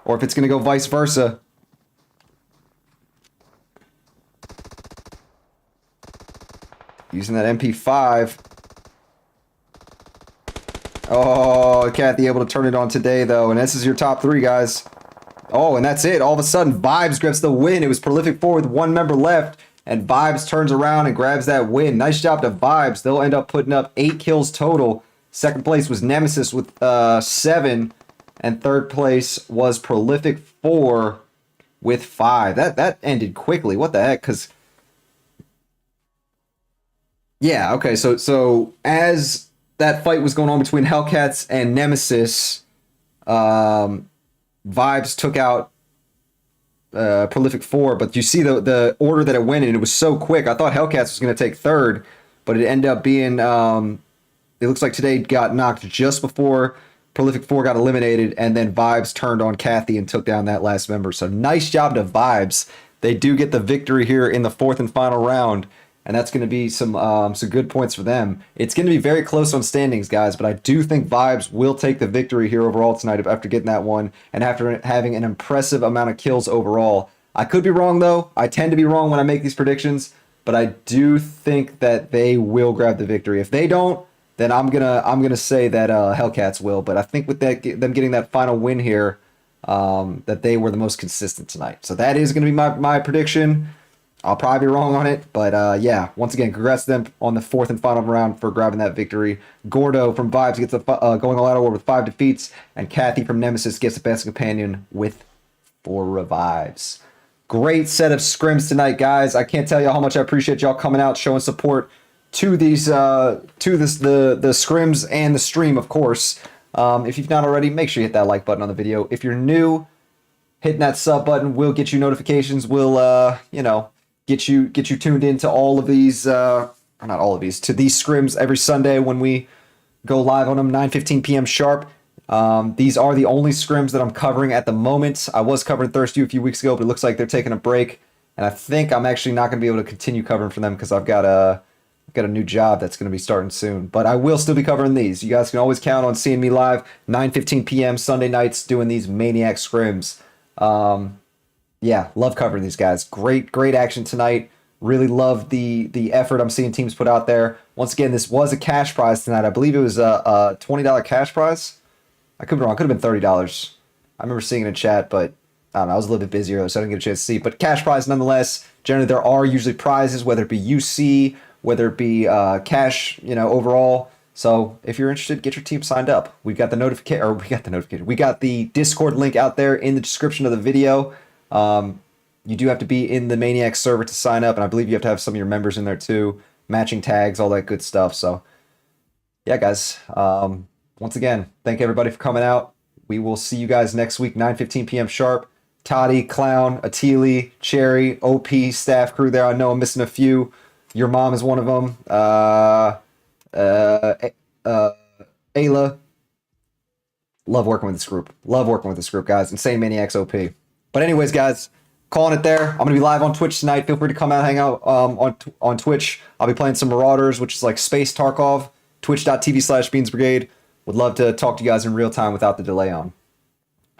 or if it's going to go vice versa. Using that MP5. Oh, Kathy able to turn it on Today, though, and this is your top 3, guys. Oh, and that's it. All of a sudden, Vibes grabs the win. It was Prolific 4 with 1 member left, and Vibes turns around and grabs that win. Nice job to Vibes. They'll end up putting up 8 kills total. Second place was Nemesis with 7, and third place was Prolific 4 with 5. That ended quickly. What the heck? Because yeah, okay. So as that fight was going on between Hellcats and Nemesis, Vibes took out Prolific 4, but you see the order that it went in, it was so quick. I thought Hellcats was going to take third, but it ended up being, it looks like Today got knocked just before Prolific 4 got eliminated, and then Vibes turned on Kathy and took down that last member. So nice job to Vibes. They do get the victory here in the 4th and final round, and that's going to be some good points for them. It's going to be very close on standings, guys, but I do think Vibes will take the victory here overall tonight after getting that one and after having an impressive amount of kills overall. I could be wrong, though. I tend to be wrong when I make these predictions, but I do think that they will grab the victory. If they don't, then I'm gonna say that Hellcats will. But I think with them getting that final win here, that they were the most consistent tonight. So that is going to be my prediction. I'll probably be wrong on it, but yeah, once again, congrats to them on the 4th and final round for grabbing that victory. Gordo from Vibes gets going all out of war with 5 defeats, and Kathy from Nemesis gets the best companion with 4 revives. Great set of scrims tonight, guys. I can't tell you how much I appreciate y'all coming out, showing support to these, the scrims and the stream, of course. If you've not already, make sure you hit that like button on the video. If you're new, hitting that sub button will get you notifications. Will get you tuned into all of these, or not all of these, to these scrims every Sunday when we go live on them, 9:15 p.m. sharp. These are the only scrims that I'm covering at the moment. I was covering Thirsty a few weeks ago, but it looks like they're taking a break. And I think I'm actually not going to be able to continue covering for them because I've got a new job that's going to be starting soon. But I will still be covering these. You guys can always count on seeing me live 9:15 p.m. Sunday nights doing these Maniac Scrims. Yeah, love covering these guys. Great action tonight. Really love the effort I'm seeing teams put out there. Once again, this was a cash prize tonight. I believe it was a $20 cash prize. I could be wrong. It could have been $30. I remember seeing it in chat, but I don't know. I was a little bit busy earlier, so I didn't get a chance to see. But cash prize nonetheless. Generally, there are usually prizes, whether it be UC, whether it be cash, overall. So if you're interested, get your team signed up. We got the notification. We got the Discord link out there in the description of the video. You do have to be in the Maniac server to sign up, and I believe you have to have some of your members in there too. Matching tags, all that good stuff. So, yeah, guys. Once again, thank everybody for coming out. We will see you guys next week, 9:15 p.m. sharp. Toddy, Clown, Atili, Cherry, OP, staff crew there. I know I'm missing a few. Your mom is one of them. Ayla. Love working with this group. Love working with this group, guys. Insane Maniacs OP. But anyways, guys, calling it there. I'm going to be live on Twitch tonight. Feel free to come out and hang out on Twitch. I'll be playing some Marauders, which is like Space Tarkov. Twitch.tv/Beans Brigade. Would love to talk to you guys in real time without the delay on.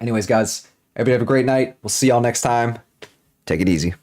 Anyways, guys, everybody have a great night. We'll see y'all next time. Take it easy.